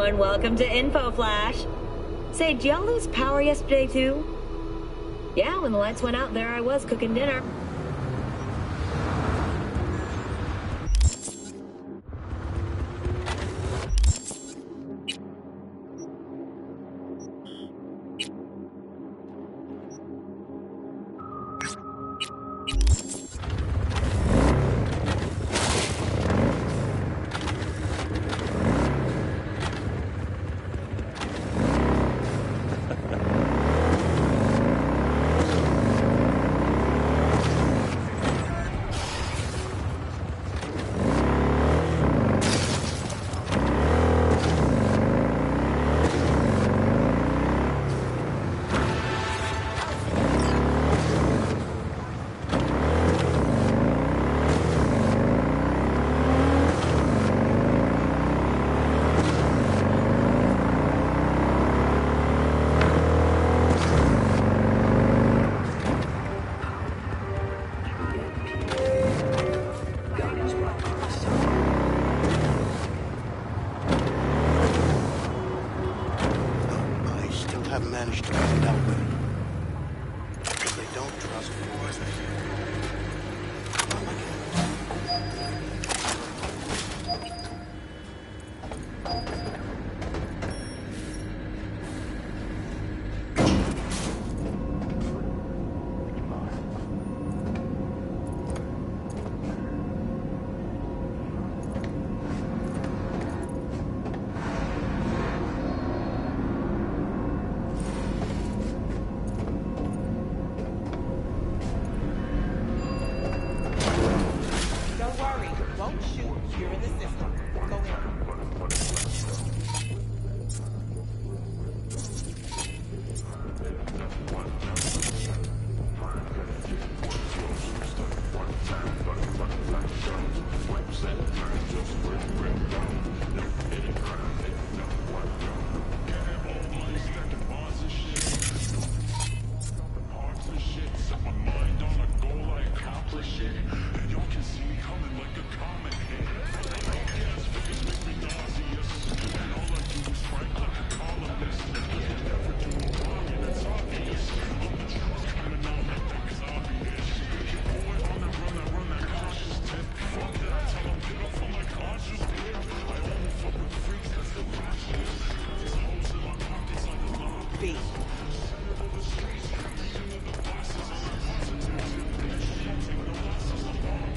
and welcome to Info Flash. Say, did y'all lose power yesterday too? Yeah, when the lights went out, there I was cooking dinner.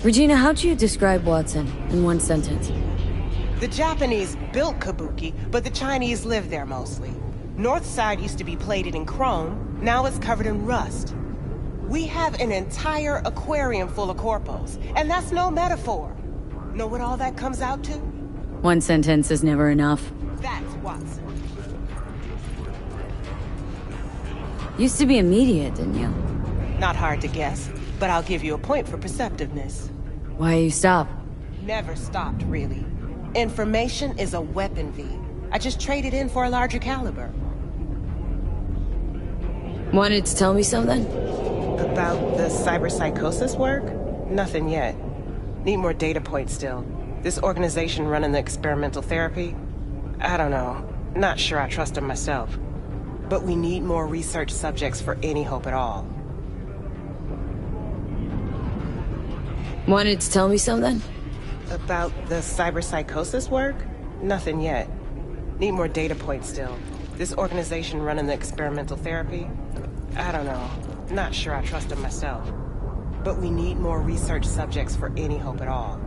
Regina, how'd you describe Watson in one sentence? The Japanese built Kabuki, but the Chinese lived there mostly. North side used to be plated in chrome, now it's covered in rust. We have an entire aquarium full of corpos, and that's no metaphor. Know what all that comes out to? One sentence is never enough. That's Watson. Used to be immediate, didn't you? Not hard to guess, but I'll give you a point for perceptiveness. Why you stop? Never stopped, really. Information is a weapon, V. I just traded in for a larger caliber. Wanted to tell me something? About the cyberpsychosis work? Nothing yet. Need more data points still. This organization running the experimental therapy? I don't know. Not sure I trust them myself. But we need more research subjects for any hope at all. Wanted to tell me something? About the cyberpsychosis work? Nothing yet. Need more data points still. This organization running the experimental therapy? I don't know. Not sure I trust them myself. But we need more research subjects for any hope at all.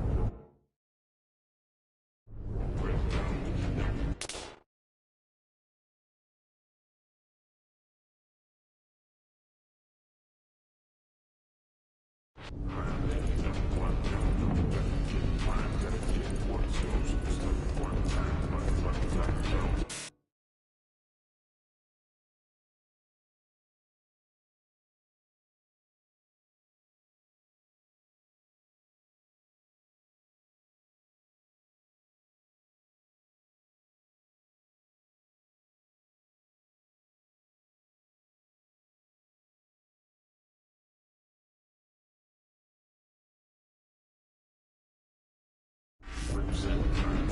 Just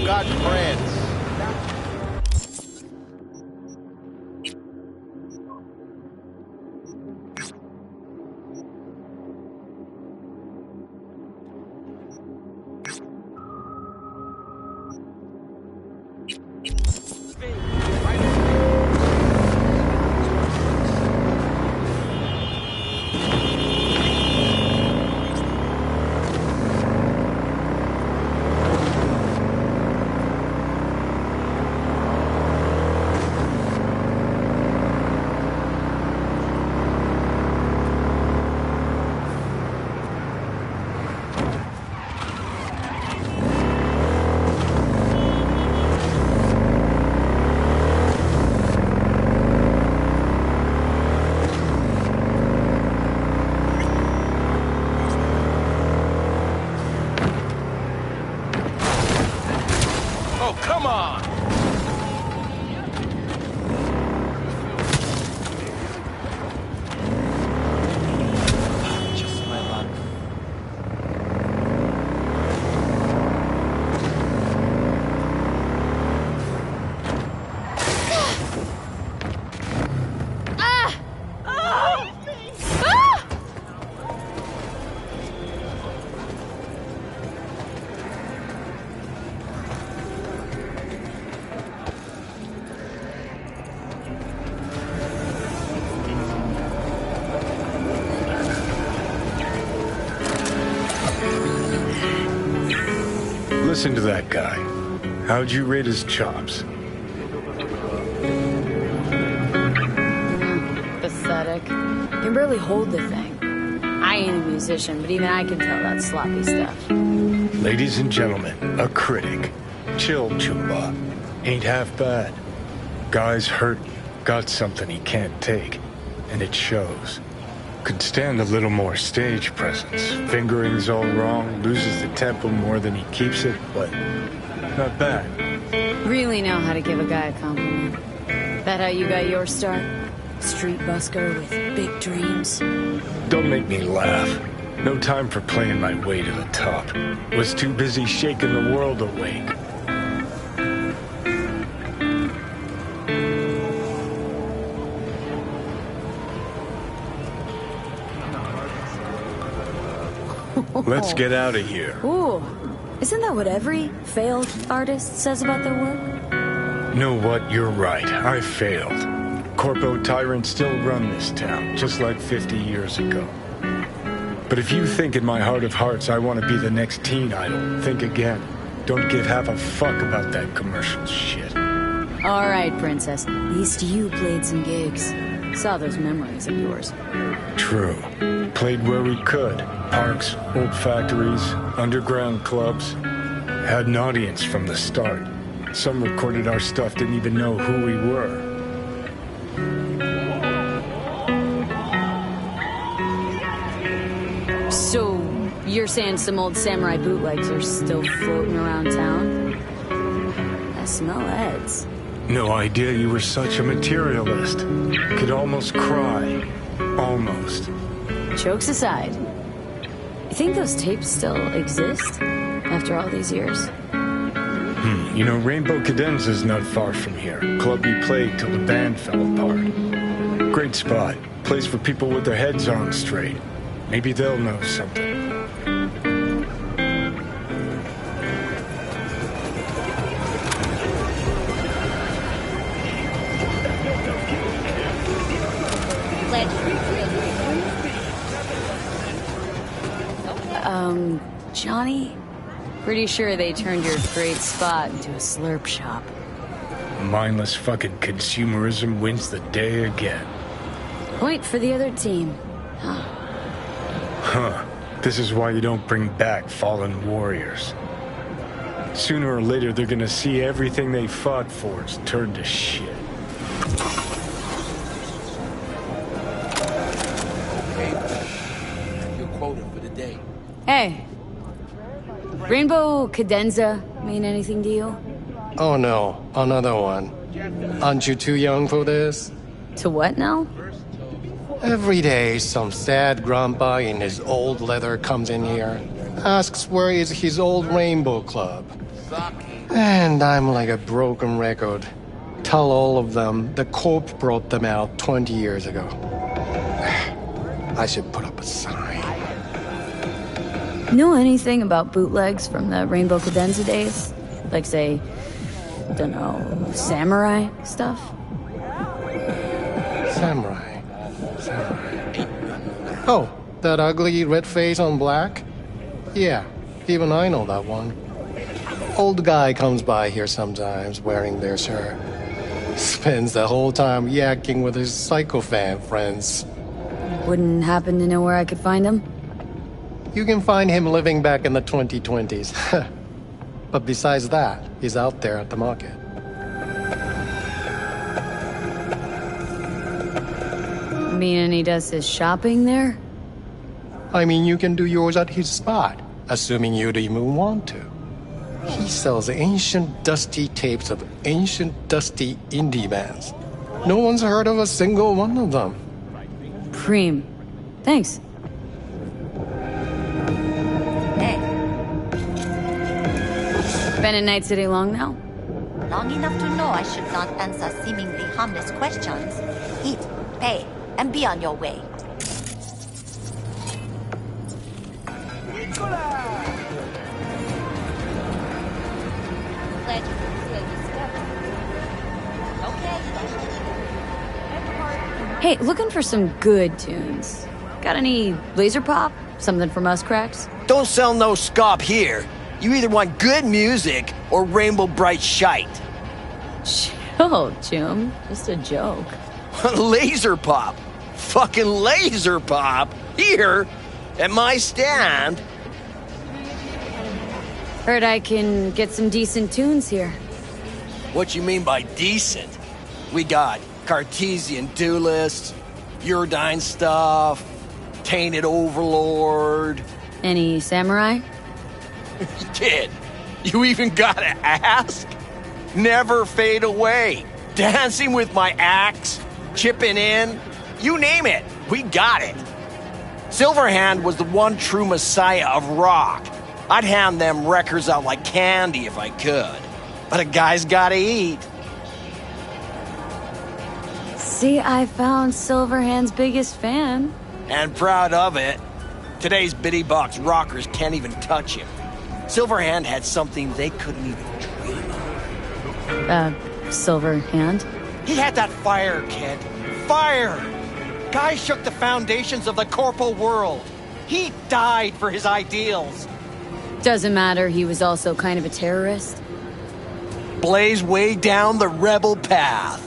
got friends. Oh, come on! Just my luck. Listen to that guy. How'd you rate his chops? Pathetic. Can barely hold the thing. I ain't a musician, but even I can tell that's sloppy stuff. Ladies and gentlemen, a critic. Chill, Chumba. Ain't half bad. Guy's hurting. Got something he can't take. And it shows. Could stand a little more stage presence. Fingering's all wrong, loses the tempo more than he keeps it, but not bad. Really know how to give a guy a compliment. That how you got your start? Street busker with big dreams? Don't make me laugh. No time for playing my way to the top. Was too busy shaking the world awake. Let's get out of here. Ooh, isn't that what every failed artist says about their work? Know what? You're right. I failed. Corpo tyrants still run this town, just like 50 years ago. But if you think in my heart of hearts I want to be the next teen idol, think again. Don't give half a fuck about that commercial shit. All right, princess. At least you played some gigs. Saw those memories of yours. True. Played where we could. Parks, old factories, underground clubs. Had an audience from the start. Some recorded our stuff, didn't even know who we were. So, you're saying some old samurai bootlegs are still floating around town? I smell heads. No idea you were such a materialist. Could almost cry. Almost. Jokes aside, you think those tapes still exist after all these years? You know, Rainbow Cadenza's not far from here. Club we played till the band fell apart. Great spot. Place for people with their heads on straight. Maybe they'll know something. Johnny? Pretty sure they turned your great spot into a slurp shop. Mindless fucking consumerism wins the day again. Point for the other team. Huh. This is why you don't bring back fallen warriors. Sooner or later, they're gonna see everything they fought for is turned to shit. Okay. Your quota for the day. Hey. Rainbow Cadenza mean anything to you? Oh no, another one. Aren't you too young for this? To what now? Every day, some sad grandpa in his old leather comes in here, asks where is his old rainbow club. And I'm like a broken record. Tell all of them the Corp brought them out 20 years ago. I should put up a sign. Know anything about bootlegs from the Rainbow Cadenza days? Like, say, don't know, samurai stuff? Samurai. Oh, that ugly red face on black? Yeah, even I know that one. Old guy comes by here sometimes wearing their shirt. Spends the whole time yakking with his psychofan friends. Wouldn't happen to know where I could find him? You can find him living back in the 2020s. But besides that, he's out there at the market. Meaning he does his shopping there? I mean, you can do yours at his spot, assuming you'd even want to. He sells ancient, dusty tapes of ancient, dusty indie bands. No one's heard of a single one of them. Preem. Thanks. Hey, Been in Night City long now? long enough to know I should not answer seemingly harmless questions. Eat, pay, and be on your way. Hey, looking for some good tunes. Got any laser pop? Something from us cracks? Don't sell no scop here. You either want good music or rainbow bright shite. Chill, Jim. Just a joke. Laser pop. Fucking laser pop. Here, at my stand. Heard I can get some decent tunes here. What you mean by decent? We got Cartesian Duelist, Uridine stuff, Tainted Overlord. Any samurai? Kid, you even gotta ask? Never fade away. Dancing with my axe, chipping in, you name it, we got it. Silverhand was the one true messiah of rock. I'd hand them records out like candy if I could. But a guy's gotta eat. See, I found Silverhand's biggest fan. And proud of it. Today's bitty box rockers can't even touch him. Silverhand had something they couldn't even dream of. Silverhand? He had that fire, kid. Fire! Guy shook the foundations of the corporal world. He died for his ideals. Doesn't matter, he was also kind of a terrorist. Blaze way down the rebel path.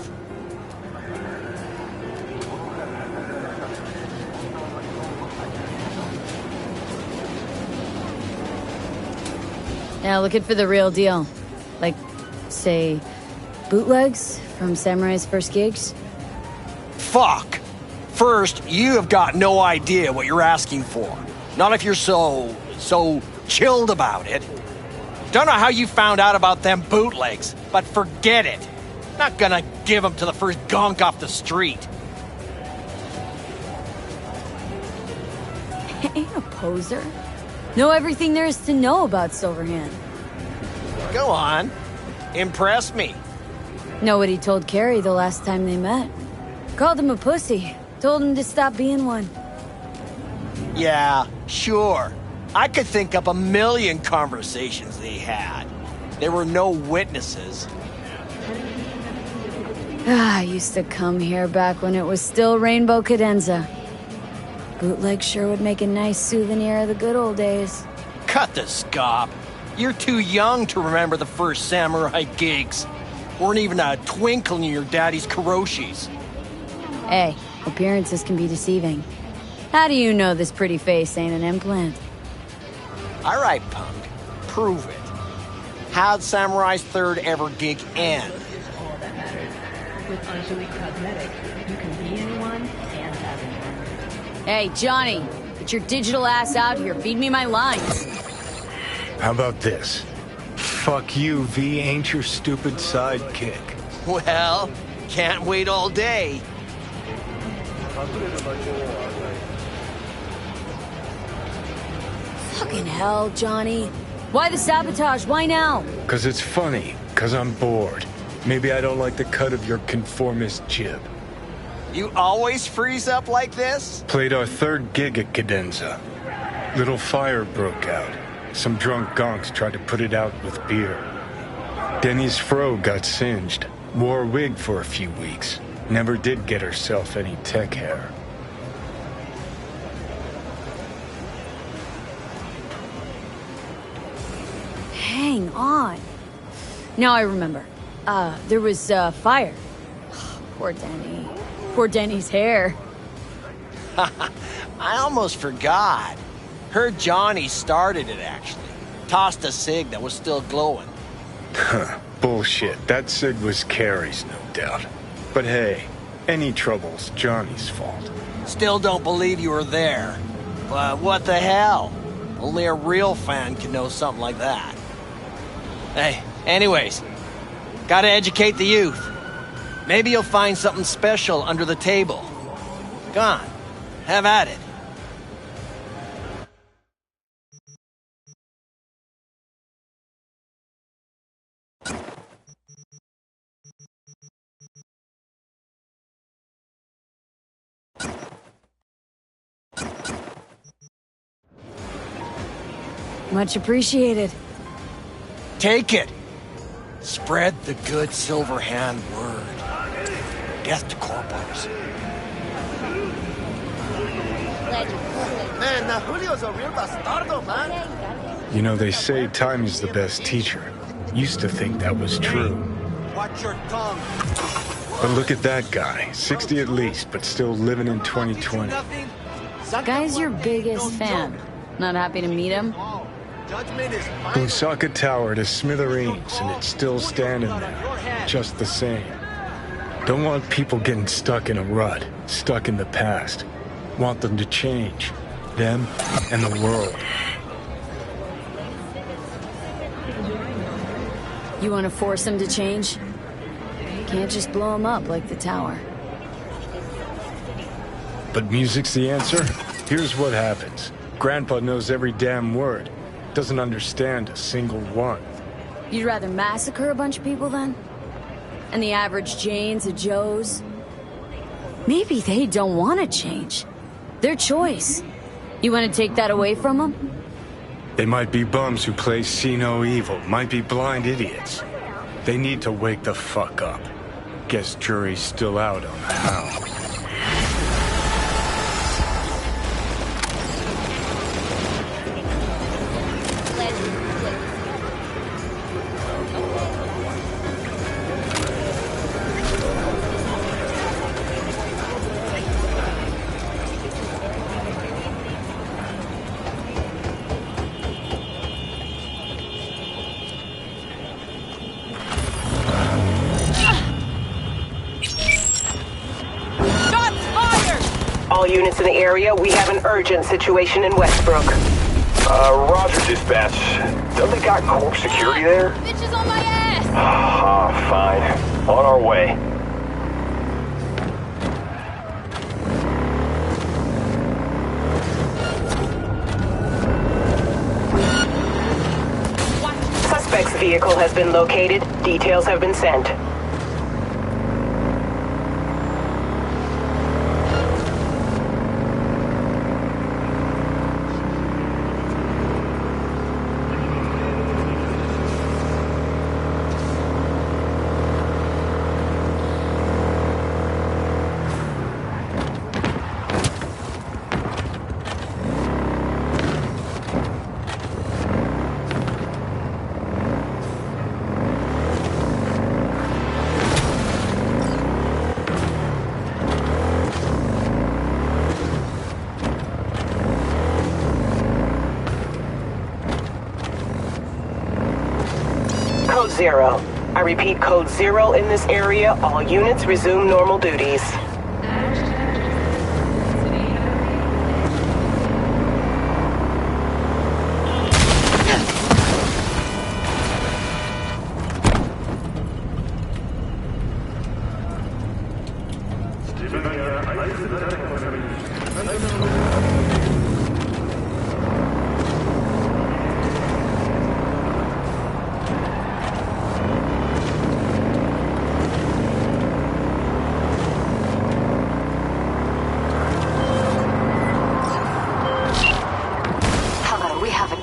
Now looking for the real deal. Like, say, bootlegs from Samurai's first gigs? Fuck! First, you have got no idea what you're asking for. Not if you're so chilled about it. Don't know how you found out about them bootlegs, but forget it. Not gonna give them to the first gonk off the street. Ain't a poser. Know everything there is to know about Silverhand. Go on. Impress me. Know what he told Carrie the last time they met. Called him a pussy. Told him to stop being one. Yeah, sure. I could think up a million conversations they had. There were no witnesses. I used to come here back when it was still Rainbow Cadenza. Bootleg sure would make a nice souvenir of the good old days. Cut the scop. You're too young to remember the first samurai gigs. Weren't even a twinkle in your daddy's karoshis. Hey, appearances can be deceiving. How do you know this pretty face ain't an implant? All right, punk. Prove it. How'd Samurai's third ever gig end? With Anjali Cosmetics, you can be anyone and have anyone. Hey, Johnny, get your digital ass out here. Feed me my lines. How about this? Fuck you, V ain't your stupid sidekick. Well, can't wait all day. Fucking hell, Johnny. Why the sabotage? Why now? 'Cause it's funny. 'Cause I'm bored. Maybe I don't like the cut of your conformist jib. You always freeze up like this? Played our third gig at Cadenza. Little fire broke out. Some drunk gonks tried to put it out with beer. Denny's fro got singed. Wore a wig for a few weeks. Never did get herself any tech hair. Hang on. Now I remember. There was, fire. Poor Denny. Poor Denny's hair. I almost forgot. Heard Johnny started it, actually. Tossed a cig that was still glowing. Bullshit. That cig was Carrie's, no doubt. But hey, any trouble's Johnny's fault. Still don't believe you were there. But what the hell? Only a real fan can know something like that. Hey, anyways, gotta educate the youth. Maybe you'll find something special under the table. Go on, have at it. Much appreciated. Take it. Spread the good silver hand word. Death to corpos. Man, now Julio's a real bastardo, man. You know, they say time is the best teacher. Used to think that was true. Watch your tongue. But look at that guy. 60 at least, but still living in 2020. Guy's your biggest fan. Not happy to meet him? Judgment is Lusaka Tower to smithereens, and it's still standing there. Just the same. Don't want people getting stuck in a rut, stuck in the past. Want them to change. Them and the world. You want to force him to change? Can't just blow him up like the tower. But music's the answer? Here's what happens. Grandpa knows every damn word. Doesn't understand a single one. You'd rather massacre a bunch of people then? And the average Janes or Joes? Maybe they don't want to change. Their choice. You want to take that away from them? They might be bums who play see no evil, might be blind idiots. They need to wake the fuck up. Guess jury's still out on how. All units in the area, we have an urgent situation in Westbrook. Roger, dispatch. Don't they got corp security there? Bitch is on my ass! Fine. On our way. Suspect's vehicle has been located. Details have been sent. Code 0. I repeat, Code 0 in this area. All units resume normal duties.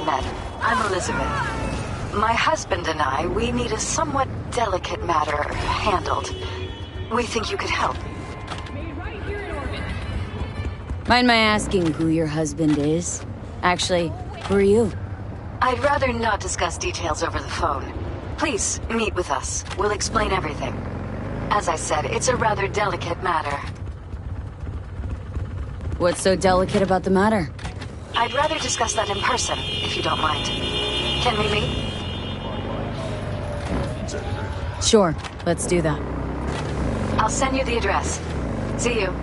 met. I'm Elizabeth. My husband and I, we need a somewhat delicate matter handled. We think you could help. Mind my asking who your husband is? Actually, who are you? I'd rather not discuss details over the phone. Please, meet with us. We'll explain everything. As I said, it's a rather delicate matter. What's so delicate about the matter? I'd rather discuss that in person, if you don't mind. Can we meet? Sure, let's do that. I'll send you the address. See you.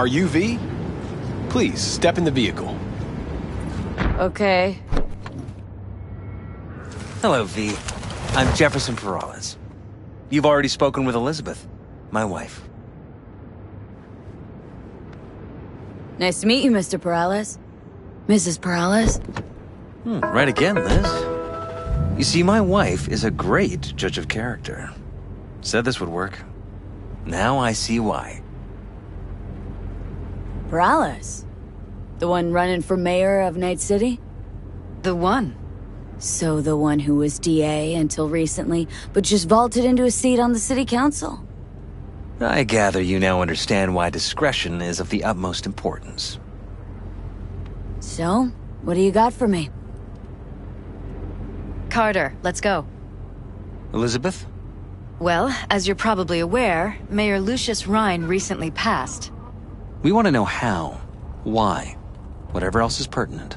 Are you V? Please, step in the vehicle. Okay. Hello, V. I'm Jefferson Perales. You've already spoken with Elizabeth, my wife. Nice to meet you, Mr. Perales. Mrs. Perales? Right again, Liz. You see, my wife is a great judge of character. Said this would work. Now I see why. Perales? The one running for mayor of Night City? The one. So the one who was DA until recently, but just vaulted into a seat on the city council. I gather you now understand why discretion is of the utmost importance. So, what do you got for me? Carter, let's go. Elizabeth? Well, as you're probably aware, Mayor Lucius Rhine recently passed. We want to know how, why, whatever else is pertinent.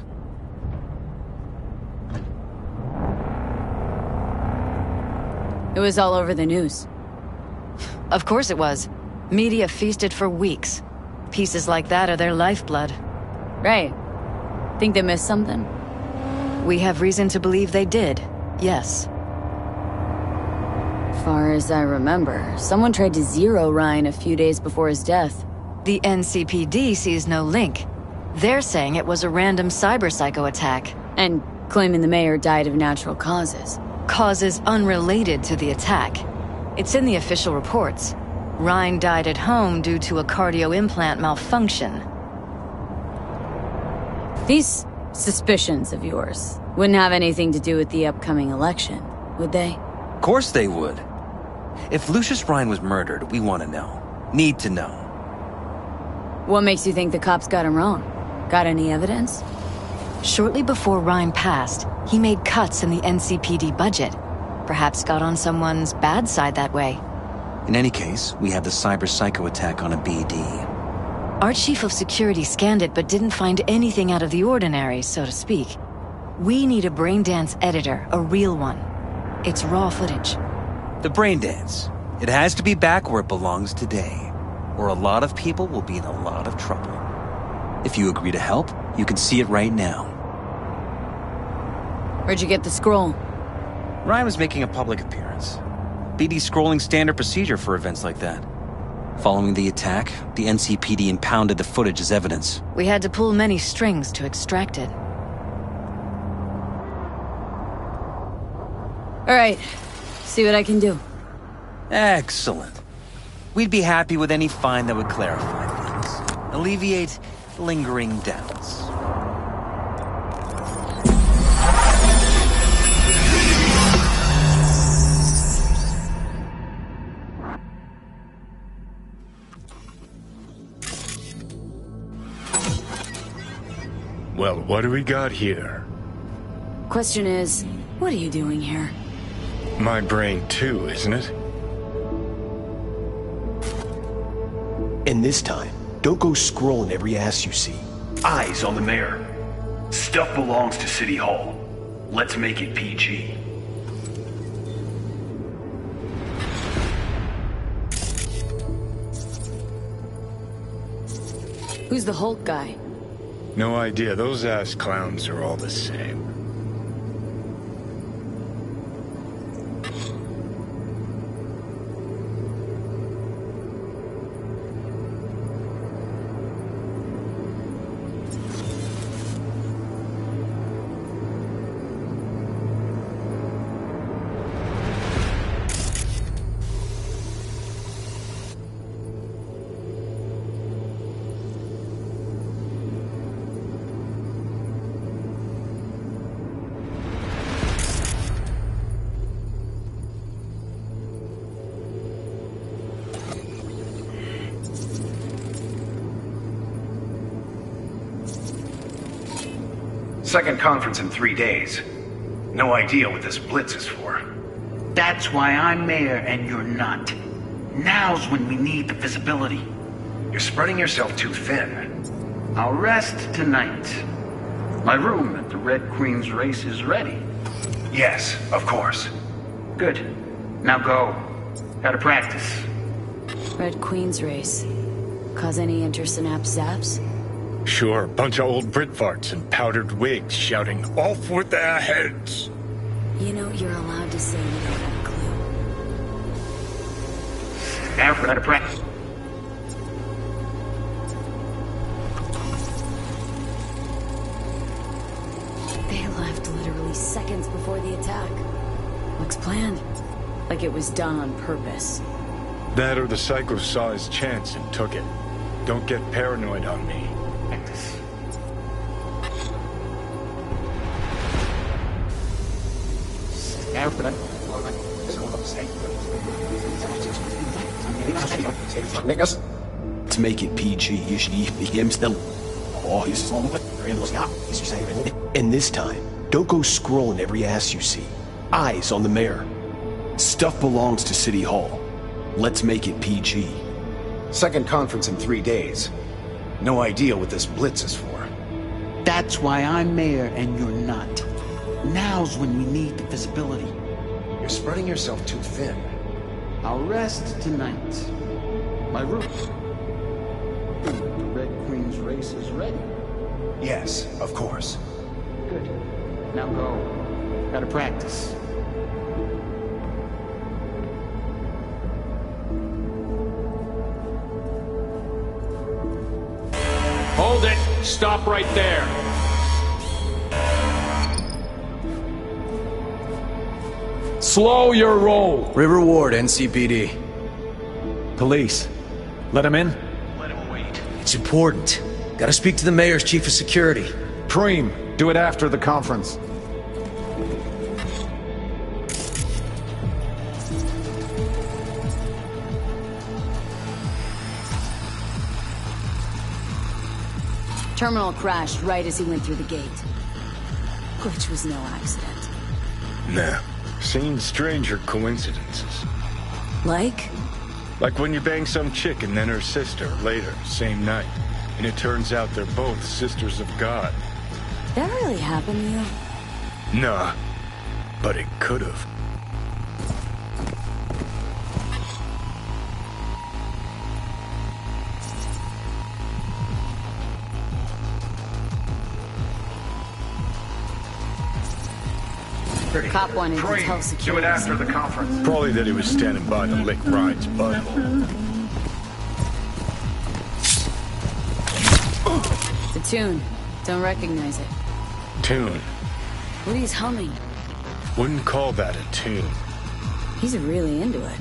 It was all over the news. Of course it was. Media feasted for weeks. Pieces like that are their lifeblood. Right. Think they missed something? We have reason to believe they did, yes. Far as I remember, someone tried to zero Ryan a few days before his death. The NCPD sees no link. They're saying it was a random cyber-psycho attack. And claiming the mayor died of natural causes. Causes unrelated to the attack. It's in the official reports. Ryan died at home due to a cardio implant malfunction. These suspicions of yours wouldn't have anything to do with the upcoming election, would they? Of course they would. If Lucius Rhine was murdered, we want to know. Need to know. What makes you think the cops got him wrong? Got any evidence? Shortly before Rhine passed, he made cuts in the NCPD budget. Perhaps got on someone's bad side that way. In any case, we have the cyber-psycho attack on a BD. Our chief of security scanned it but didn't find anything out of the ordinary, so to speak. We need a Braindance editor, a real one. It's raw footage. The Braindance. It has to be back where it belongs today, or a lot of people will be in a lot of trouble. If you agree to help, you can see it right now. Where'd you get the scroll? Ryan was making a public appearance. BD scrolling standard procedure for events like that. Following the attack, the NCPD impounded the footage as evidence. We had to pull many strings to extract it. All right, see what I can do. Excellent. We'd be happy with any find that would clarify things, alleviate lingering doubts. Well, what do we got here? Question is, what are you doing here? My brain too, isn't it? And this time, don't go scrolling every ass you see. Eyes on the mayor. Stuff belongs to City Hall. Let's make it PG. Who's the Hulk guy? No idea. Those ass clowns are all the same. Second conference in 3 days. No idea what this blitz is for. That's why I'm mayor and you're not. Now's when we need the visibility. You're spreading yourself too thin. I'll rest tonight. My room at the Red Queen's race is ready. Yes, of course. Good. Now go. Gotta practice. Red Queen's race. Cause any intersynapse zaps? Sure, bunch of old Brit farts in powdered wigs shouting, "Off with their heads!" You know, you're allowed to say you don't have a clue. Now for gotta practice. They left literally seconds before the attack. Looks planned. Like it was done on purpose. That or the psycho saw his chance and took it. Don't get paranoid on me. To make it PG, and this time, don't go scrolling every ass you see. Eyes on the mayor. Stuff belongs to City Hall. Let's make it PG. Second conference in 3 days. No idea what this blitz is for. That's why I'm mayor and you're not. Now's when we need the visibility. You're spreading yourself too thin. I'll rest tonight. My room. The Red Queen's race is ready. Yes, of course. Good. Now go. Gotta practice. Hold it! Stop right there! Slow your roll! River Ward, NCPD. Police. Let him in? Let him wait. It's important. Gotta speak to the mayor's chief of security. Preem, do it after the conference. Terminal crashed right as he went through the gate. Which was no accident. Nah. Seen stranger coincidences. Like? Like when you bang some chick and then her sister later, same night. and it turns out they're both sisters of God. That really happened to you? Nah, but it could've. Cop wanted to tell Do security. it after the conference. Probably that he was standing by to lick Ryan's butthole. The tune. Don't recognize it. Tune. What he's humming. Wouldn't call that a tune. He's really into it.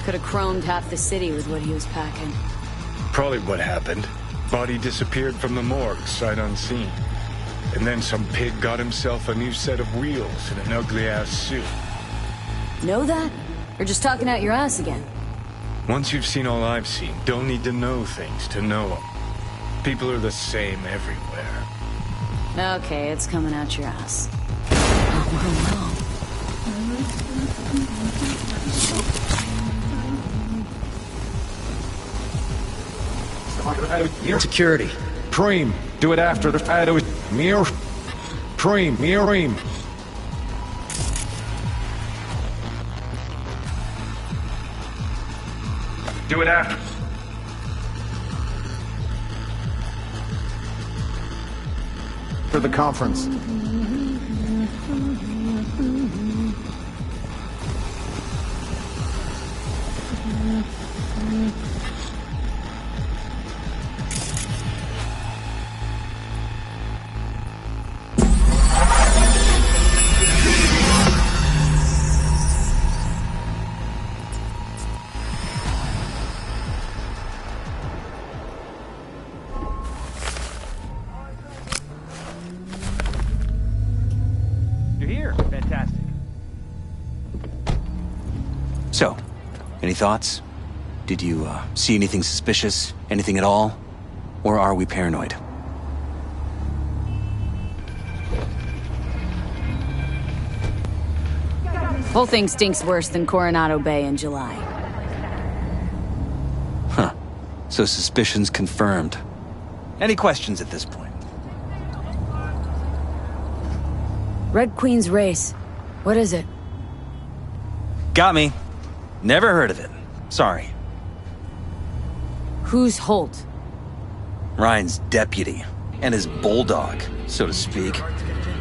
Could have chromed half the city with what he was packing. Probably what happened. Body disappeared from the morgue, sight unseen. And then some pig got himself a new set of wheels and an ugly-ass suit. Know that? Or just talking out your ass again? Once you've seen all I've seen, don't need to know things to know them. People are the same everywhere. Okay, it's coming out your ass. Security. Preem, do it after the shadow. Mir. Preem, Mirim. Do it after. For the conference. You're here. Fantastic. So, any thoughts? Did you see anything suspicious? Anything at all? Or are we paranoid? Whole thing stinks worse than Coronado Bay in July. Huh. So suspicions confirmed. Any questions at this point? Red Queen's race. What is it? Got me. Never heard of it. Sorry. Who's Holt? Ryan's deputy. And his bulldog, so to speak.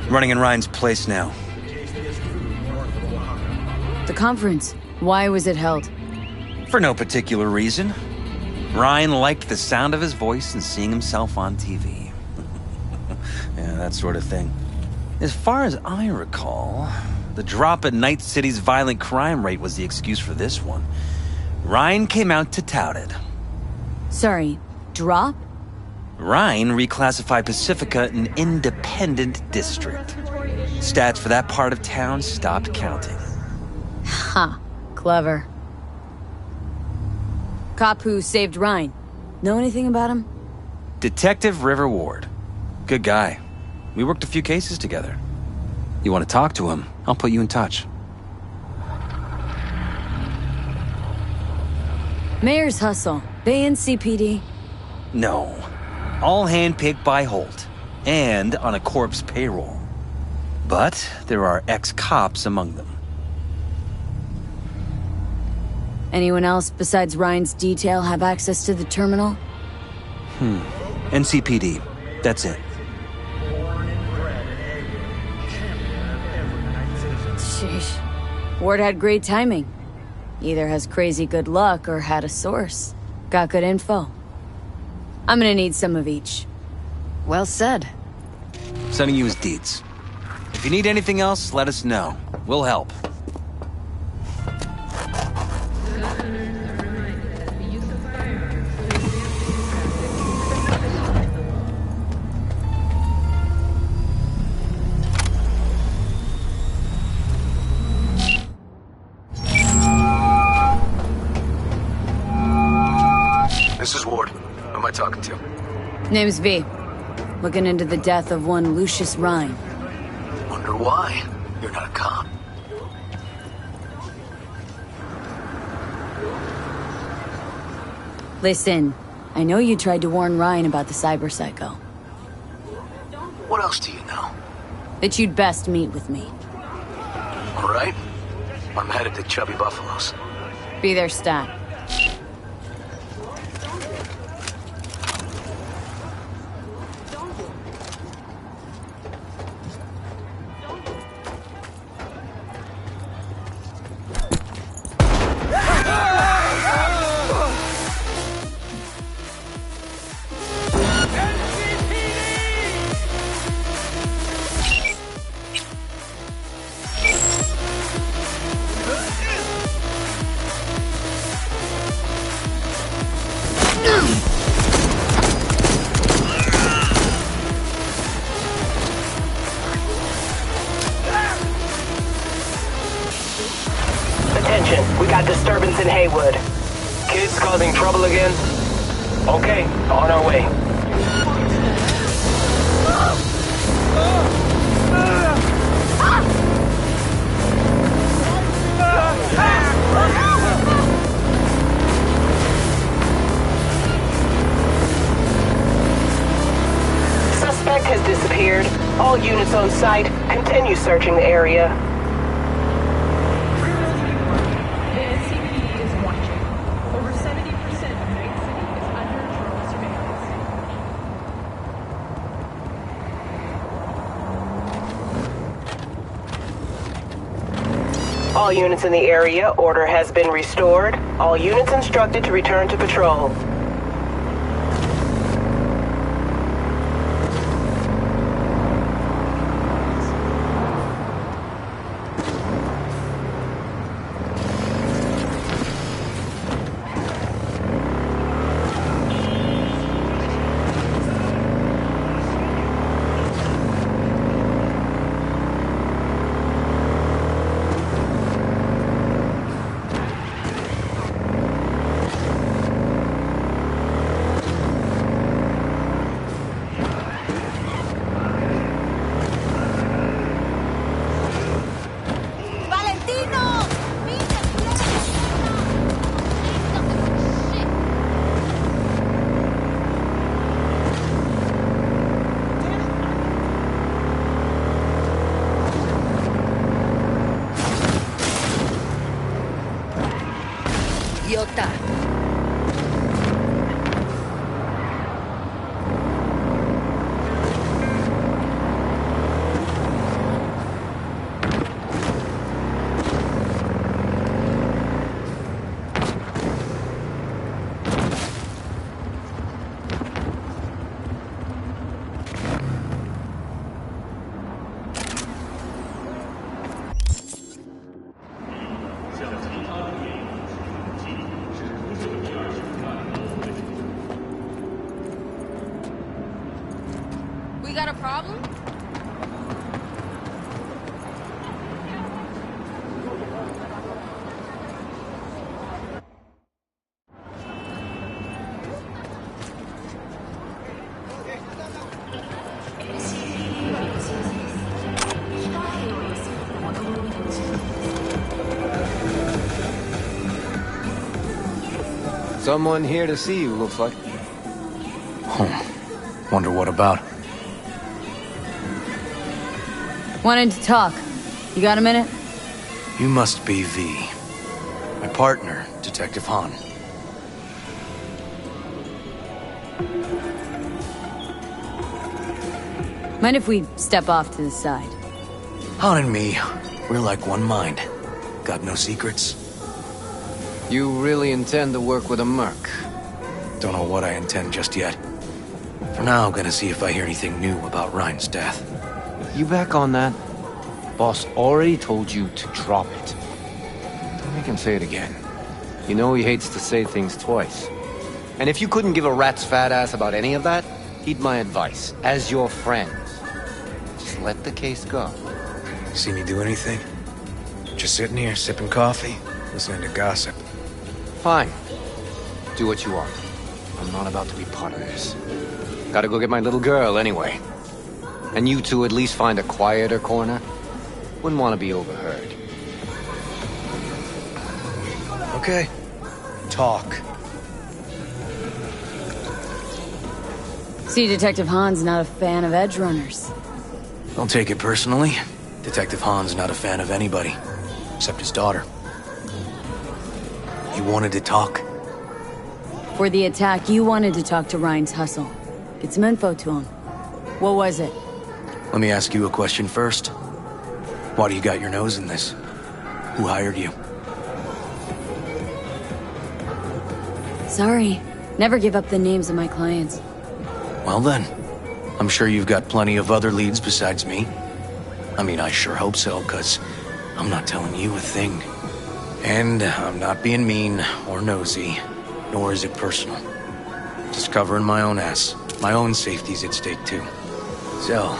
Running in Ryan's place now. The conference. Why was it held? For no particular reason. Ryan liked the sound of his voice and seeing himself on TV. Yeah, that sort of thing. As far as I recall, the drop in Night City's violent crime rate was the excuse for this one. Ryan came out to tout it. Sorry, drop? Ryan reclassified Pacifica an independent district. Stats for that part of town stopped counting. Ha, clever. Cop who saved Ryan. Know anything about him? Detective River Ward. Good guy. We worked a few cases together. You want to talk to him? I'll put you in touch. Mayor's hustle. They in CPD? No. All handpicked by Holt. And on a corpse payroll. But there are ex-cops among them. Anyone else besides Ryan's detail have access to the terminal? NCPD. That's it. Sheesh. Ward had great timing. Either has crazy good luck or had a source. Got good info. I'm gonna need some of each. Well said. Sending you his deeds. If you need anything else, let us know. We'll help. This is Ward. Who am I talking to? Name's V. Looking into the death of one Lucius Ryan. Wonder why. You're not a cop. Listen, I know you tried to warn Ryan about the cyber psycho. What else do you know? That you'd best meet with me. All right. I'm headed to Chubby Buffalo's. Be there, stat. Attention, we got disturbance in Haywood. Kids causing trouble again? Okay, on our way. Suspect has disappeared. All units on site, continue searching the area. All units in the area, order has been restored. All units instructed to return to patrol. Idiota. We got a problem? Someone here to see you, looks like. Wonder what about? Wanted to talk. You got a minute? You must be V. My partner, Detective Han. Mind if we step off to the side? Han and me, we're like one mind. Got no secrets. You really intend to work with a merc? Don't know what I intend just yet. For now, I'm gonna see if I hear anything new about Ryan's death. You back on that? Boss already told you to drop it. Don't make him say it again. You know he hates to say things twice. And if you couldn't give a rat's fat ass about any of that, heed my advice. As your friend, just let the case go. See me do anything? Just sitting here, sipping coffee, listening to gossip. Fine. Do what you want. I'm not about to be part of this. Gotta go get my little girl anyway. And you two at least find a quieter corner. Wouldn't want to be overheard. Okay. Talk. See, Detective Han's not a fan of edge runners. Don't take it personally. Detective Han's not a fan of anybody, except his daughter. He wanted to talk. For the attack, you wanted to talk to Ryan's hustle. Get some info to him. What was it? Let me ask you a question first. Why do you got your nose in this? Who hired you? Sorry. Never give up the names of my clients. Well then, I'm sure you've got plenty of other leads besides me. I mean, I sure hope so, 'cause I'm not telling you a thing. And I'm not being mean or nosy, nor is it personal. Just covering my own ass. My own safety's at stake too. So,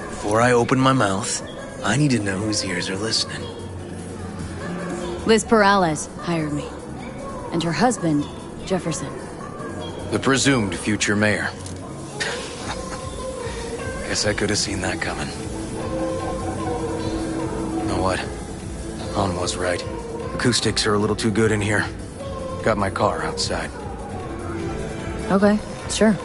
before I open my mouth, I need to know whose ears are listening. Liz Perales hired me. And her husband, Jefferson. The presumed future mayor. Guess I could have seen that coming. You know what? Han was right. Acoustics are a little too good in here. Got my car outside. Okay, sure.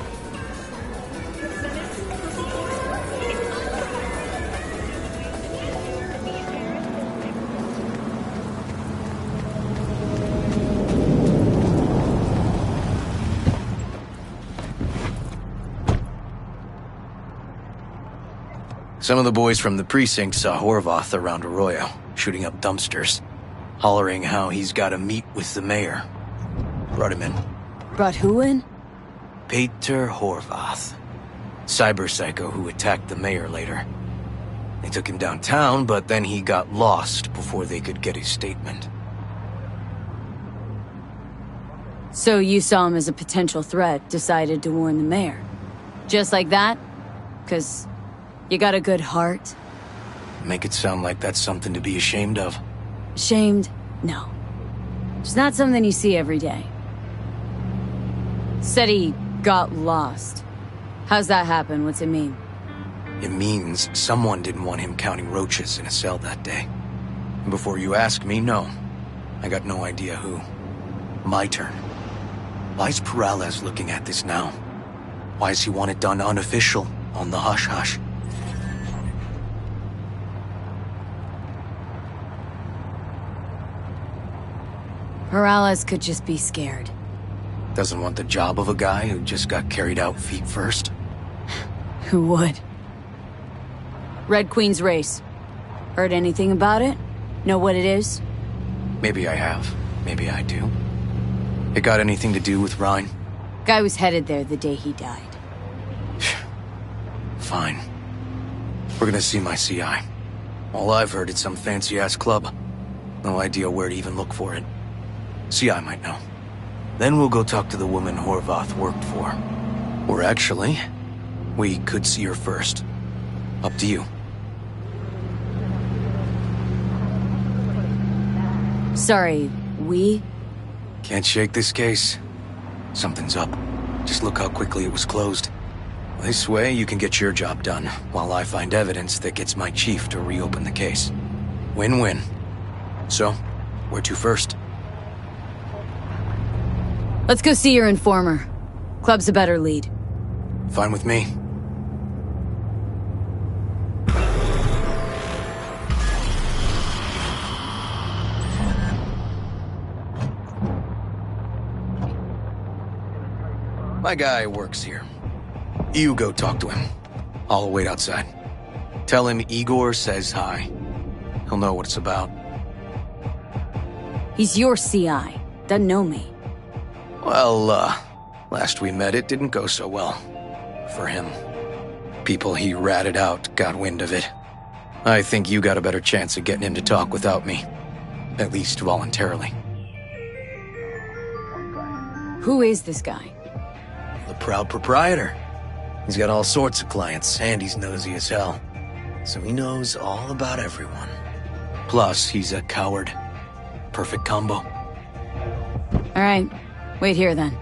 Some of the boys from the precinct saw Horvath around Arroyo, shooting up dumpsters, hollering how he's got to meet with the mayor. Brought him in. Brought who in? Peter Horvath. Cyber psycho who attacked the mayor later. They took him downtown, but then he got lost before they could get his statement. So you saw him as a potential threat, decided to warn the mayor. Just like that? 'Cause you got a good heart? Make it sound like that's something to be ashamed of. Shamed? No. It's not something you see every day. Said he got lost. How's that happen? What's it mean? It means someone didn't want him counting roaches in a cell that day. And before you ask me, no. I got no idea who. My turn. Why's Perales looking at this now? Why does he want it done unofficial, on the hush-hush? Perales could just be scared. Doesn't want the job of a guy who just got carried out feet first? Who would? Red Queen's race. Heard anything about it? Know what it is? Maybe I have. Maybe I do. It got anything to do with Ryan? Guy was headed there the day he died. Fine. We're gonna see my CI. All I've heard is some fancy-ass club. No idea where to even look for it. CI might know. Then we'll go talk to the woman Horvath worked for. Or actually, we could see her first. Up to you. Sorry, we? Can't shake this case. Something's up. Just look how quickly it was closed. This way, you can get your job done, while I find evidence that gets my chief to reopen the case. Win-win. So, where to first? Let's go see your informer. Club's a better lead. Fine with me. My guy works here. You go talk to him. I'll wait outside. Tell him Igor says hi. He'll know what it's about. He's your CI. Doesn't know me. Well, last we met it didn't go so well. For him. People he ratted out got wind of it. I think you got a better chance of getting him to talk without me. At least voluntarily. Who is this guy? The proud proprietor. He's got all sorts of clients, and he's nosy as hell. So he knows all about everyone. Plus, he's a coward. Perfect combo. All right. Wait here, then.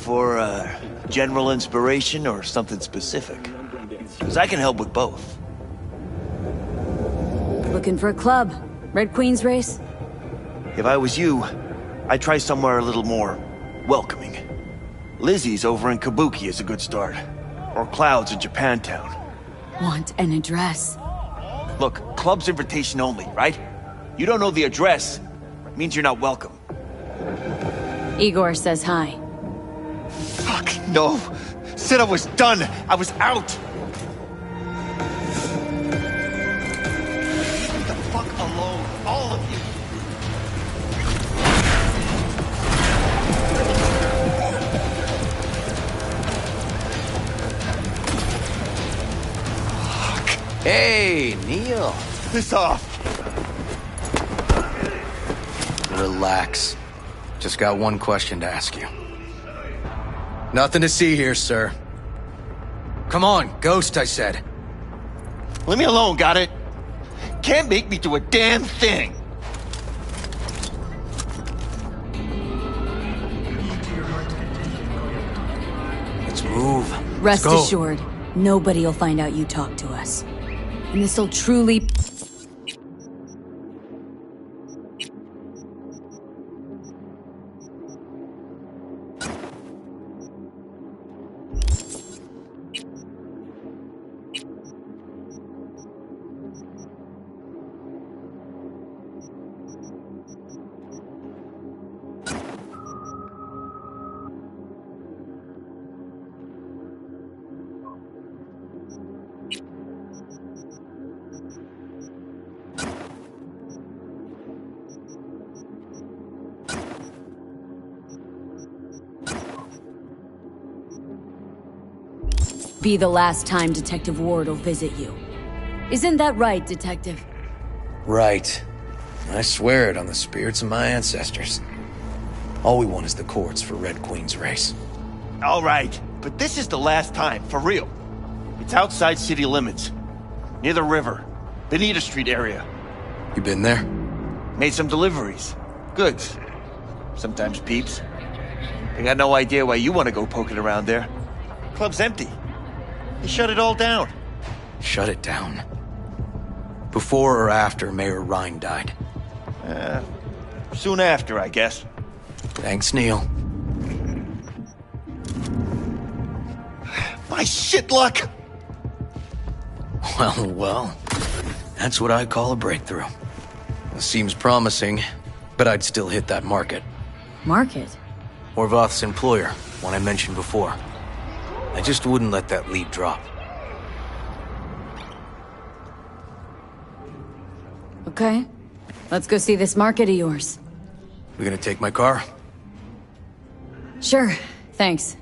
for general inspiration or something specific? Because I can help with both. Looking for a club? Red Queen's race? If I was you, I'd try somewhere a little more welcoming. Lizzie's over in Kabuki is a good start. Or Cloud's in Japantown. Want an address? Look, club's invitation only, right? You don't know the address, means you're not welcome. Igor says hi. Fuck, no. Said I was done. I was out. Leave the fuck alone, all of you. Hey, Neil. Piss off. Relax. Just got one question to ask you. Nothing to see here, sir. Come on, Ghost, I said. Leave me alone, got it? Can't make me do a damn thing. Let's move. Rest Let's go. assured, nobody will find out you talked to us. And this'll truly... be the last time Detective Ward will visit you. Isn't that right, Detective? Right. I swear it on the spirits of my ancestors. All we want is the courts for Red Queen's race. All right, but this is the last time, for real. It's outside city limits. Near the river. Benita Street area. You been there? Made some deliveries. Goods. Sometimes peeps. I got no idea why you want to go poking around there. Club's empty. They shut it all down. Shut it down. Before or after Mayor Rhine died? Soon after, I guess. Thanks, Neil. My shit luck! Well. That's what I call a breakthrough. It seems promising, but I'd still hit that market. Market? Horvath's employer, one I mentioned before. I just wouldn't let that lead drop. Okay. Let's go see this market of yours. We gonna take my car? Sure. Thanks.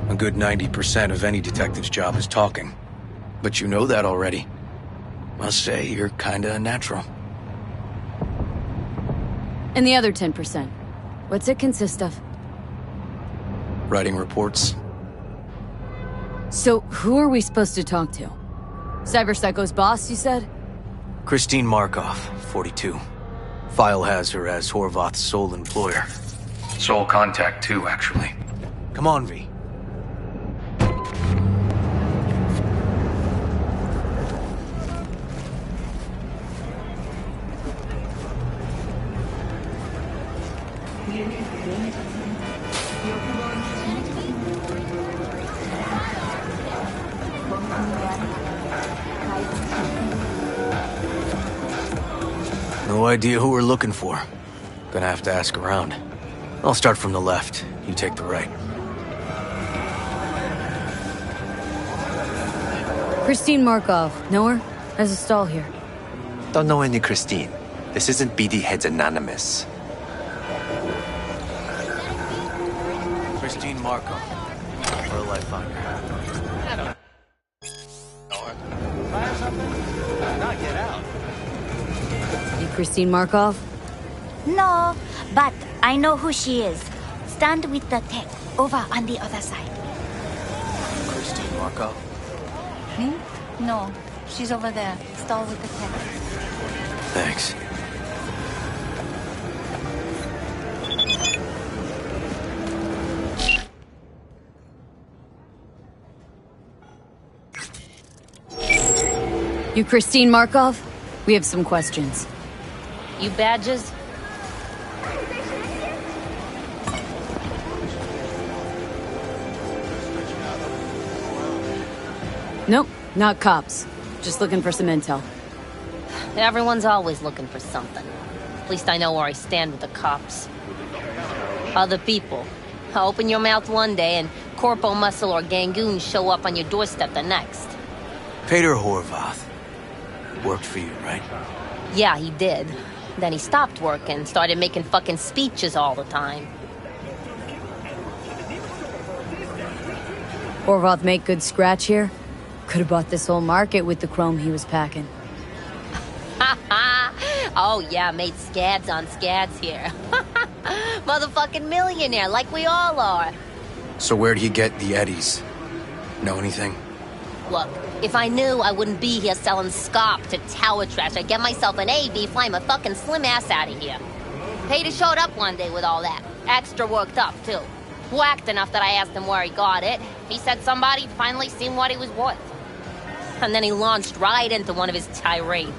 A good 90% of any detective's job is talking. But you know that already. Must say, you're kinda a natural. And the other 10%? What's it consist of? Writing reports. So, who are we supposed to talk to? Cyberpsycho's boss, you said? Christine Markov, 42. File has her as Horvath's sole employer. Sole contact, too, actually. Come on, V. No idea who we're looking for. Gonna have to ask around. I'll start from the left. You take the right. Christine Markov. Know her? Has a stall here. Don't know any Christine. This isn't BD Heads Anonymous. Christine Marco. Where'll I find her? Not get out. You Christine Markov? No, but I know who she is. Stand with the tech over on the other side. Christine Marco? Me? No, she's over there. Stall with the tech. Thanks. You Christine Markov? We have some questions. You badges? Nope, not cops. Just looking for some intel. Everyone's always looking for something. At least I know where I stand with the cops. Other people. Open your mouth one day and Corpo Muscle or Gangoon show up on your doorstep the next. Peter Horvath. Worked for you, right? Yeah, he did. Then he stopped working, started making fucking speeches all the time. Horvath make good scratch here? Could have bought this whole market with the chrome he was packing. Oh yeah, made scads on scads here. Motherfucking millionaire, like we all are. So where'd he get the eddies? Know anything? Look, if I knew, I wouldn't be here selling scop to tower trash. I'd get myself an AV, fly my fucking slim ass out of here. Peter showed up one day with all that. Extra worked up, too. Whacked enough that I asked him where he got it. He said somebody finally seen what he was worth. And then he launched right into one of his tirades.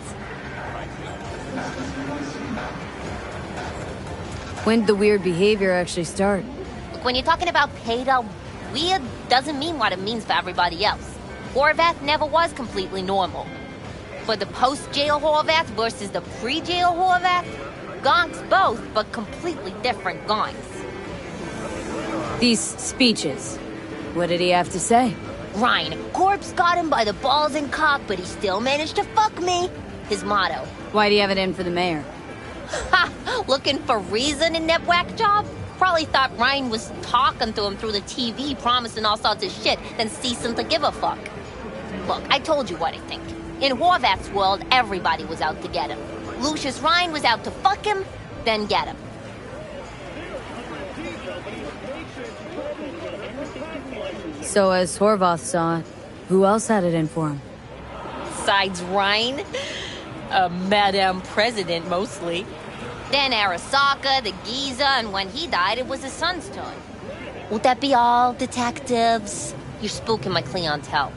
When'd the weird behavior actually start? Look, when you're talking about Peter, weird doesn't mean what it means for everybody else. Horvath never was completely normal. For the post-jail Horvath versus the pre-jail Horvath, gonks both, but completely different gonks. These speeches. What did he have to say? Ryan, Corpse got him by the balls and cock, but he still managed to fuck me. His motto. Why'd he have it in for the mayor? Ha! Looking for reason in that whack job? Probably thought Ryan was talking to him through the TV, promising all sorts of shit, then ceasing to give a fuck. Look, I told you what I think. In Horvath's world, everybody was out to get him. Lucius Ryan was out to fuck him, then get him. So as Horvath saw it, who else had it in for him? Besides Ryan? Madame President, mostly. Then Arasaka, the Giza, and when he died, it was his son's turn. Would that be all, detectives? You're spooking my clientele.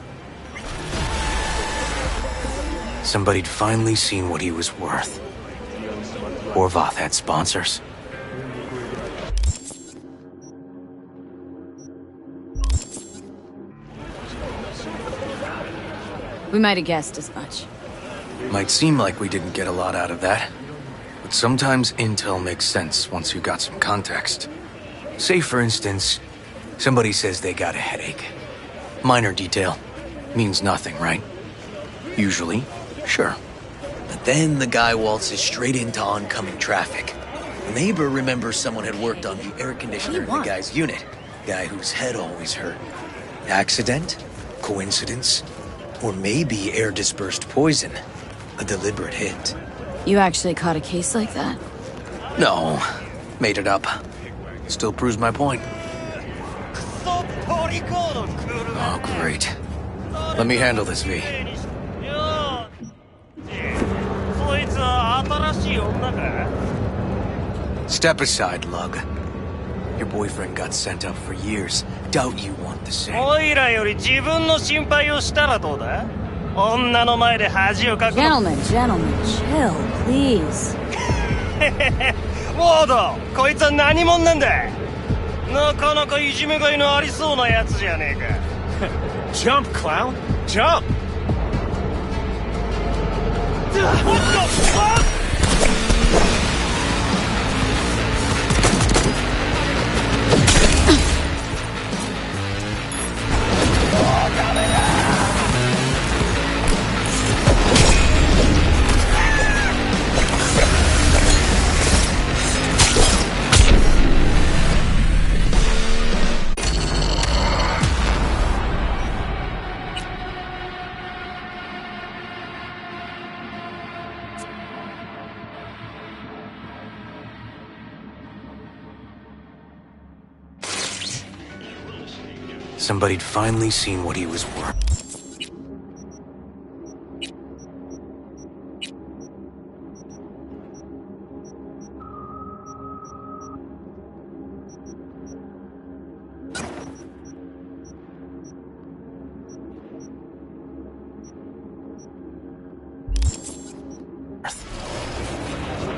Somebody'd finally seen what he was worth. Horvath had sponsors. We might have guessed as much. Might seem like we didn't get a lot out of that. But sometimes intel makes sense once you got some context. Say, for instance, somebody says they got a headache. Minor detail. Means nothing, right? Usually, sure. But then the guy waltzes straight into oncoming traffic. The neighbor remembers someone had worked on the air conditioner in the guy's unit. Guy whose head always hurt. Accident? Coincidence? Or maybe air-dispersed poison. A deliberate hit. You actually caught a case like that? No. Made it up. Still proves my point. Oh, great. Let me handle this, V. Step aside, Lug. Your boyfriend got sent up for years. Doubt you want the same. Gentlemen, chill, please. ウォード、こいつは何者なんだ。なかなかいじめがいのありそうなやつじゃねえか。Jump, clown! Jump! What the fuck? Somebody'd finally seen what he was worth.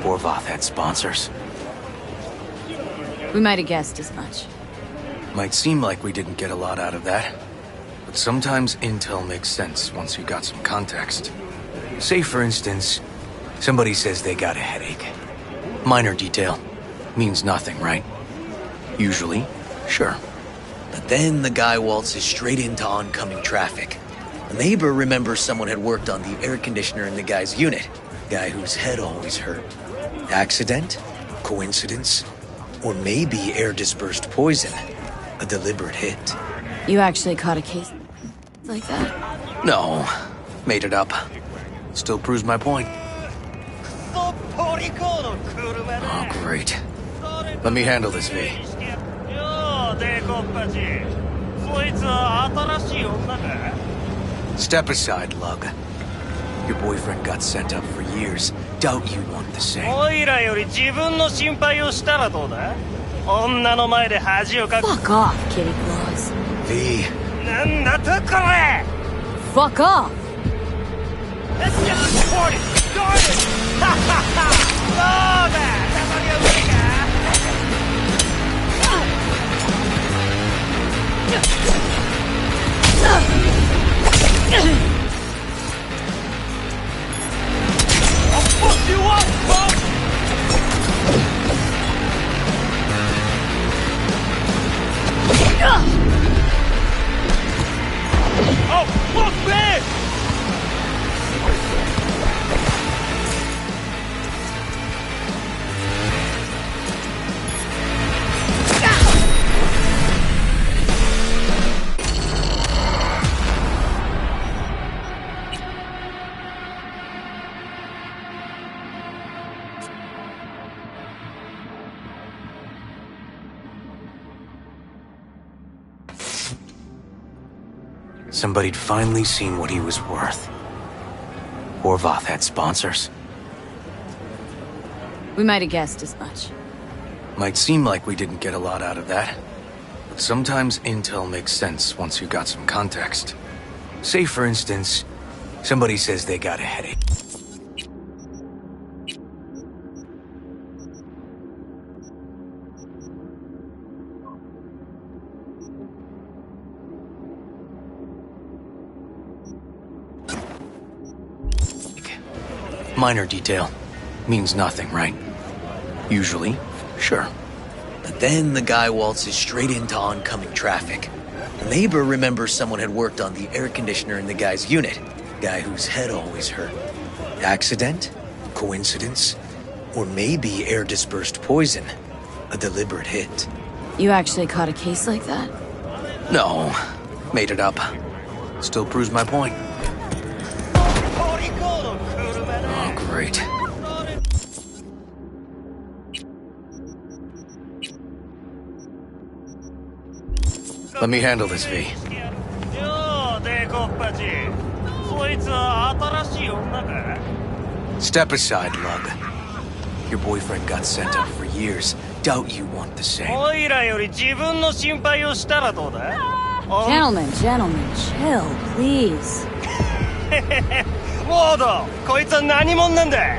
Borvoth had sponsors. We might have guessed as much. Might seem like we didn't get a lot out of that, but sometimes intel makes sense once you got some context. Say, for instance, somebody says they got a headache. Minor detail. Means nothing, right? Usually, sure. But then the guy waltzes straight into oncoming traffic. A neighbor remembers someone had worked on the air conditioner in the guy's unit. Guy whose head always hurt. Accident? Coincidence? Or maybe air-dispersed poison. A deliberate hit. You actually caught a case like that? No. Made it up. Still proves my point. Oh, great. Let me handle this, V. Step aside, Lug. Your boyfriend got sent up for years. Doubt you want the same. Fuck off, kitty claws. V. Fuck off! Let's get started! Started! Ha ha ha! I'll fuck you up, bub! Oh, fuck me! Somebody'd finally seen what he was worth. Borvoth had sponsors. We might have guessed as much. Might seem like we didn't get a lot out of that, but sometimes intel makes sense once you got some context. Say, for instance, somebody says they got a headache. Minor detail. Means nothing, right? Usually, sure. But then the guy waltzes straight into oncoming traffic. A neighbor remembers someone had worked on the air conditioner in the guy's unit. Guy whose head always hurt. Accident? Coincidence? Or maybe air-dispersed poison. A deliberate hit. You actually caught a case like that? No. Made it up. Still proves my point. Oh, great. Let me handle this, V. Step aside, Lug. Your boyfriend got sent up for years. Doubt you want the same. Gentlemen, chill, please. ウォード、こいつは何者なんだ。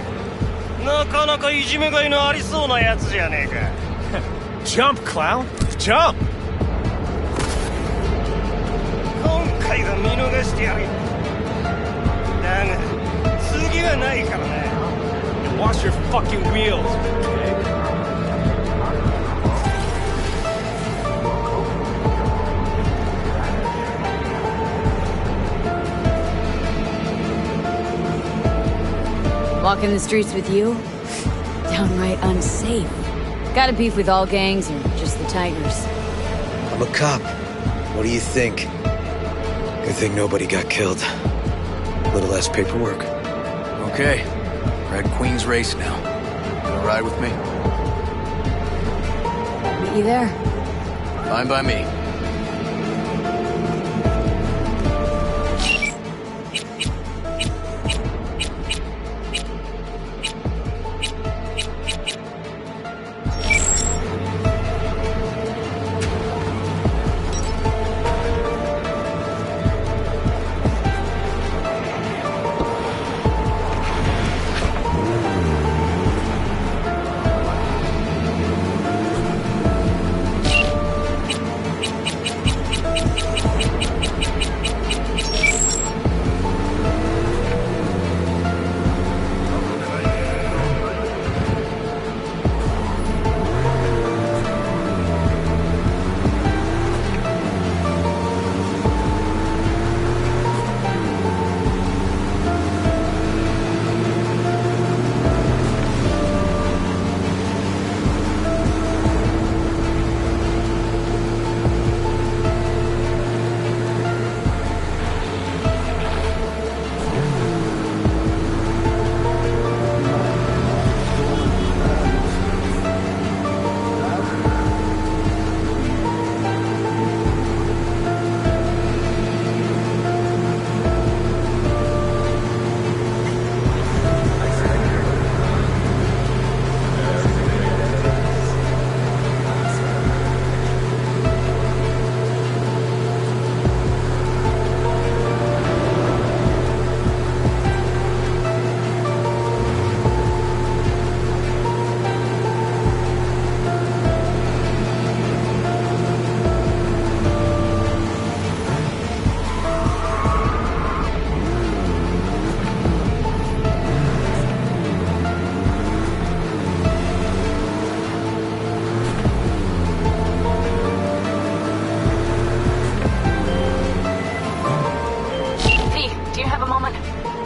なかなかいじめがいのありそうなやつじゃねえか。Jump, clown! Jump! 今回は見逃してやる。だが、次はないからな。Wash your fucking wheels, okay? Walking the streets with you? Downright unsafe. Got a beef with all gangs or just the Tigers? I'm a cop. What do you think? Good thing nobody got killed. A little less paperwork. Okay. Red Queen's race now. Gonna ride with me? Meet you there. Fine by me.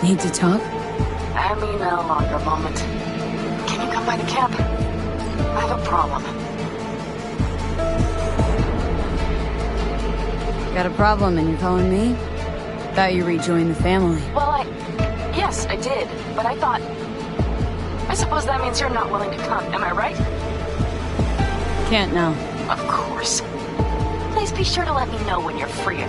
Need to talk? I mean, a longer moment. Can you come by the camp? I have a problem. Got a problem and you're calling me? Thought you rejoined the family. Well, yes, I did, but I thought... I suppose that means you're not willing to come, am I right? Can't now. Of course. Please be sure to let me know when you're freer.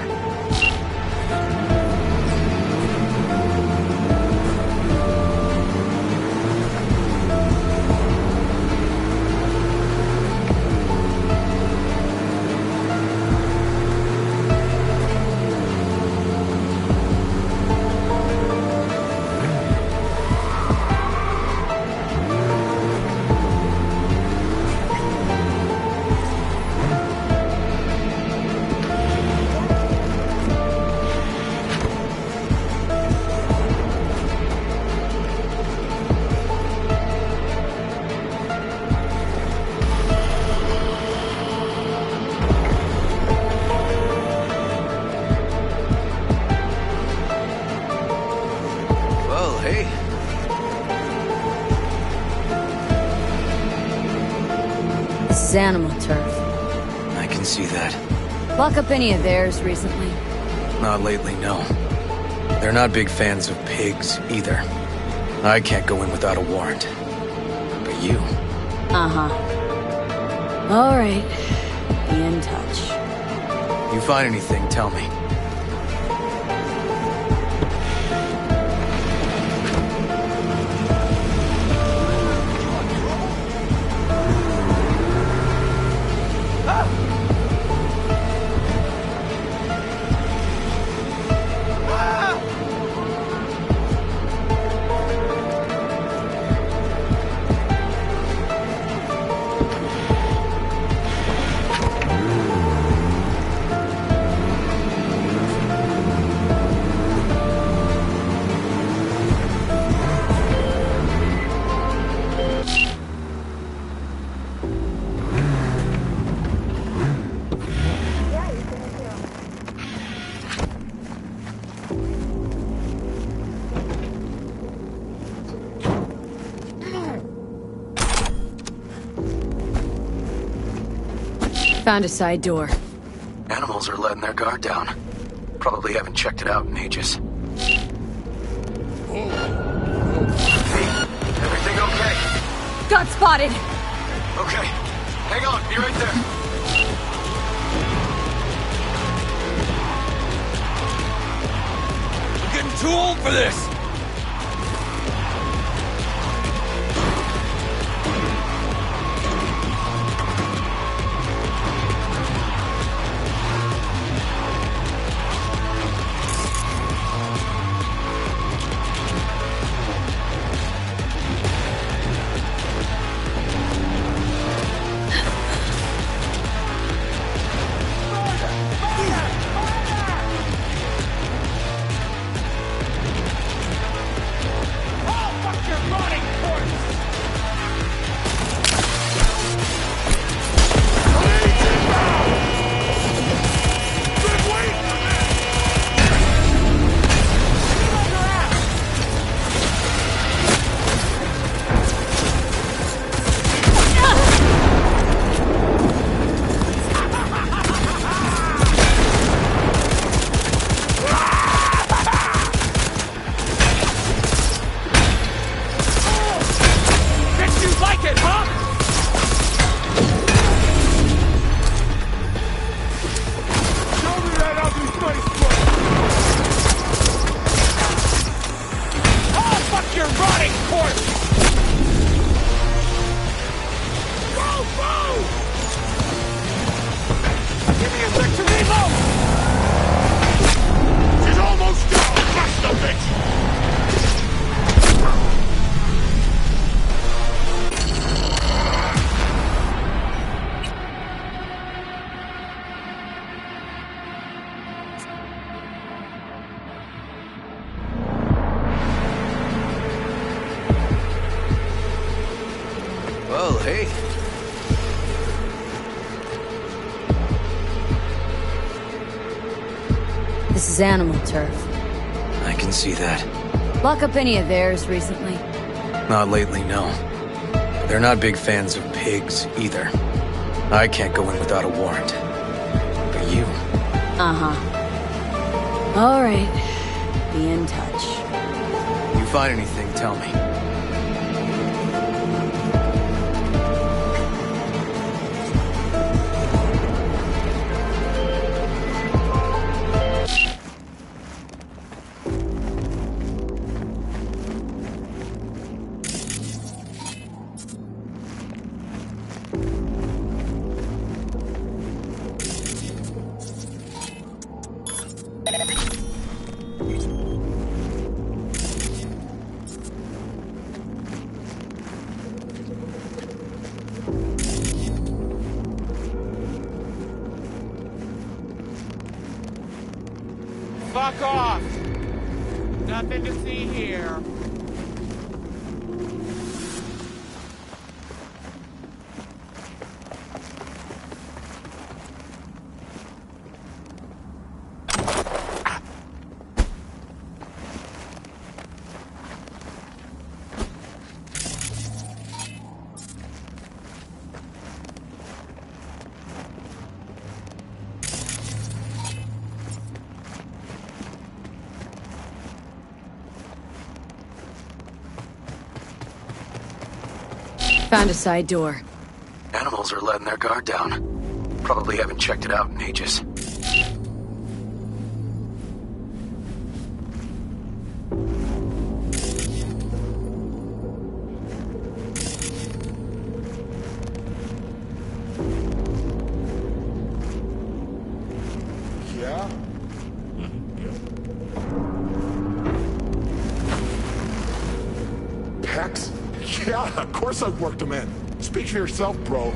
This is animal turf. I can see that. Lock up any of theirs recently? Not lately, no. They're not big fans of pigs, either. I can't go in without a warrant. But you... Uh-huh. All right. Be in touch. You find anything, tell me. Found a side door. Animals are letting their guard down. Probably haven't checked it out in ages. Hey, everything okay? Got spotted! Okay, hang on, be right there. I'm getting too old for this! Well, hey. This is animal turf. I can see that. Lock up any of theirs recently? Not lately, no. They're not big fans of pigs, either. I can't go in without a warrant. But you... Uh-huh. All right. Be in touch. You find anything, tell me. Fuck off! Nothing to see here. Found a side door. Animals are letting their guard down. Probably haven't checked it out in ages. Yeah? Pecs? Yeah, of course I've worked them in. Speak for yourself, bro.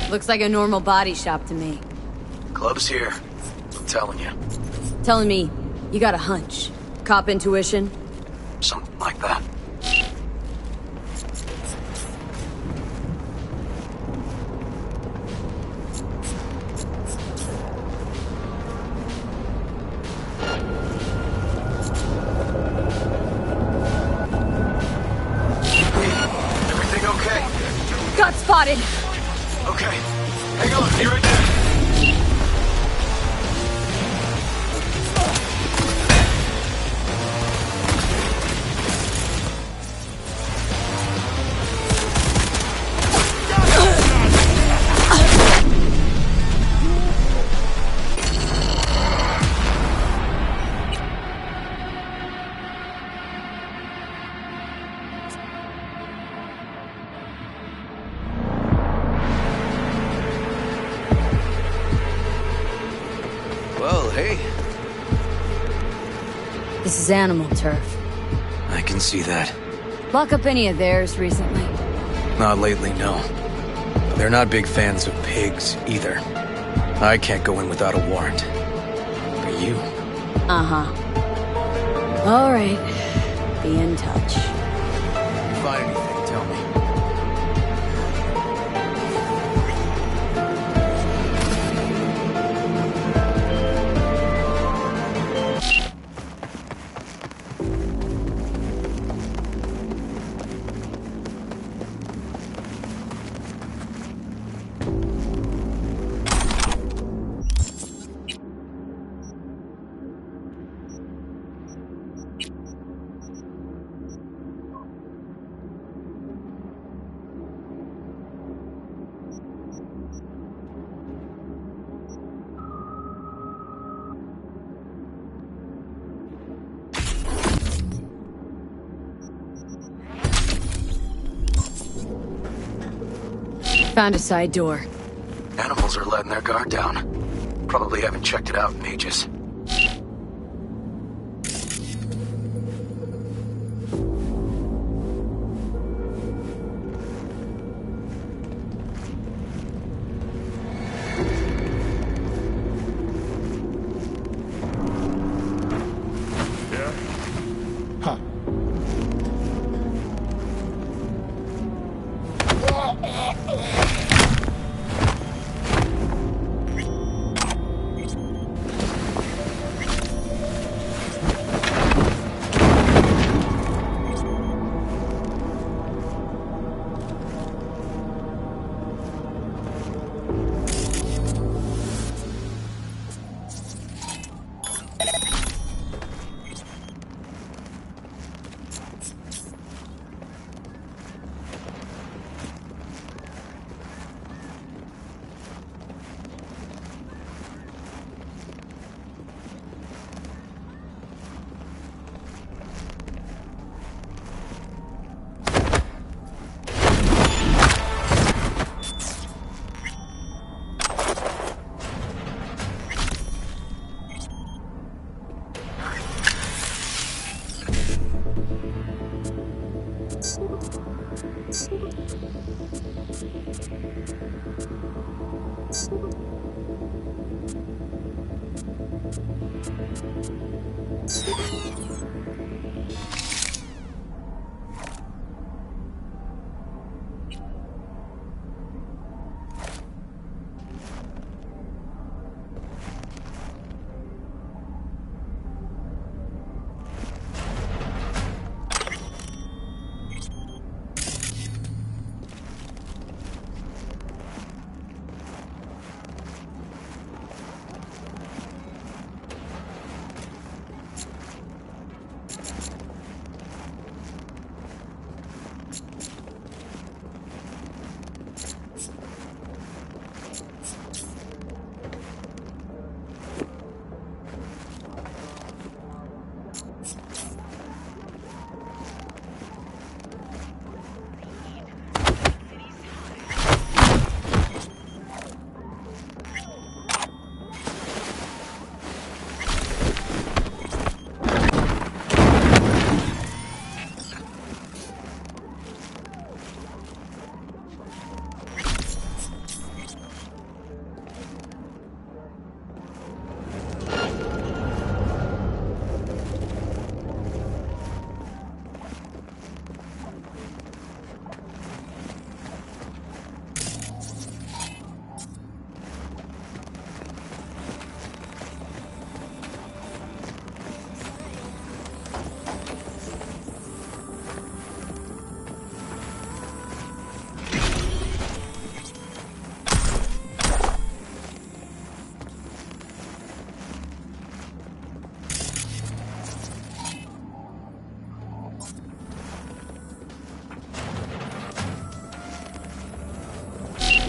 Looks like a normal body shop to me. Club's here. I'm telling you. Telling me you got a hunch. Cop intuition? Something like that. Everything okay? Got spotted! Okay. Hang on, be right there. Well, hey. This is animal turf. I can see that. Lock up any of theirs recently? Not lately, no. They're not big fans of pigs, either. I can't go in without a warrant. But you... Uh-huh. All right. Be in touch. If you find anything, tell me. Found a side door. Animals are letting their guard down. Probably haven't checked it out in ages.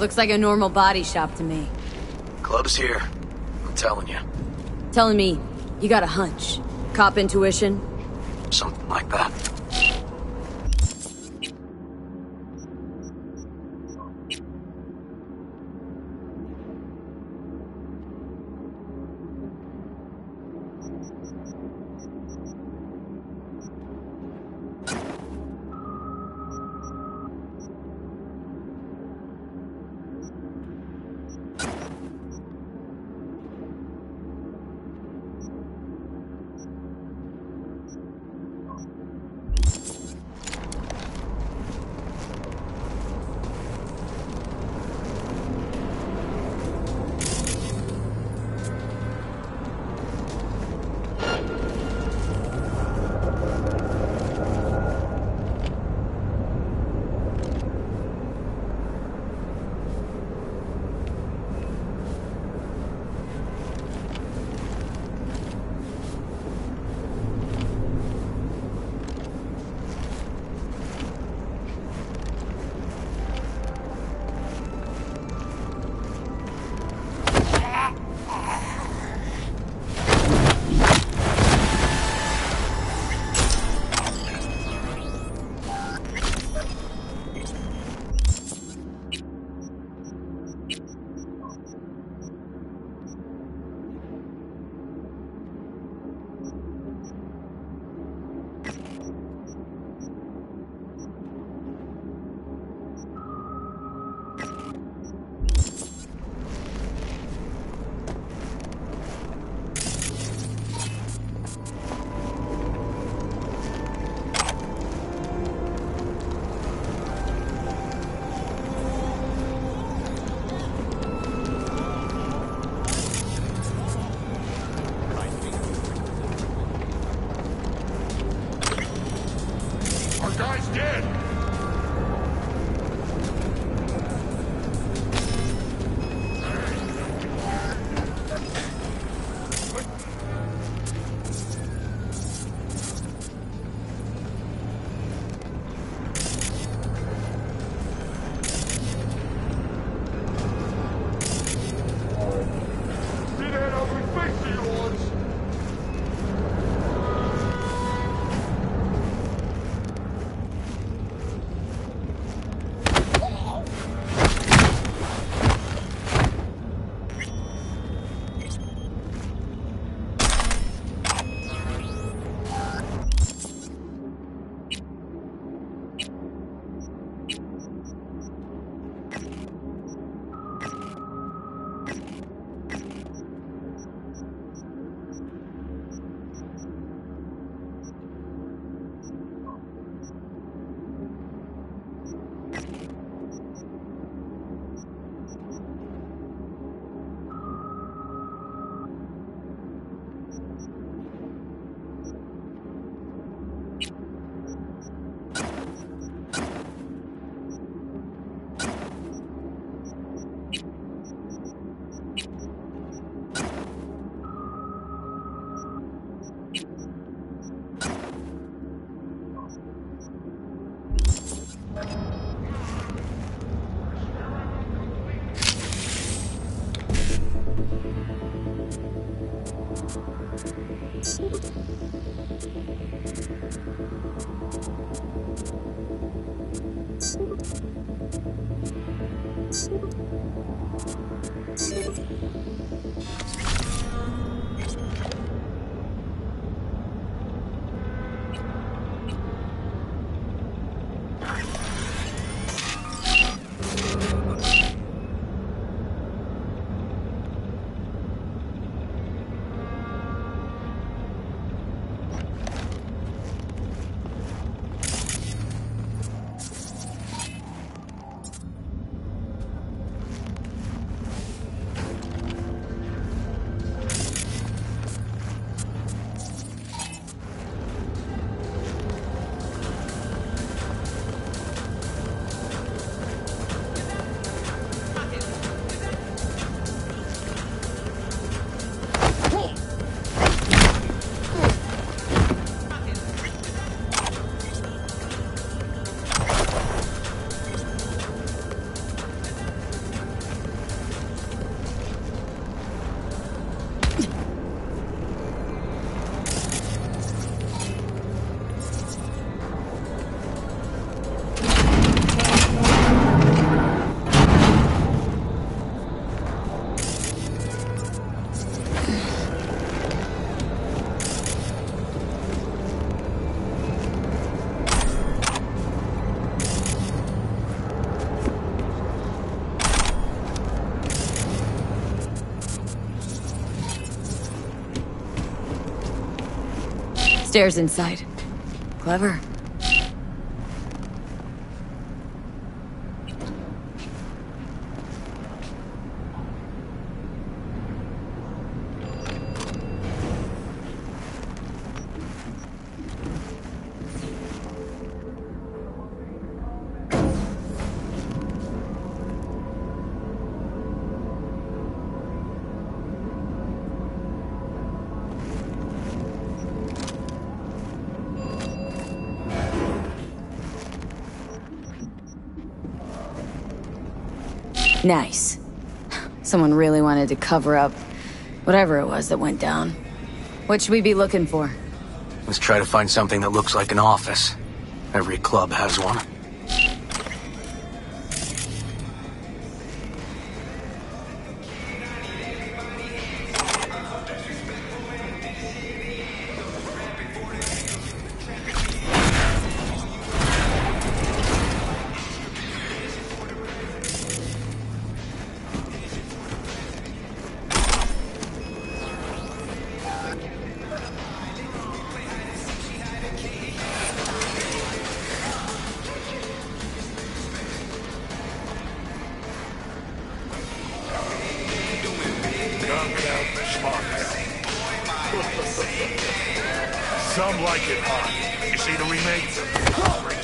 Looks like a normal body shop to me. Club's here. I'm telling you. Telling me you got a hunch. Cop intuition? Something like that. guy's dead! Stairs inside. Clever. Nice. Someone really wanted to cover up whatever it was that went down. What should we be looking for? Let's try to find something that looks like an office. Every club has one. Some like it hot. You see the remake?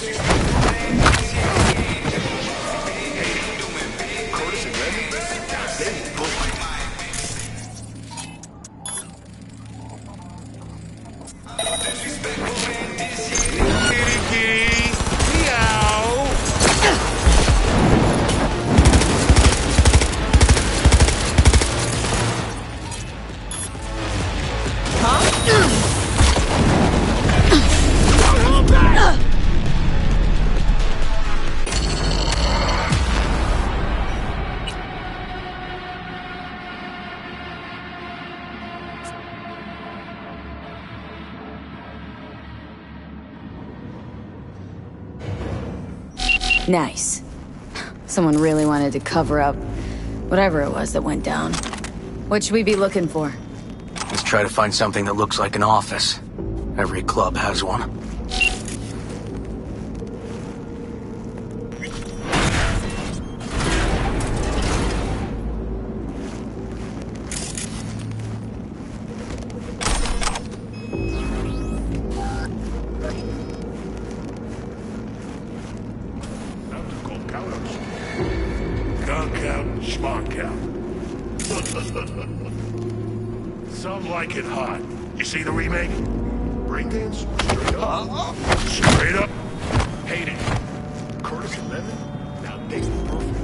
Nice. Someone really wanted to cover up whatever it was that went down. What should we be looking for? Let's try to find something that looks like an office. Every club has one. Some like it hot. You see the remake? Breakdance? Straight up. Straight up. Hate it. Curtis and Lemon? Now they were perfect.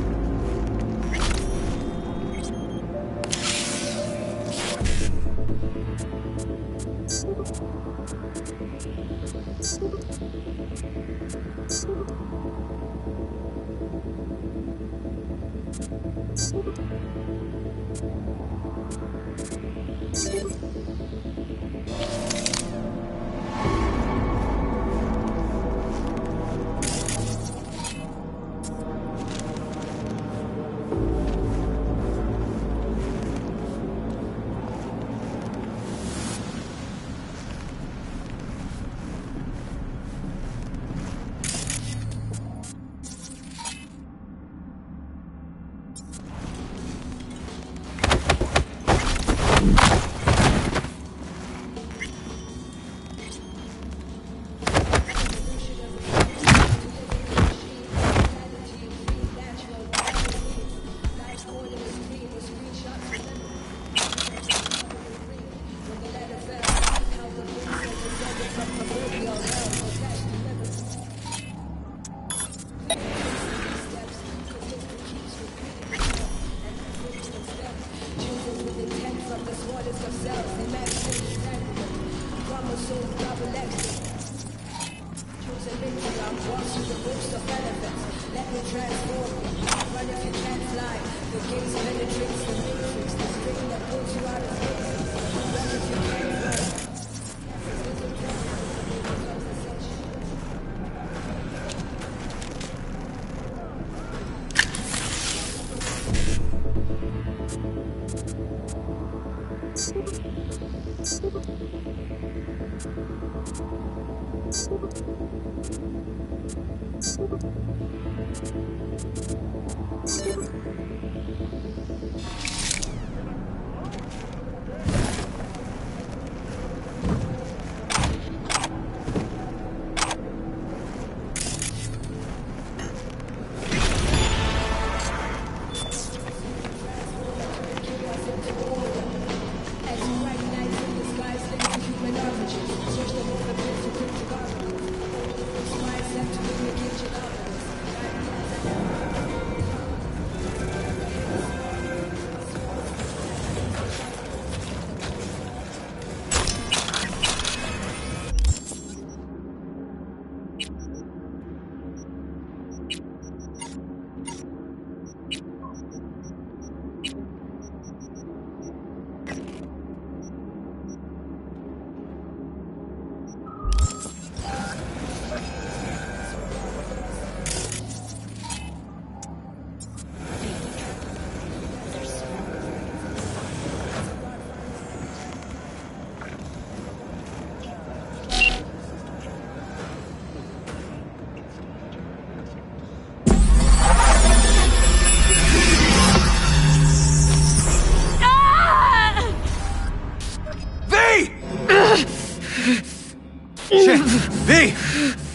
Shit! V!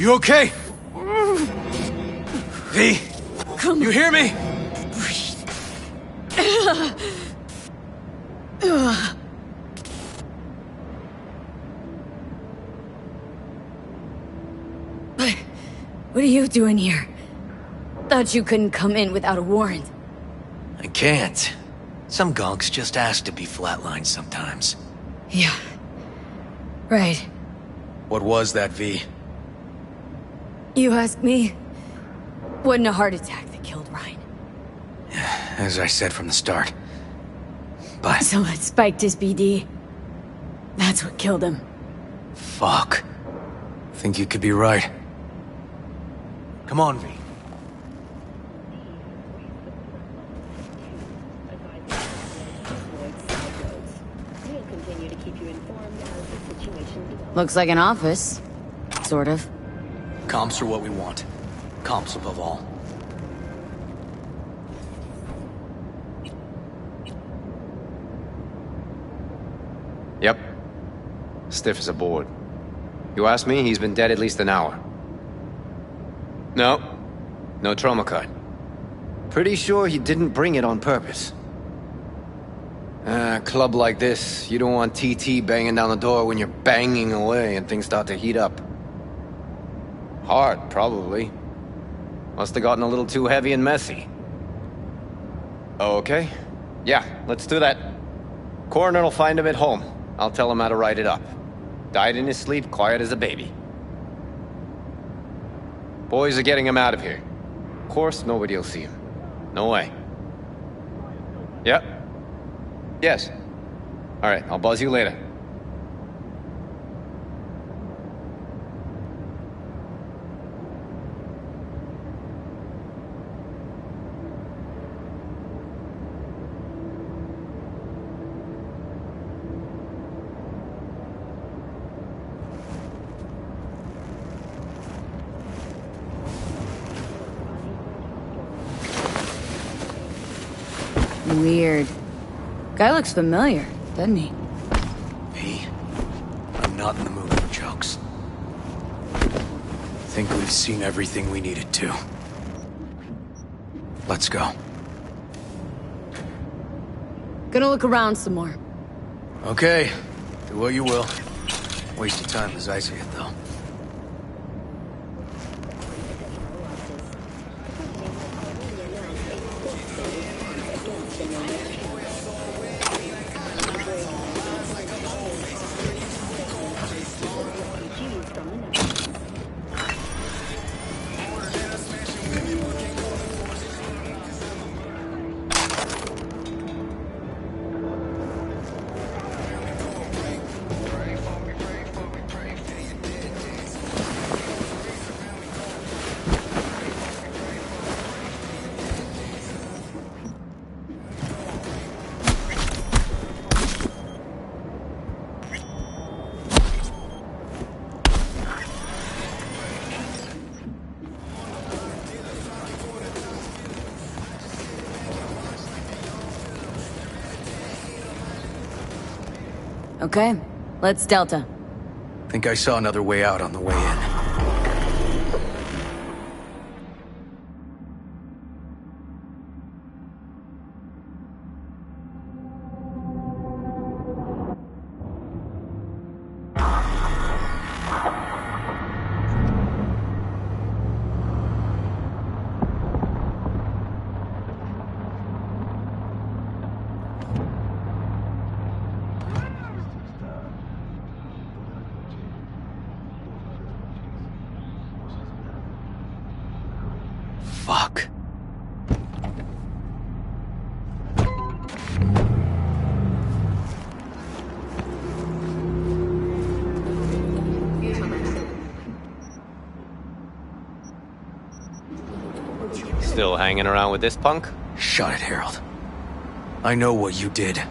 You okay? V, Come you hear me? But what are you doing here? Thought you couldn't come in without a warrant. I can't. Some gonks just ask to be flatlined sometimes. Yeah. Right. What was that, V? You ask me? Wasn't a heart attack that killed Ryan. As I said from the start. But... So it spiked his BD. That's what killed him. Fuck. Think you could be right. Come on, V. Looks like an office. Sort of. Comps are what we want. Comps above all. Yep. Stiff as a board. You ask me, he's been dead at least an hour. No. No trauma card. Pretty sure he didn't bring it on purpose. A club like this, you don't want TT banging down the door when you're banging away and things start to heat up. Hard, probably. Must have gotten a little too heavy and messy. Okay. Yeah, let's do that. Coroner will find him at home. I'll tell him how to write it up. Died in his sleep, quiet as a baby. Boys are getting him out of here. Of course, nobody will see him. No way. Yep. Yes. All right, I'll buzz you later. Weird. Guy looks familiar, doesn't he? Me? I'm not in the mood for jokes. Think we've seen everything we needed to. Let's go. Gonna look around some more. Okay. Do what you will. Waste of time as I see it, though. Okay, let's Delta. Think I saw another way out on the way in. Fuck. Still hanging around with this punk? Shut it, Harold. I know what you did.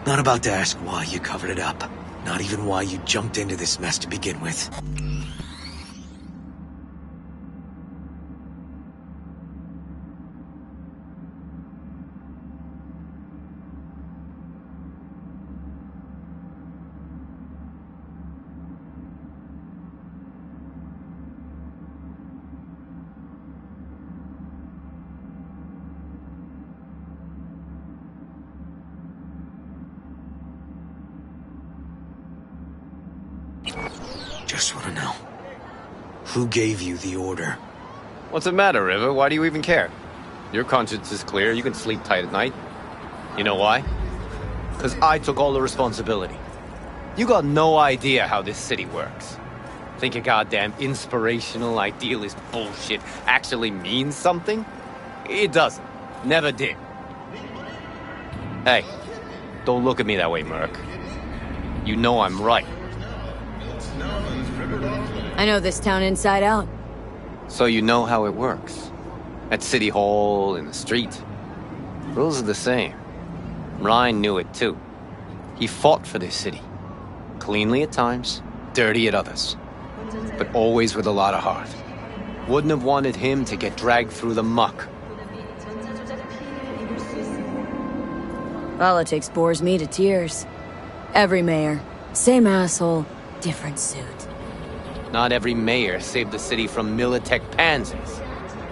Not about to ask why you covered it up. Not even why you jumped into this mess to begin with. just want to know. Who gave you the order? What's the matter, River? Why do you even care? Your conscience is clear. You can sleep tight at night. You know why? Because I took all the responsibility. You got no idea how this city works. Think a goddamn inspirational, idealist bullshit actually means something? It doesn't. Never did. Hey, don't look at me that way, Merc. You know I'm right. I know this town inside out. So you know how it works. At City Hall, in the street. Rules are the same. Ryan knew it too. He fought for this city. Cleanly at times, dirty at others. But always with a lot of heart. Wouldn't have wanted him to get dragged through the muck. Politics bores me to tears. Every mayor, same asshole, different suit. Not every mayor saved the city from Militech pansies.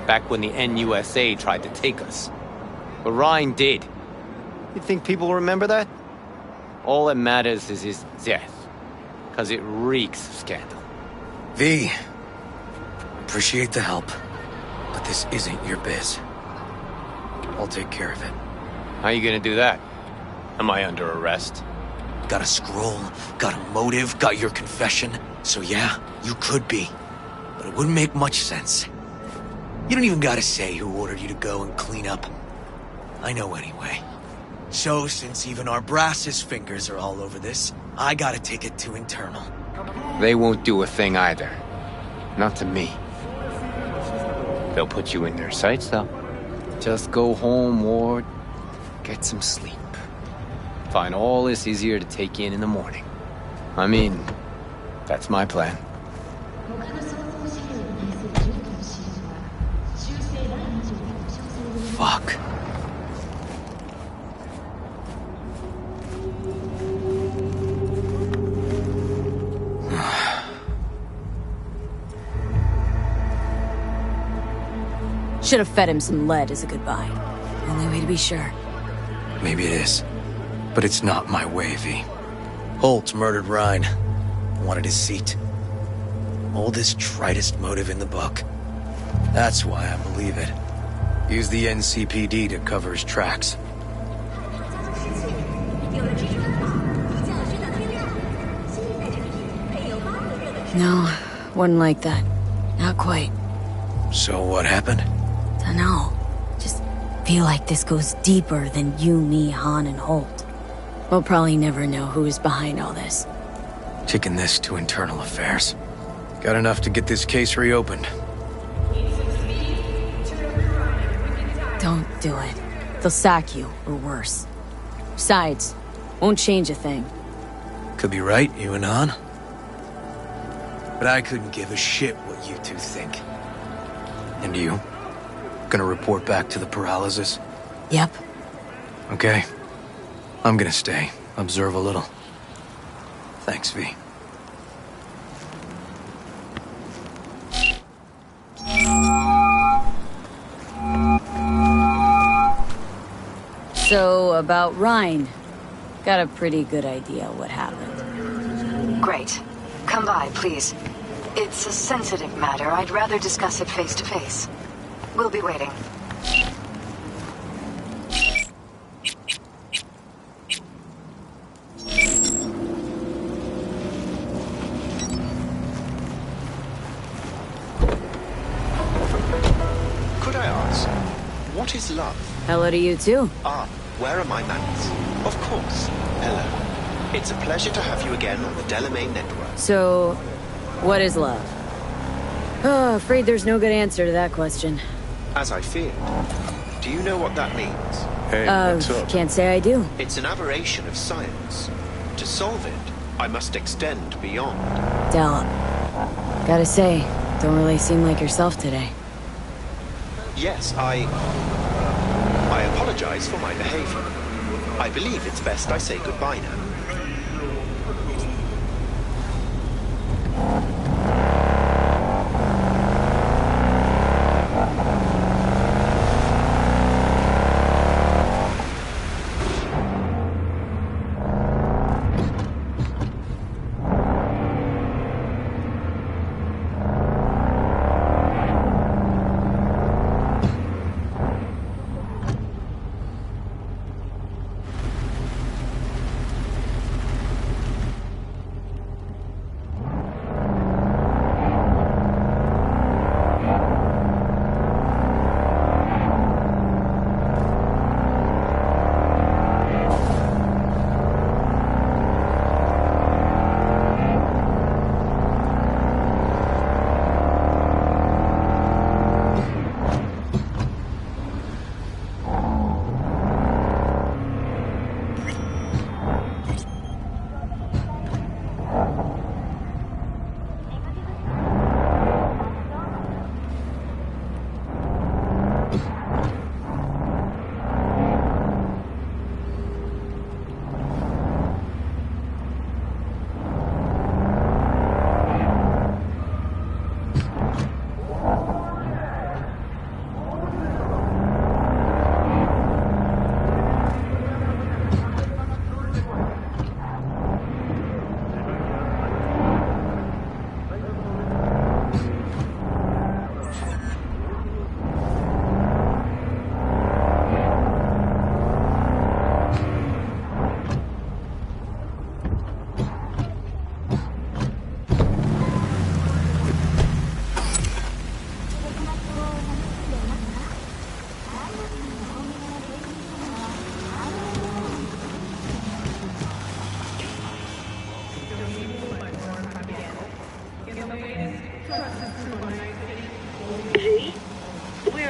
Back when the NUSA tried to take us. But Ryan did. You think people remember that? All that matters is his death. Because it reeks of scandal. V, appreciate the help, but this isn't your biz. I'll take care of it. How you gonna do that? Am I under arrest? Got a scroll, got a motive, got your confession. So yeah, you could be. But it wouldn't make much sense. You don't even gotta say who ordered you to go and clean up. I know anyway. So since even our brass's fingers are all over this, I gotta take it to internal. They won't do a thing either. Not to me. They'll put you in their sights, though. Just go home, Ward. Get some sleep. Find all this easier to take in the morning. I mean, that's my plan. Fuck. Should have fed him some lead as a goodbye. Only way to be sure. Maybe it is. But it's not my way, V. Holt murdered Ryan. Wanted his seat. Oldest, tritest motive in the book. That's why I believe it. Use the NCPD to cover his tracks. No, wasn't like that. Not quite. So what happened? Dunno. Just feel like this goes deeper than you, me, Han, and Holt. We'll probably never know who's behind all this. Kicking this to internal affairs. Got enough to get this case reopened. Don't do it. They'll sack you, or worse. Besides, won't change a thing. Could be right, you and Han. But I couldn't give a shit what you two think. And you? Gonna report back to the paralysis? Yep. Okay. I'm gonna stay. Observe a little. Thanks, V. So, about Ryan. Got a pretty good idea what happened. Great. Come by, please. It's a sensitive matter. I'd rather discuss it face to face. We'll be waiting. Could I ask, what is love? Hello to you too. Ah, where are my manners? Of course. Hello. It's a pleasure to have you again on the Delamain Network. So, what is love? Oh, afraid there's no good answer to that question. As I feared. Do you know what that means? Hey, what's up? Can't say I do. It's an aberration of science. To solve it, I must extend beyond. Del, gotta say, don't really seem like yourself today. Yes, I apologize for my behavior. I believe it's best I say goodbye now.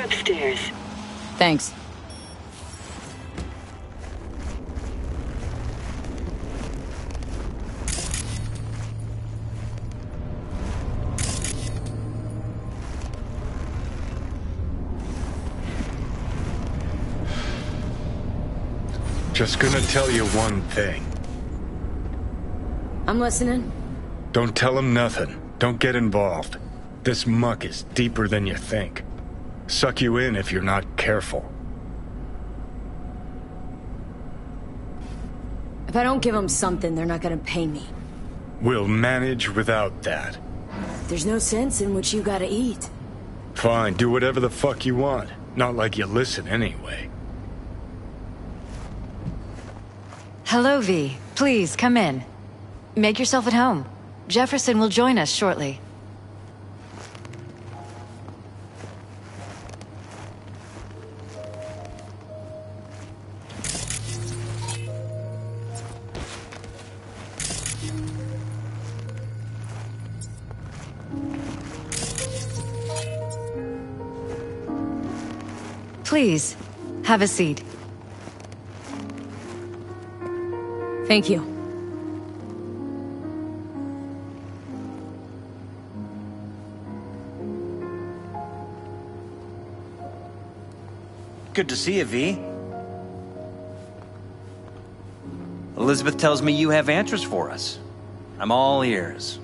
upstairs. Thanks. Just gonna tell you one thing. I'm listening. Don't tell him nothing. Don't get involved. This muck is deeper than you think. Suck you in if you're not careful. If I don't give them something, they're not gonna pay me. We'll manage without that. There's no sense in what you gotta eat. Fine, do whatever the fuck you want. Not like you listen anyway. Hello, V. Please, come in. Make yourself at home. Jefferson will join us shortly. Please, have a seat. Thank you. Good to see you, V. Elizabeth tells me you have answers for us. I'm all ears.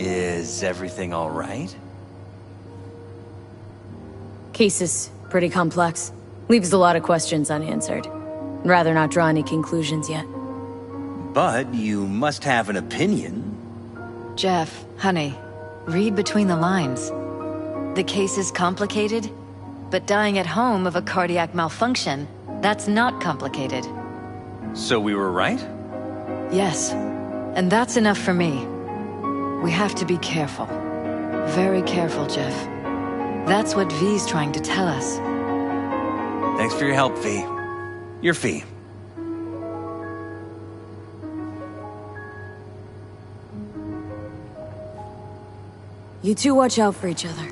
Is everything all right? Case is pretty complex. Leaves a lot of questions unanswered. I'd rather not draw any conclusions yet. But you must have an opinion. Jeff, honey, read between the lines. The case is complicated, but dying at home of a cardiac malfunction, that's not complicated. So we were right? Yes, and that's enough for me. We have to be careful. Very careful, Jeff. That's what V's trying to tell us. Thanks for your help, V. Your fee. You two watch out for each other.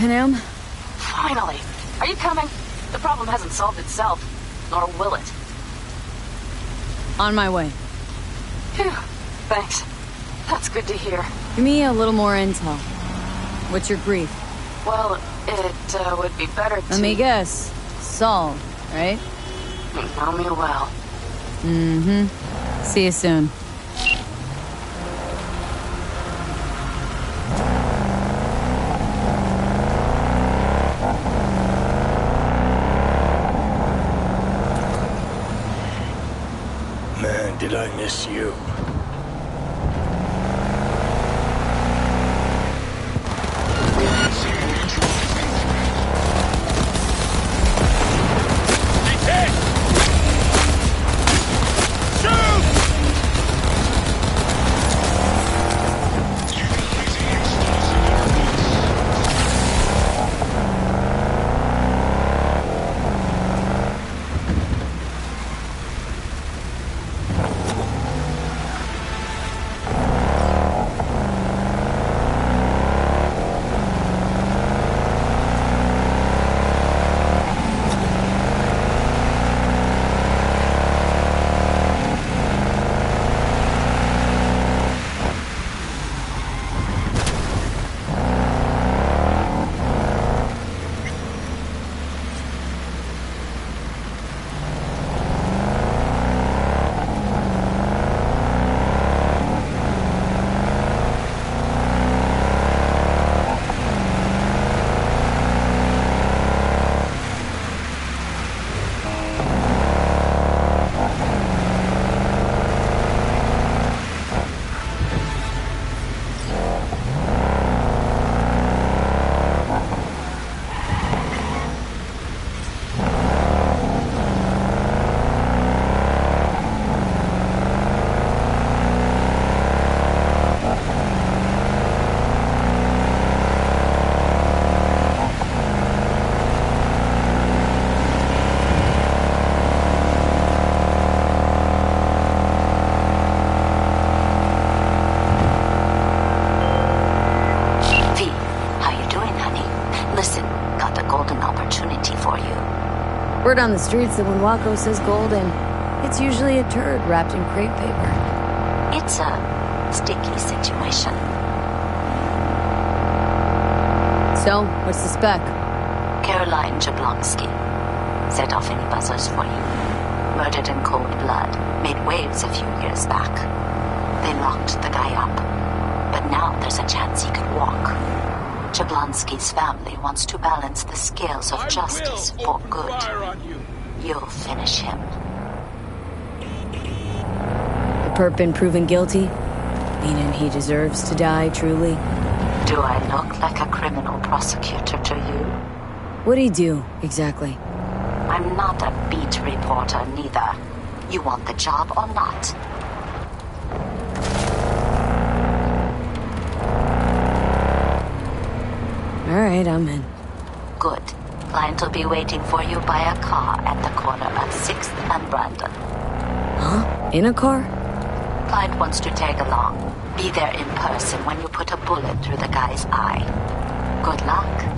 Panam? Finally! Are you coming? The problem hasn't solved itself. Nor will it. On my way. Phew. Thanks. That's good to hear. Give me a little more intel. What's your grief? Well, it would be better to... Let me guess. Saul, right? You know me well. Mm-hmm. See you soon. Man, did I miss you. Word on the streets that when Waco says golden, it's usually a turd wrapped in crepe paper. It's a sticky situation. So, what's the spec? Caroline Jablonski. Set off any buzzers for you. Murdered in cold blood. Made waves a few years back. They locked the guy up. But now there's a chance he could walk. Jablonski's family wants to balance the scales of justice for good. You'll finish him. The perp been proven guilty? Meaning he deserves to die, truly? Do I look like a criminal prosecutor to you? What'd he do, exactly? I'm not a beat reporter, neither. You want the job or not? Alright, I'm in. Good. Client will be waiting for you by a car at the corner of 6th and Brandon. Huh? In a car? Client wants to tag along. Be there in person when you put a bullet through the guy's eye. Good luck.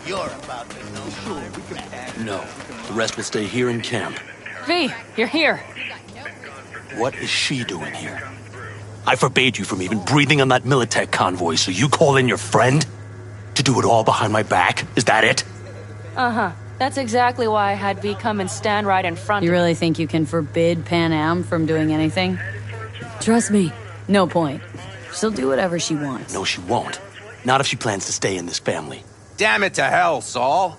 You're about to know. Sure, we can act. No, the rest will stay here in camp. V, you're here. What is she doing here? I forbade you from even breathing on that Militech convoy, so you call in your friend? To do it all behind my back? Is that it? Uh-huh. That's exactly why I had V come and stand right in front You of really think you can forbid Pan Am from doing anything? Trust me, no point. She'll do whatever she wants. No, she won't. Not if she plans to stay in this family. Damn it to hell, Saul.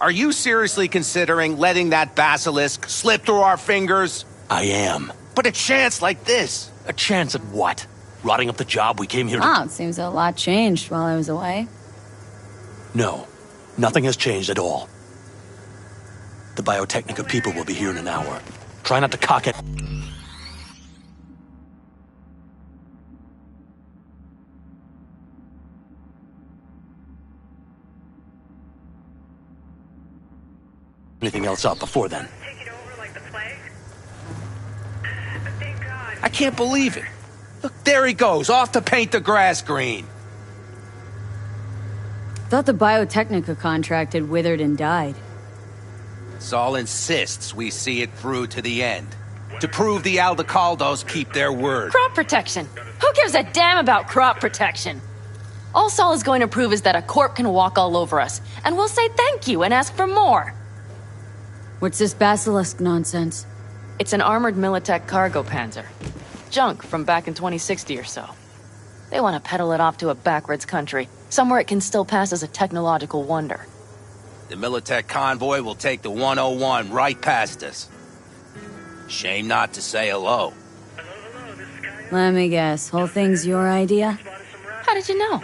Are you seriously considering letting that basilisk slip through our fingers? I am. But a chance like this. A chance at what? Rotting up the job we came here to... Oh, it seems a lot changed while I was away. No, nothing has changed at all. The Biotechnica people will be here in an hour. Try not to cock it. Anything else up before then? I can't believe it. Look, there he goes, off to paint the grass green. Thought the Biotechnica contract had withered and died. Saul insists we see it through to the end. To prove the Aldecaldos keep their word. crop protection. Who gives a damn about crop protection? All Saul is going to prove is that a corp can walk all over us, and we'll say thank you and ask for more. What's this basilisk nonsense? It's an armored Militech cargo panzer. Junk from back in 2060 or so. They want to peddle it off to a backwards country, somewhere it can still pass as a technological wonder. The Militech convoy will take the 101 right past us. Shame not to say hello. Let me guess, whole thing's your idea? How did you know?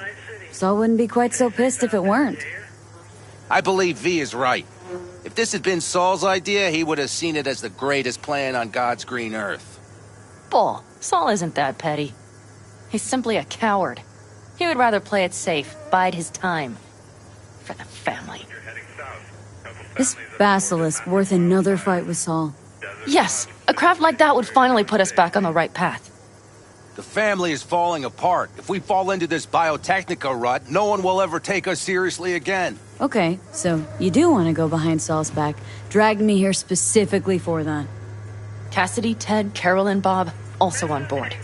Saul wouldn't be quite so pissed if it weren't. I believe V is right. If this had been Saul's idea, he would have seen it as the greatest plan on God's green earth. Bull. Saul isn't that petty. He's simply a coward. He would rather play it safe, bide his time. For the family. This basilisk worth another fight with Saul. Yes, a craft like that would finally put us back on the right path. The family is falling apart. If we fall into this Biotechnica rut, no one will ever take us seriously again. Okay, so you do want to go behind Saul's back. Dragged me here specifically for that. Cassidy, Ted, Carol, and Bob also on board.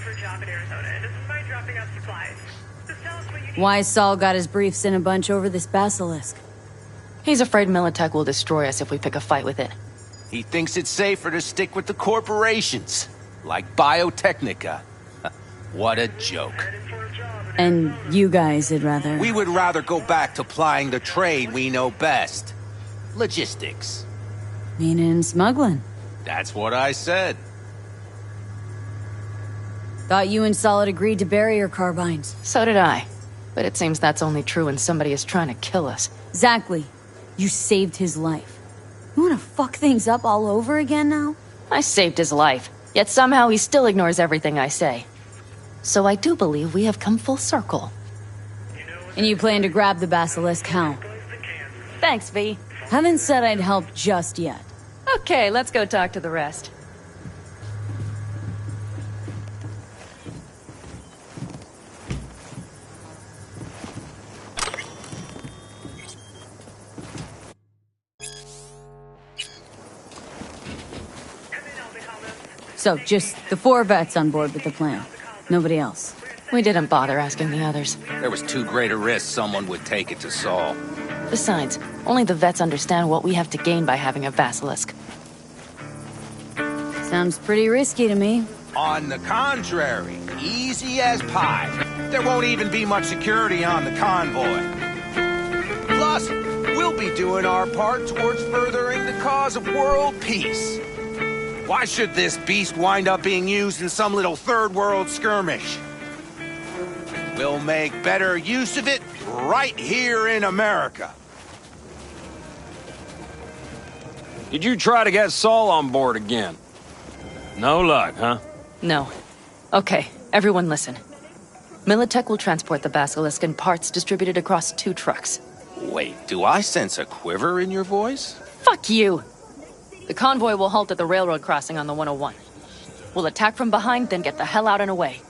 Why Saul got his briefs in a bunch over this basilisk? He's afraid Militech will destroy us if we pick a fight with it. He thinks it's safer to stick with the corporations, like Biotechnica. What a joke. And you guys would rather... We would rather go back to plying the trade we know best. Logistics. Meaning smuggling. That's what I said. Thought you and Saul had agreed to bury your carbines. So did I. But it seems that's only true when somebody is trying to kill us. Exactly. You saved his life. You want to fuck things up all over again now? I saved his life, yet somehow he still ignores everything I say. So I do believe we have come full circle. And you plan to grab the basilisk, how? Thanks, V. Haven't said I'd help just yet. Okay, let's go talk to the rest. So, just the 4 vets on board with the plan. Nobody else. We didn't bother asking the others. There was too great a risk someone would take it to Saul. Besides, only the vets understand what we have to gain by having a basilisk. Sounds pretty risky to me. On the contrary, easy as pie. There won't even be much security on the convoy. Plus, we'll be doing our part towards furthering the cause of world peace. Why should this beast wind up being used in some little third world skirmish? We'll make better use of it right here in America. Did you try to get Saul on board again? No luck, huh? No. Okay, everyone listen. Militech will transport the basilisk in parts distributed across 2 trucks. Wait, do I sense a quiver in your voice? Fuck you! The convoy will halt at the railroad crossing on the 101. We'll attack from behind, then get the hell out and away.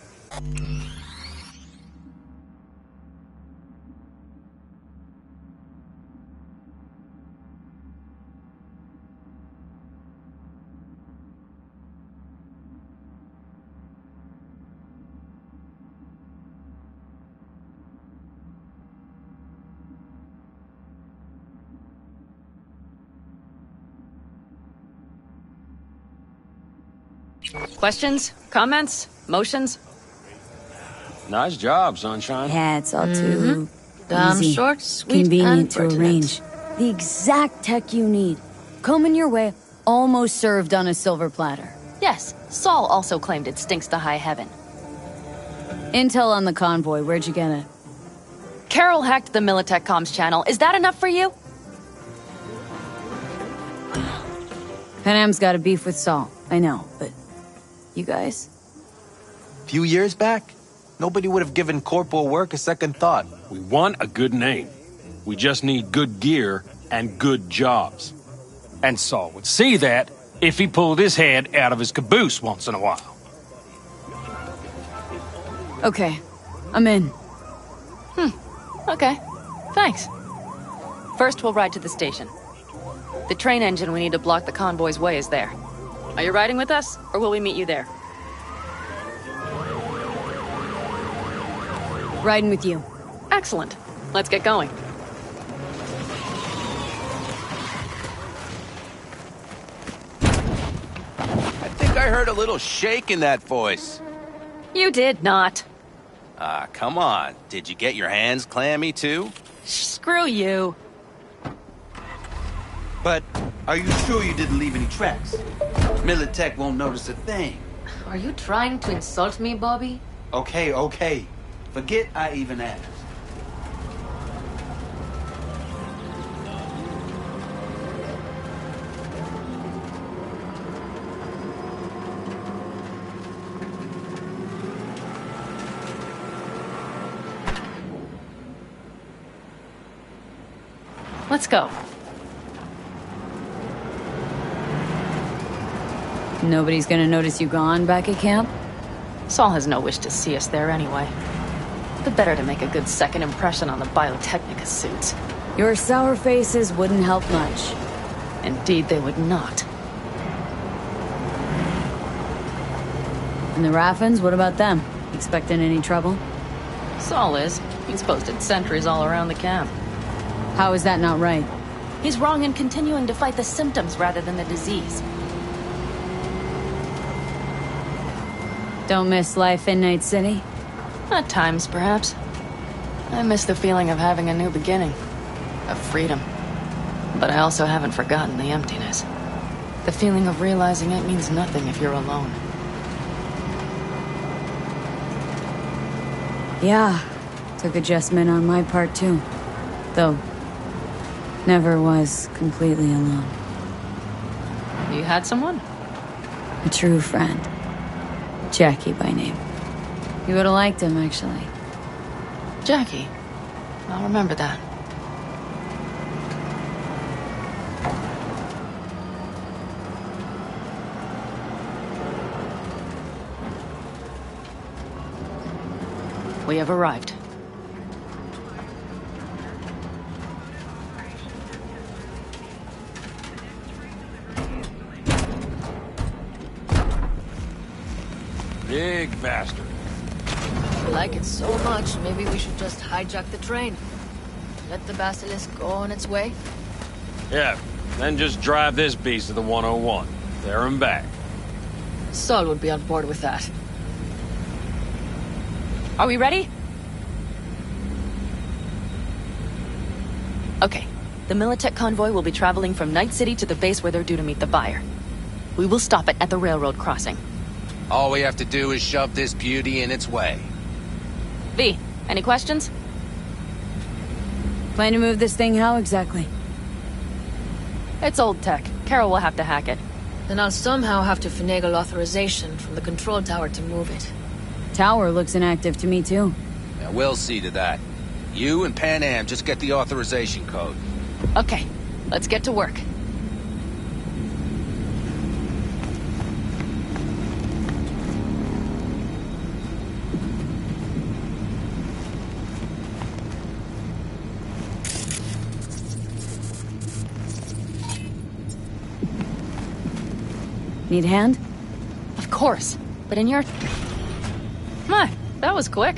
Questions? Comments? Motions? Nice job, Sunshine. Yeah, it's all too Damn easy. short, sweet, Convenient and to pertinent. arrange. The exact tech you need. Coming your way, almost served on a silver platter. Yes, Saul also claimed it stinks to high heaven. Intel on the convoy, where'd you get it? Carol hacked the Militech comms channel. Is that enough for you? Panam's got a beef with Saul, I know, but you guys? Few years back, nobody would have given corporal work a second thought. We want a good name. We just need good gear and good jobs. And Saul would see that if he pulled his head out of his caboose once in a while. Okay, I'm in. Okay, thanks. First, we'll ride to the station. The train engine we need to block the convoy's way is there. Are you riding with us, or will we meet you there? Riding with you. Excellent. Let's get going. I think I heard a little shake in that voice. You did not. Ah, come on. Did you get your hands clammy too? Screw you. But are you sure you didn't leave any tracks? Militech won't notice a thing. Are you trying to insult me, Bobby? Okay. Forget I even asked. Let's go. Nobody's gonna notice you gone back at camp? Saul has no wish to see us there anyway. The better to make a good second impression on the Biotechnica suits. Your sour faces wouldn't help much. Indeed, they would not. And the Raffens, what about them? Expecting any trouble? Saul is. He's posted sentries all around the camp. How is that not right? He's wrong in continuing to fight the symptoms rather than the disease. Don't miss life in Night City? At times, perhaps. I miss the feeling of having a new beginning. Of freedom. But I also haven't forgotten the emptiness. The feeling of realizing it means nothing if you're alone. Yeah, took adjustment on my part too. Though, never was completely alone. You had someone? A true friend. Jackie by name. You would have liked him, actually. Jackie. I'll remember that. We have arrived. Big bastard. You like it so much, maybe we should just hijack the train. Let the Basilisk go on its way. Yeah, then just drive this beast to the 101. There and back. Saul would be on board with that. Are we ready? Okay. The Militech convoy will be traveling from Night City to the base where they're due to meet the buyer. We will stop it at the railroad crossing. All we have to do is shove this beauty in its way. V, any questions? Plan to move this thing how exactly? It's old tech. Carol will have to hack it. Then I'll somehow have to finagle authorization from the control tower to move it. Tower looks inactive to me too. Yeah, we'll see to that. You and Pan Am just get the authorization code. Okay, let's get to work. Need a hand? Of course, but in your... My, that was quick.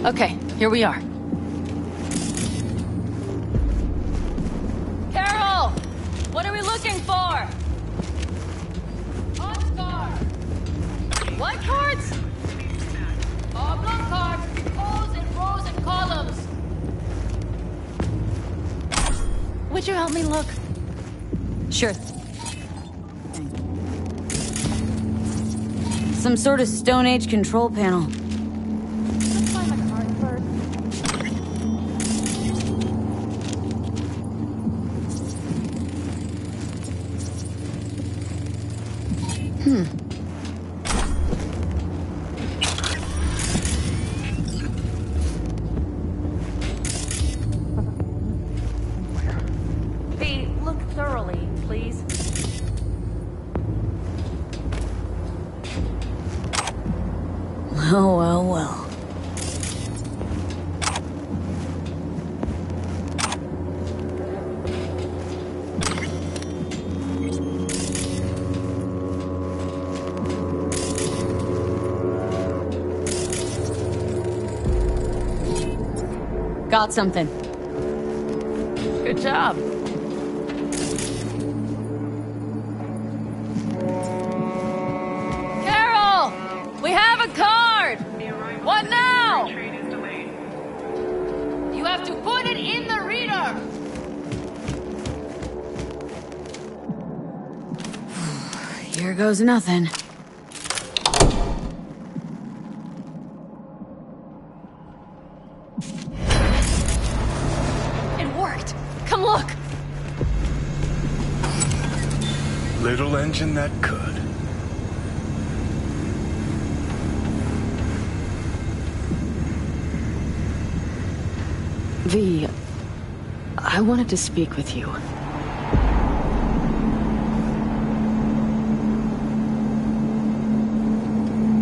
Okay, here we are. Carol! What are we looking for? Oscar! What cards? Oblong cards, O's in rows and columns. Would you help me look? Sure. Some sort of Stone Age control panel. Let's find the card first. V, look thoroughly, please. Oh, well, well. Got something. Good job. Carol! We have a card! What now? You have to put it in the reader. Here goes nothing. It worked! Come look! Little engine that could. V, I wanted to speak with you.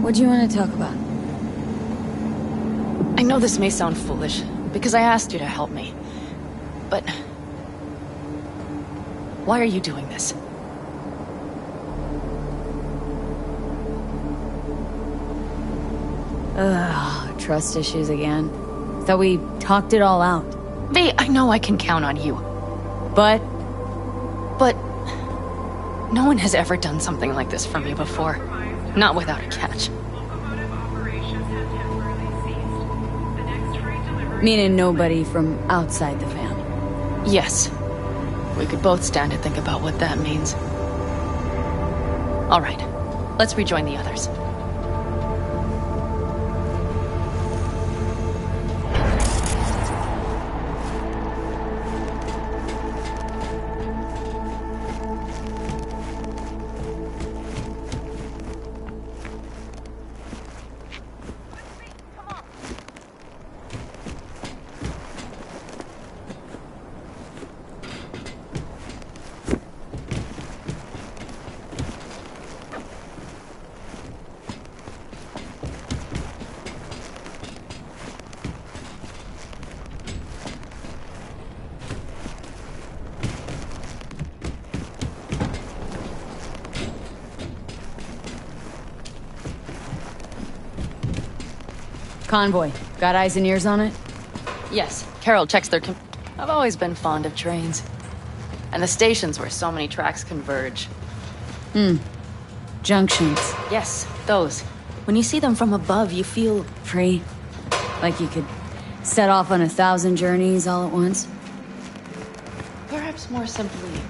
What do you want to talk about? I know this may sound foolish, because I asked you to help me. But... why are you doing this? Ugh, trust issues again. Thought we talked it all out. V, I know I can count on you. But? But... no one has ever done something like this for me before. Not without a catch. Meaning nobody from outside the fam. Yes. We could both stand to think about what that means. All right. Let's rejoin the others. Convoy. Got eyes and ears on it? Yes, Carol checks their I've always been fond of trains. And the stations where so many tracks converge. Junctions. Yes, those. When you see them from above, you feel... free. Like you could set off on 1,000 journeys all at once. Perhaps more simply...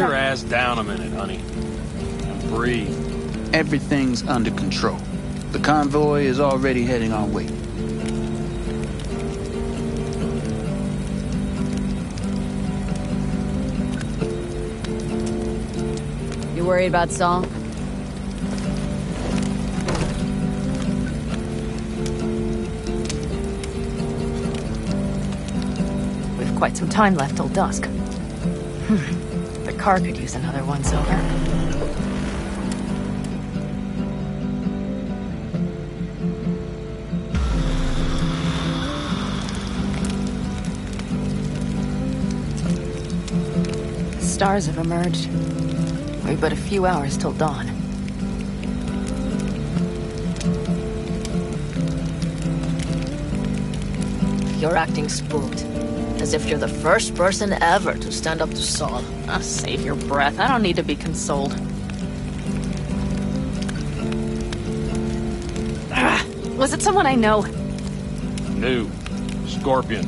your ass down a minute, honey. And breathe. Everything's under control. The convoy is already heading our way. You worried about Saul? We've quite some time left till dusk. The car could use another once-over. Stars have emerged. We've but a few hours till dawn. You're acting spooked. As if you're the first person ever to stand up to Saul. Save your breath. I don't need to be consoled. Was it someone I know? New. Scorpion.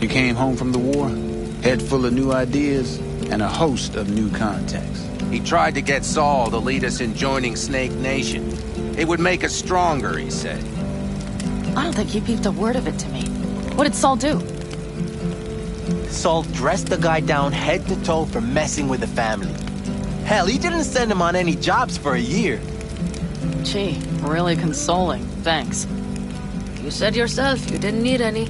You came home from the war, head full of new ideas, and a host of new contacts. He tried to get Saul to lead us in joining Snake Nation. It would make us stronger, he said. I don't think he peeped a word of it to me. What did Saul do? Saul dressed the guy down head to toe for messing with the family. Hell, he didn't send him on any jobs for a year. Gee, really consoling. Thanks. You said yourself you didn't need any.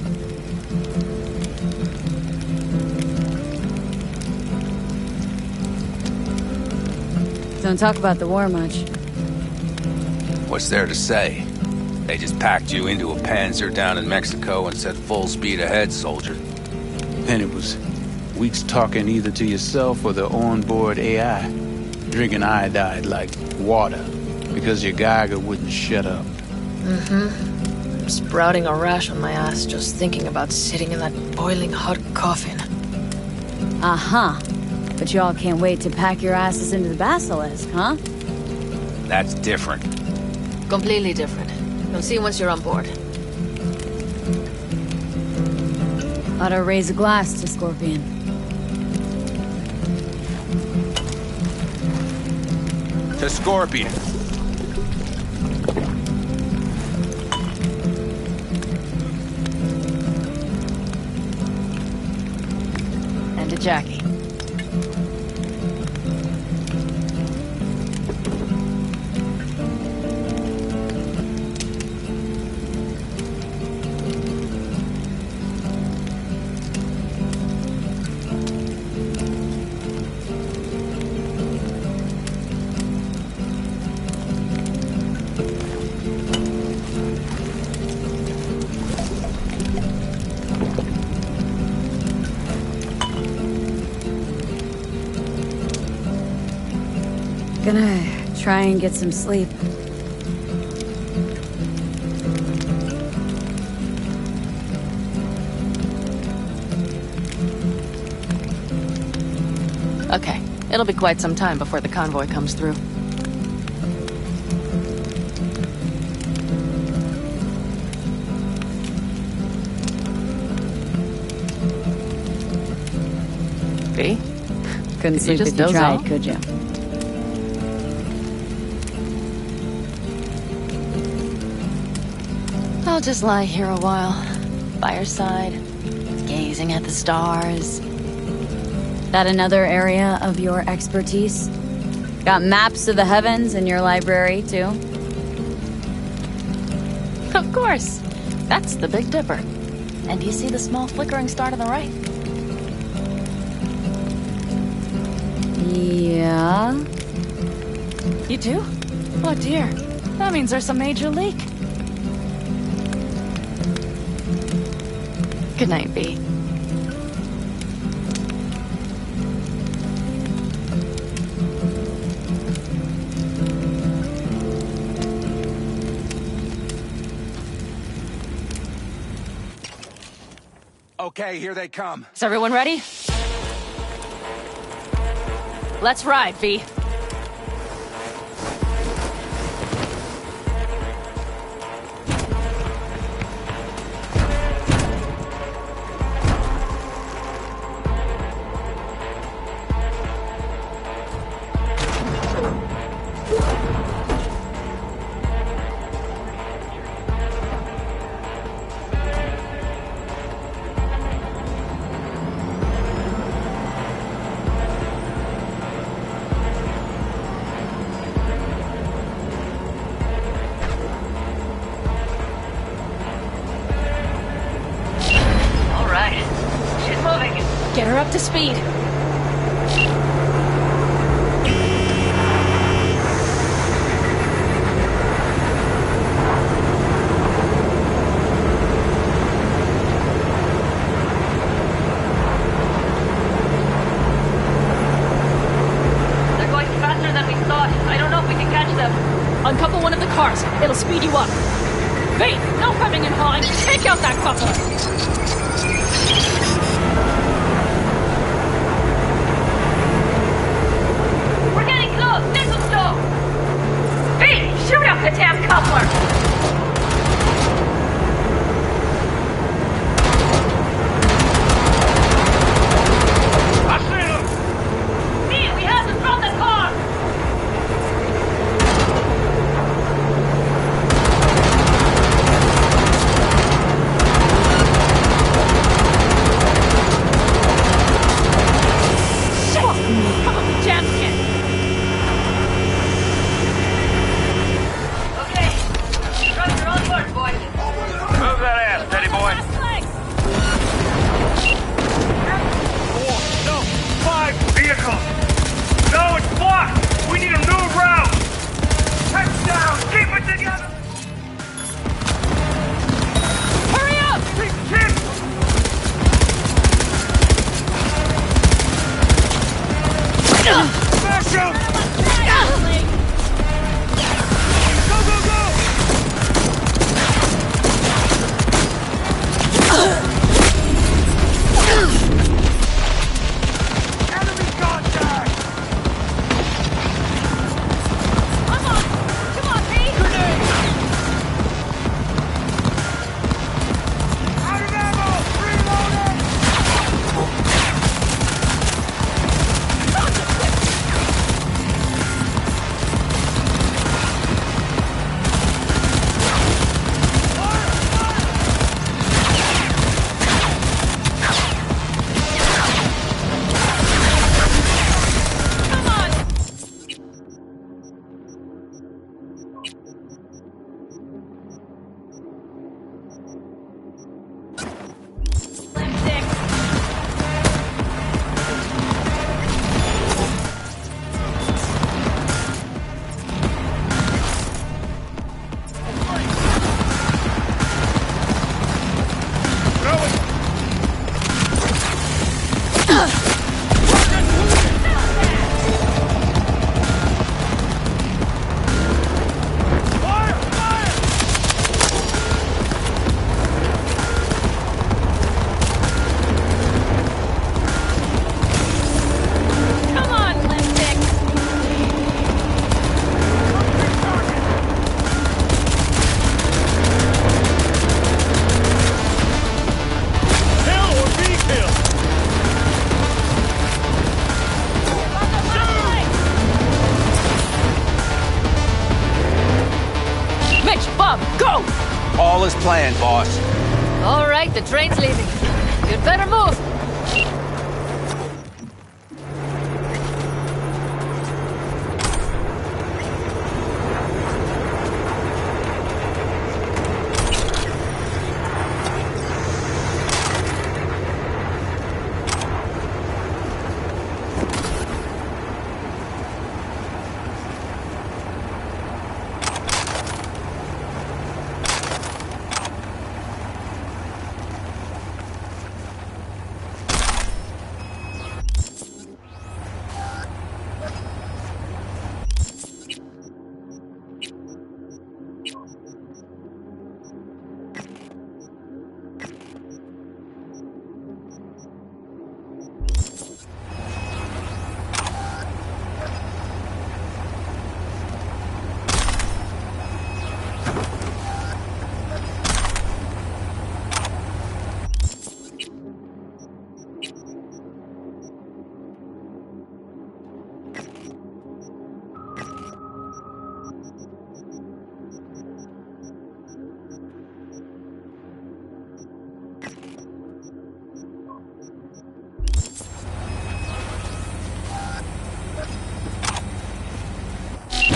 Don't talk about the war much. What's there to say? They just packed you into a Panzer down in Mexico and said full speed ahead, soldier. Then it was weeks talking either to yourself or the onboard AI, drinking iodide like water because your Geiger wouldn't shut up. I'm sprouting a rash on my ass just thinking about sitting in that boiling hot coffin. Uh-huh. But y'all can't wait to pack your asses into the Basilisk, huh? That's different. Completely different. You'll see once you're on board. Ought to raise a glass to Scorpion. To Scorpion. And to Jackie. Gonna try and get some sleep. Okay, it'll be quite some time before the convoy comes through. V? Couldn't sleep if you tried, could you? I'll just lie here a while, by her side, gazing at the stars. That another area of your expertise? Got maps of the heavens in your library, too? Of course. That's the Big Dipper. And do you see the small flickering star to the right? Yeah? You do? Oh dear. That means there's a major leak. Good night, V. Okay, here they come. Is everyone ready? Let's ride, V. up to speed. Uncouple one of the cars. It'll speed you up. Wait, no cramming and hauling. Take out that coupler. We're getting close. This will stop. Hey, shoot up the damn coupler. All is planned, boss. All right, the train's leaving. You'd better move.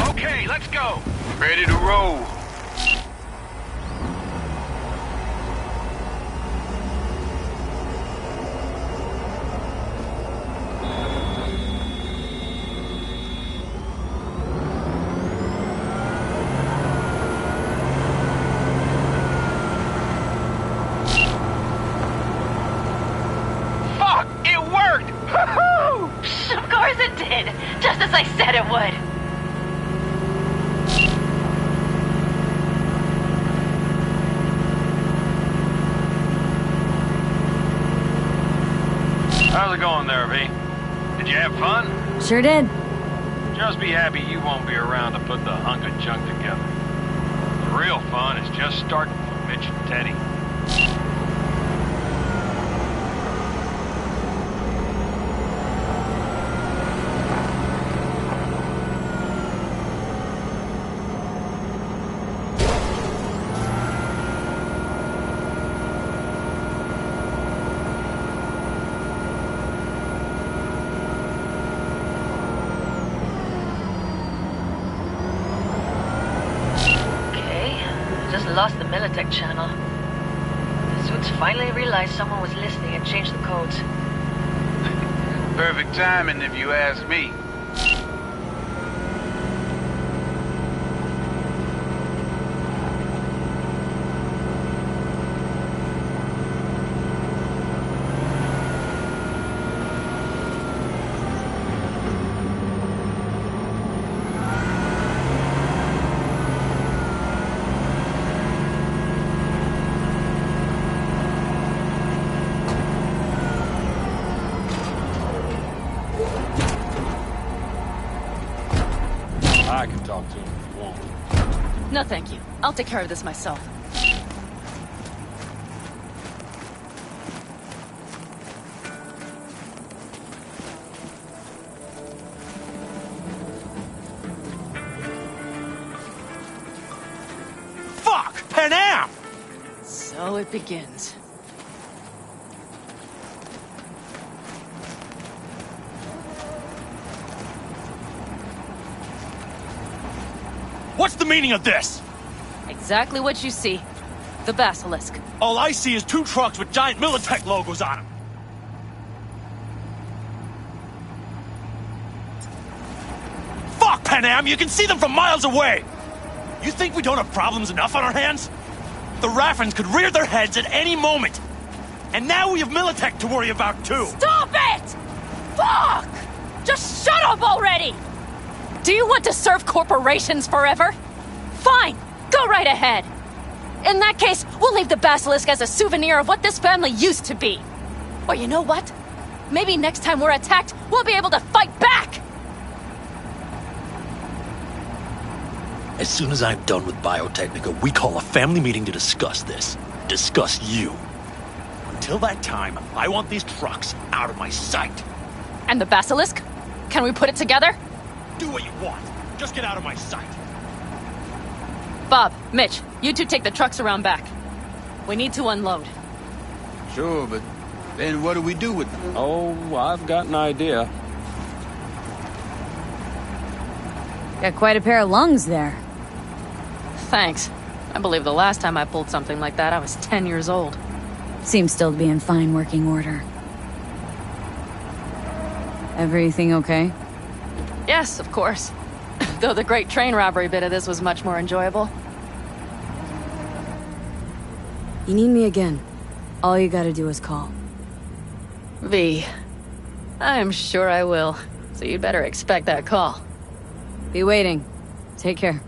Okay, let's go. Ready to roll. said it would. How's it going there, V? Did you have fun? Sure did. Just be happy you won't be around to put the hunk of junk together. The real fun is just starting for Mitch and Teddy. Lost the Militech channel. The suits finally realized someone was listening and changed the codes. Perfect timing if you ask me. I can talk to him if you want. No, thank you. I'll take care of this myself. Fuck! Pan Am! So it begins. What's the meaning of this? Exactly what you see. The Basilisk. All I see is 2 trucks with giant Militech logos on them. Fuck, Pan Am! You can see them from miles away! You think we don't have problems enough on our hands? The Raffens could rear their heads at any moment. And now we have Militech to worry about, too. Stop it! Fuck! Just shut up already! Do you want to serve corporations forever? Fine, go right ahead. In that case, we'll leave the Basilisk as a souvenir of what this family used to be. Or you know what? Maybe next time we're attacked, we'll be able to fight back! As soon as I'm done with Biotechnica, we call a family meeting to discuss this. Discuss you. Until that time, I want these trucks out of my sight. And the Basilisk? Can we put it together? Do what you want. Just get out of my sight. Bob, Mitch, you two take the trucks around back. We need to unload. Sure, but then what do we do with them? Oh, I've got an idea. Got quite a pair of lungs there. Thanks. I believe the last time I pulled something like that, I was 10 years old. Seems still to be in fine working order. Everything okay? Yes, of course. Though the great train robbery bit of this was much more enjoyable. You need me again. All you gotta do is call. V. I'm sure I will. So you'd better expect that call. Be waiting. Take care.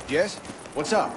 Yes? What's up?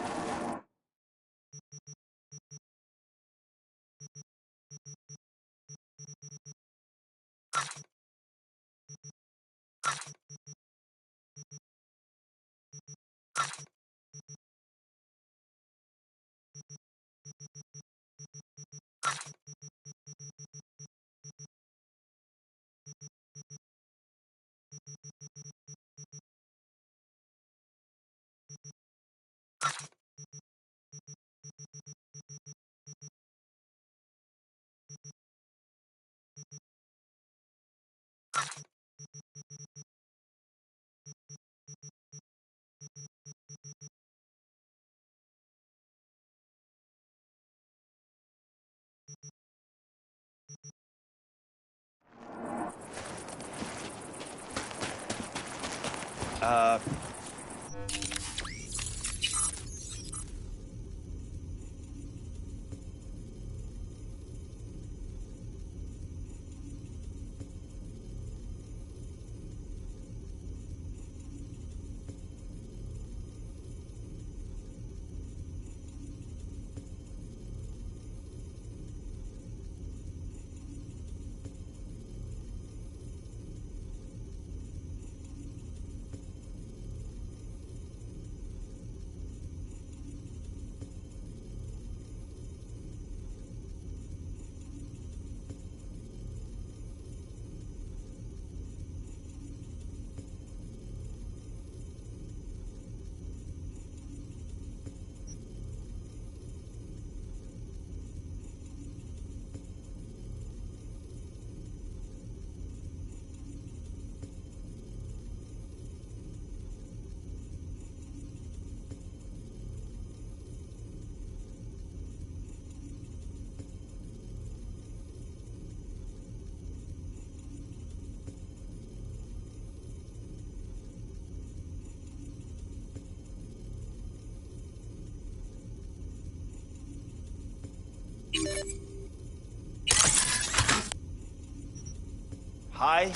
Hi.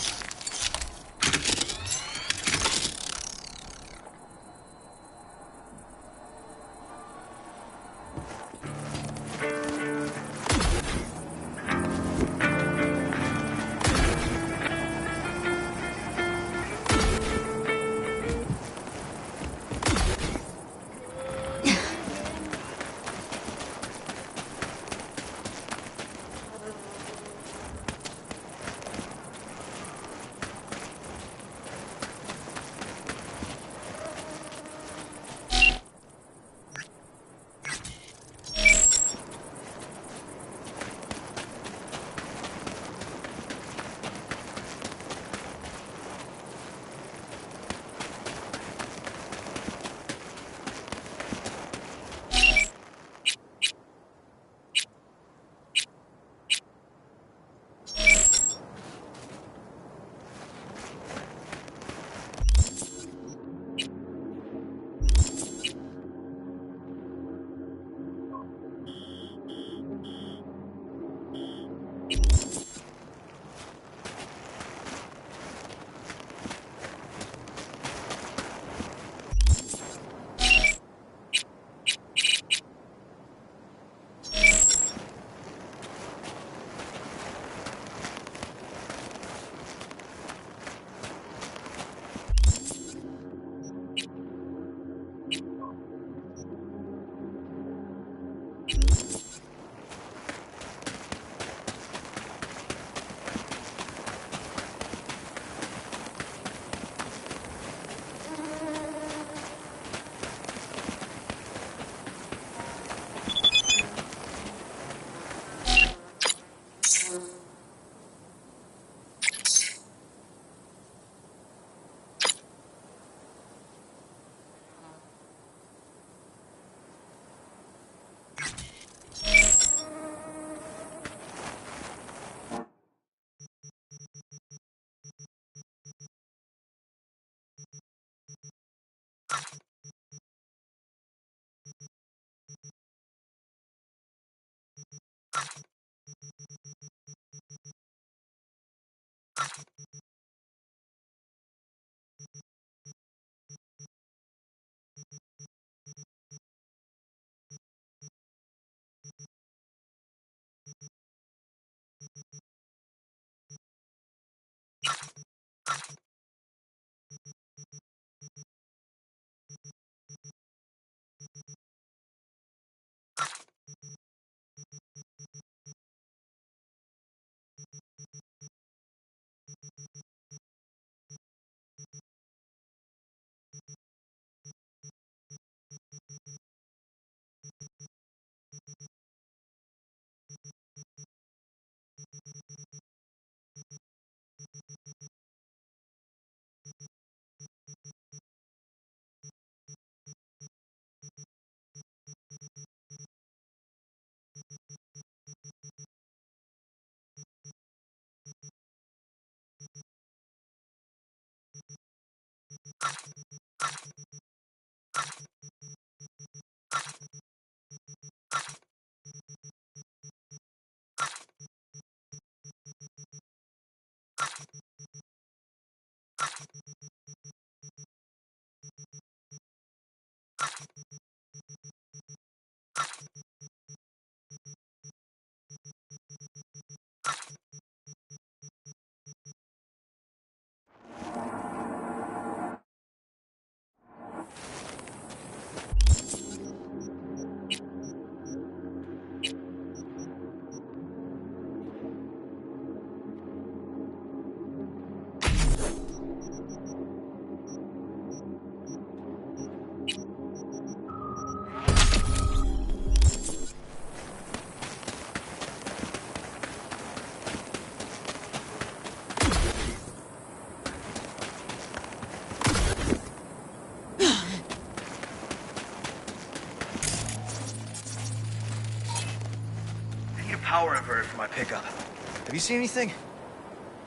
Power inverter for my pickup. Have you seen anything?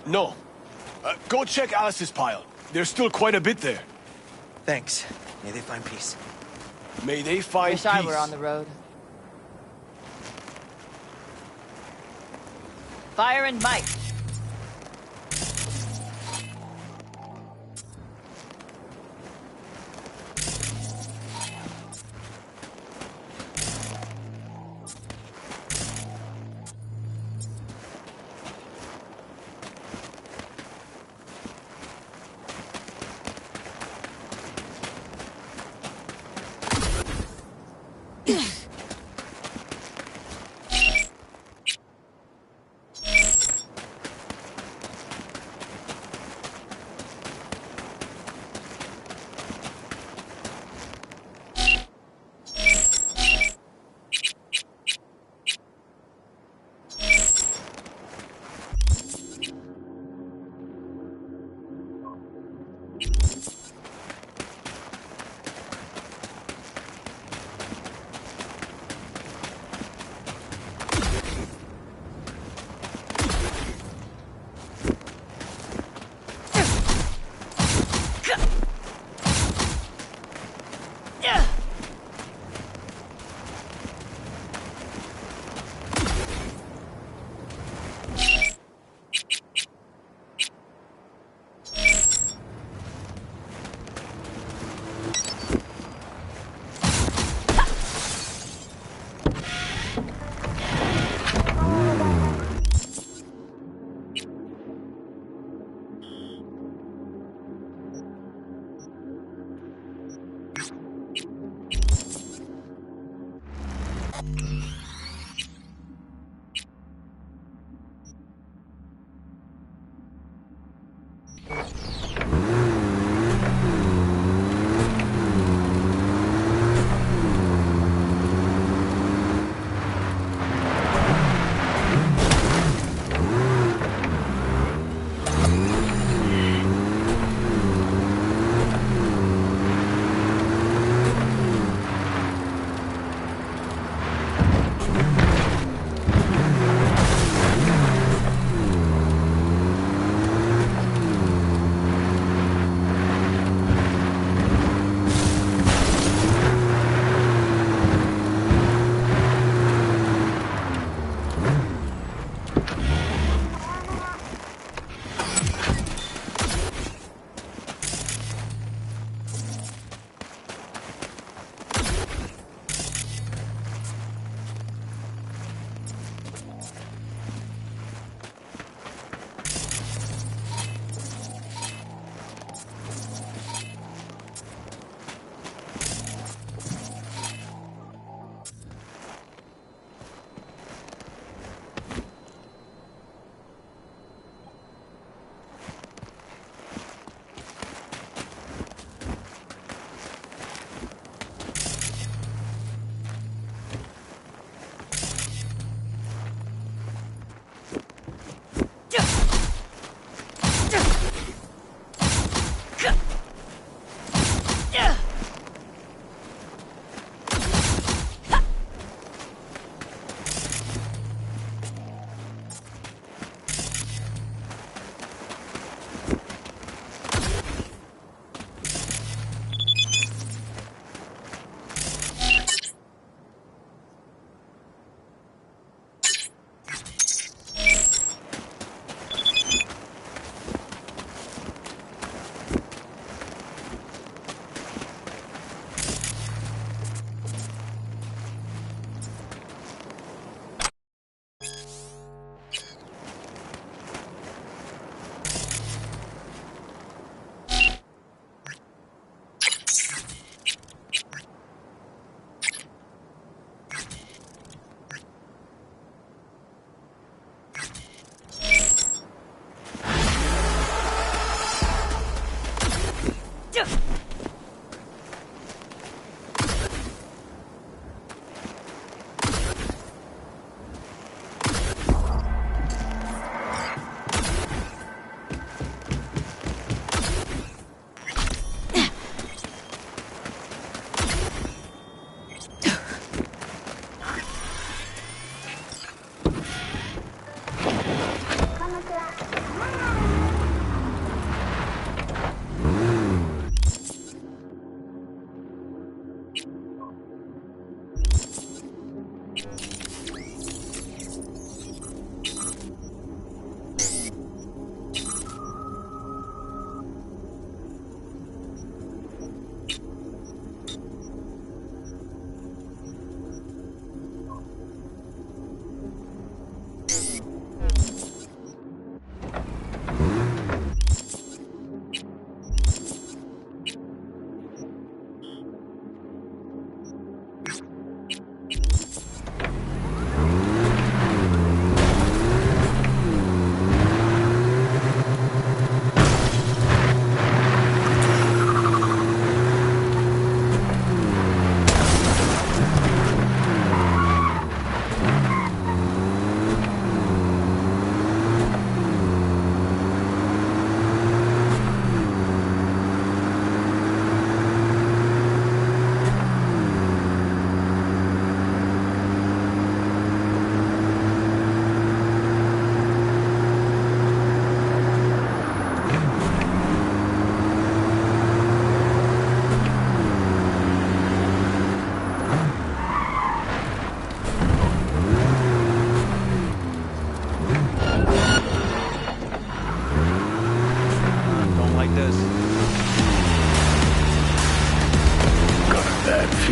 No. Go check Alice's pile. There's still quite a bit there. Thanks. May they find peace. May they find Wish peace. I were on the road. Fire and Mike.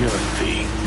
filthy.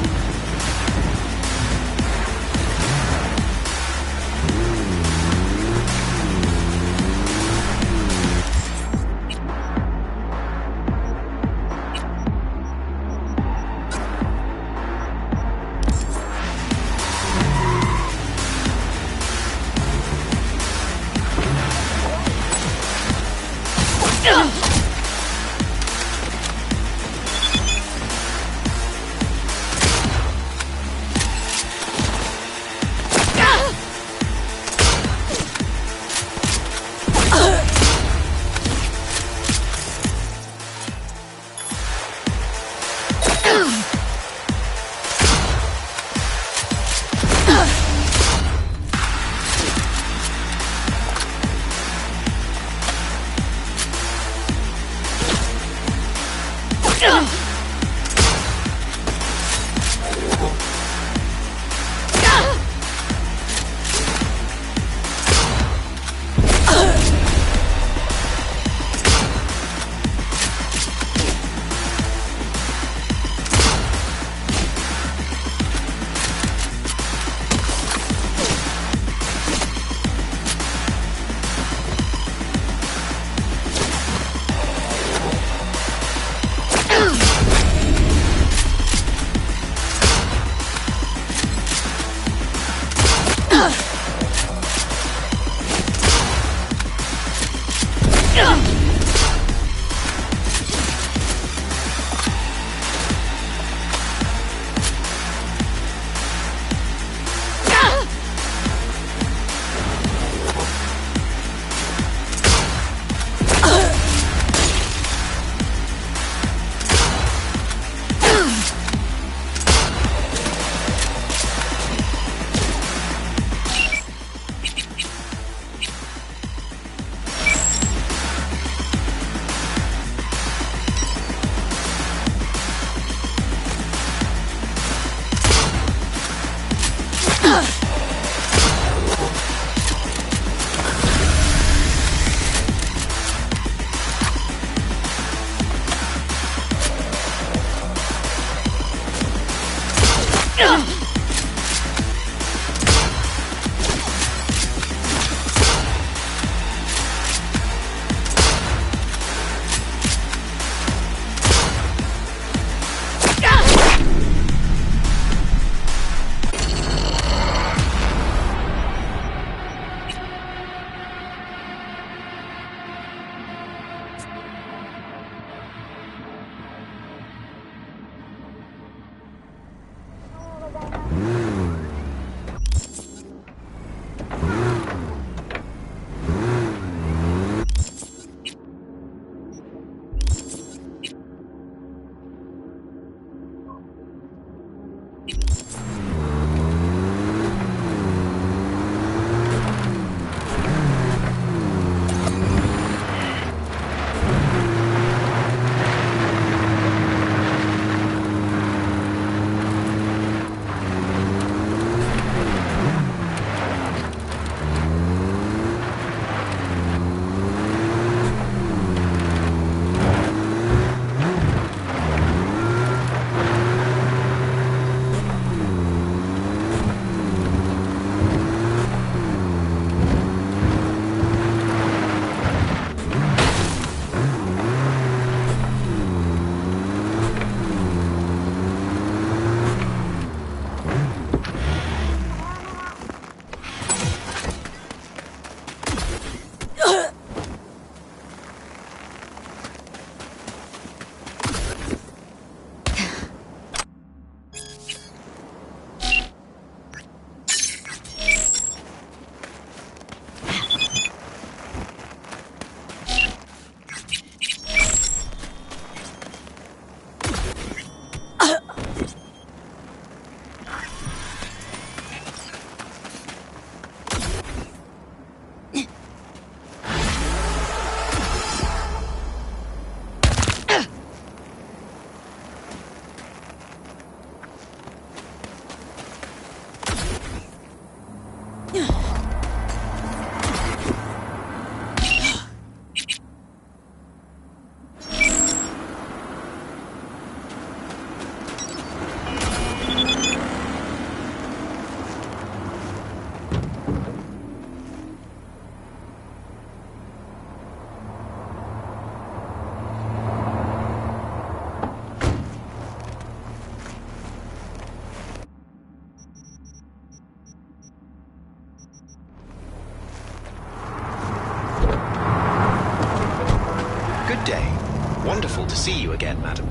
Wonderful to see you again, madam.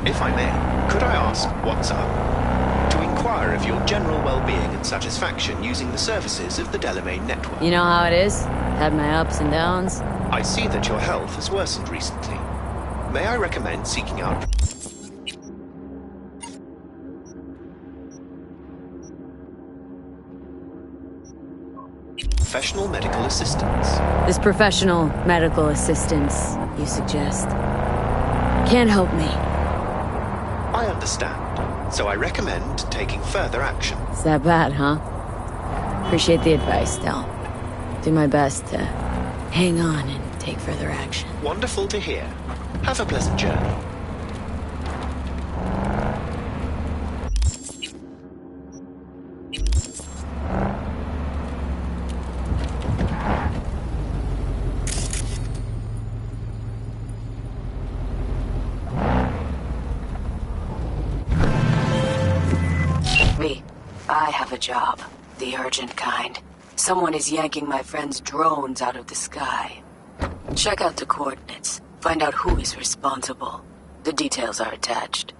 If I may, could I ask what's up? To inquire of your general well-being and satisfaction using the services of the Delamain network. You know how it is? Had my ups and downs. I see that your health has worsened recently. May I recommend seeking out professional medical assistance? This professional medical assistance, you suggest, can't help me. I understand. So I recommend taking further action. Is that bad, huh? Appreciate the advice, Del. Do my best to hang on and take further action. Wonderful to hear. Have a pleasant journey. I have a job. The urgent kind. Someone is yanking my friend's drones out of the sky. Check out the coordinates. Find out who is responsible. The details are attached.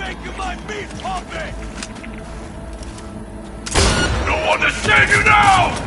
making my meat puppet! No one to save you now!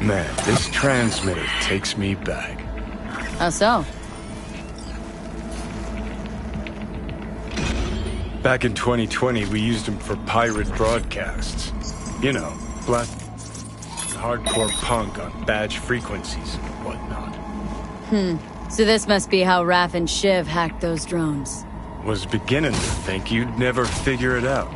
Man, this transmitter takes me back. How so? Back in 2020, we used them for pirate broadcasts. You know, black hardcore punk on badge frequencies and whatnot. So this must be how Raph and Shiv hacked those drones. Was beginning to think you'd never figure it out.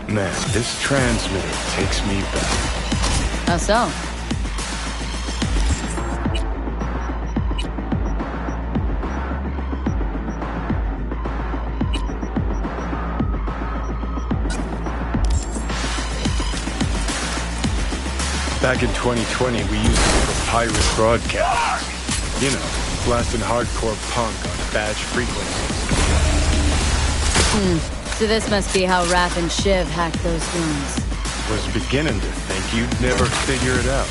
Man, this transmitter takes me back. How so? Back in 2020, we used it for pirate broadcast. You know, blasting hardcore punk on badge frequencies. So this must be how Raph and Shiv hacked those drones. Was beginning to think you'd never figure it out.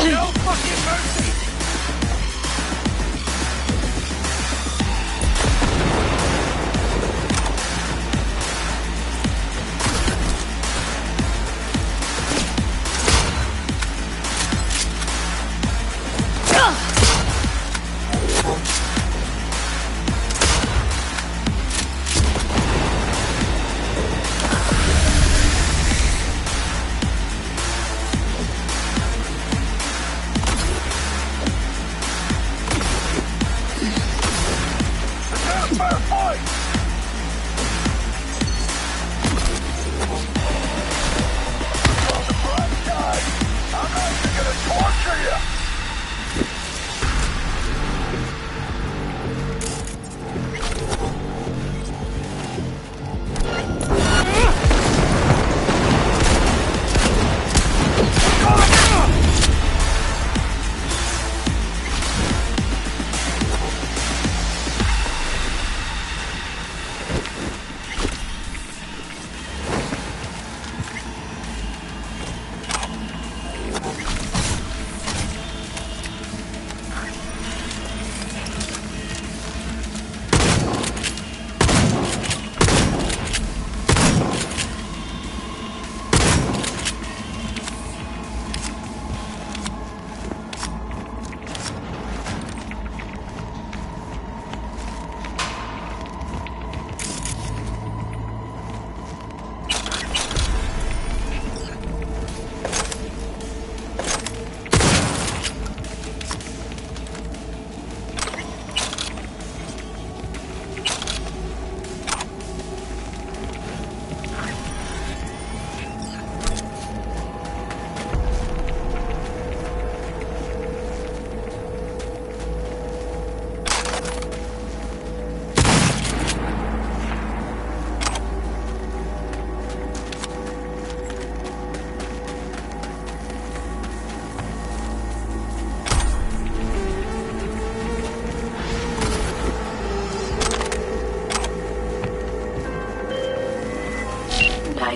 No fucking mercy!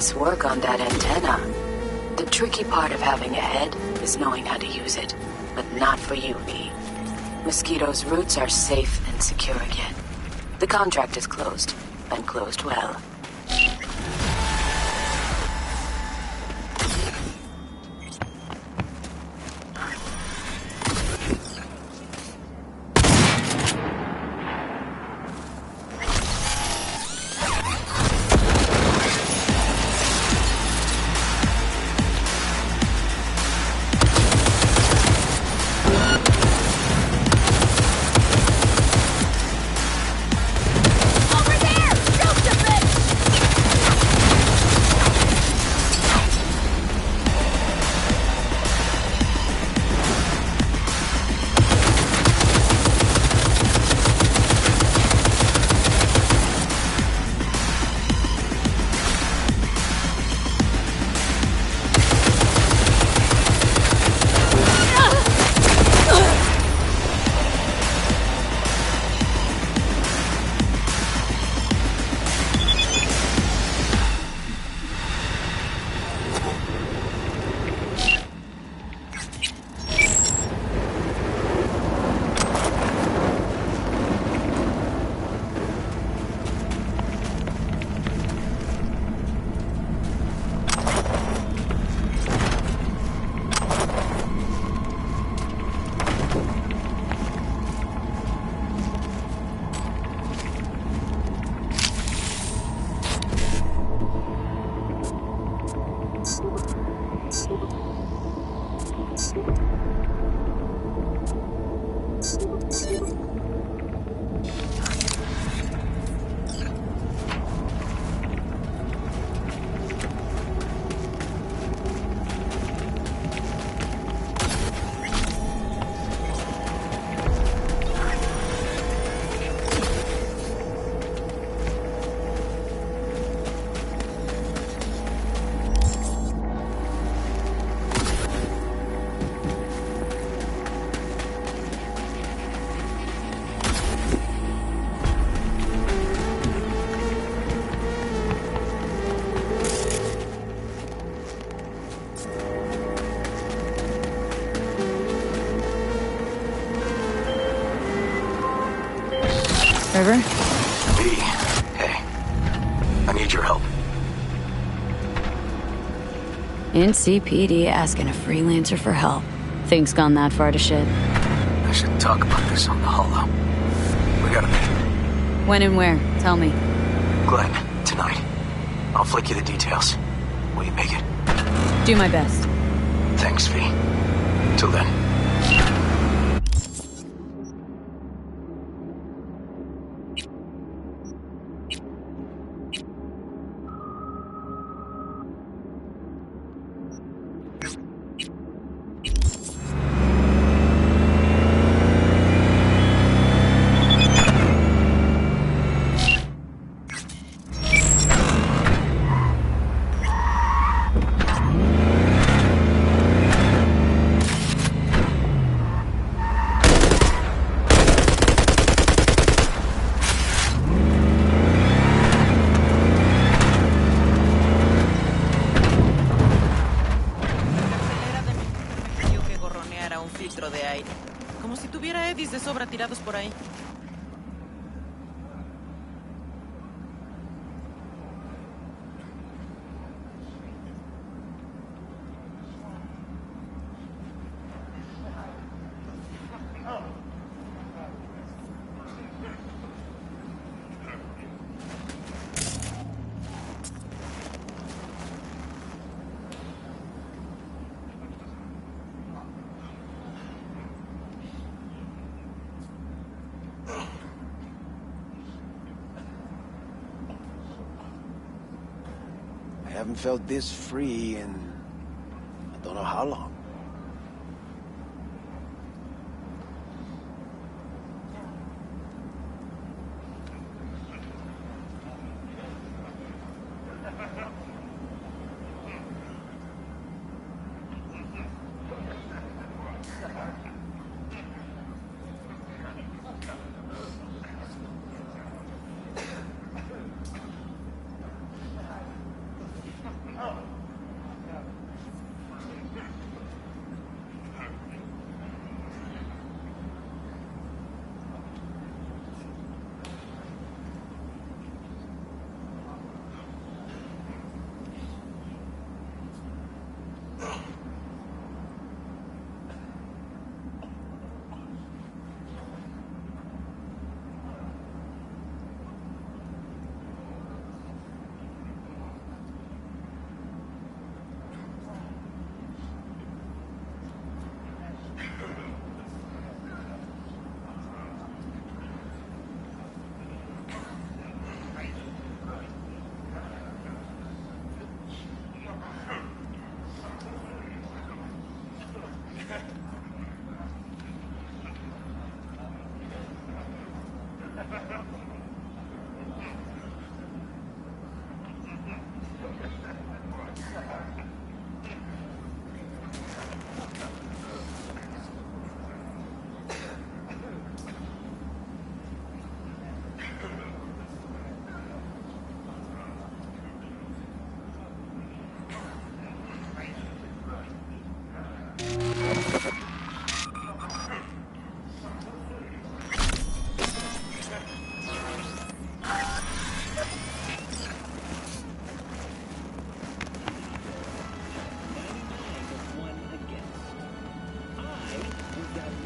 Nice work on that antenna. The tricky part of having a head is knowing how to use it. But not for you, V. Mosquito's roots are safe and secure again. The contract is closed, and closed well. River? V, hey. I need your help. NCPD asking a freelancer for help. Things gone that far to shit. I should talk about this on the holo. We got a minute. When and where? Tell me. Glenn, tonight. I'll flick you the details. Will you make it? Do my best. Thanks, V. Till then. De sobra tirados por ahí. I haven't felt this free in I don't know how long.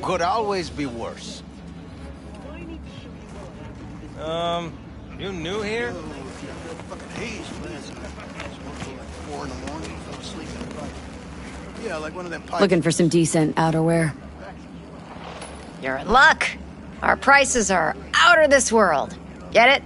Could always be worse. You new here? Yeah, like one of them pipes. Looking for some decent outerwear. You're in luck. Our prices are out of this world. Get it?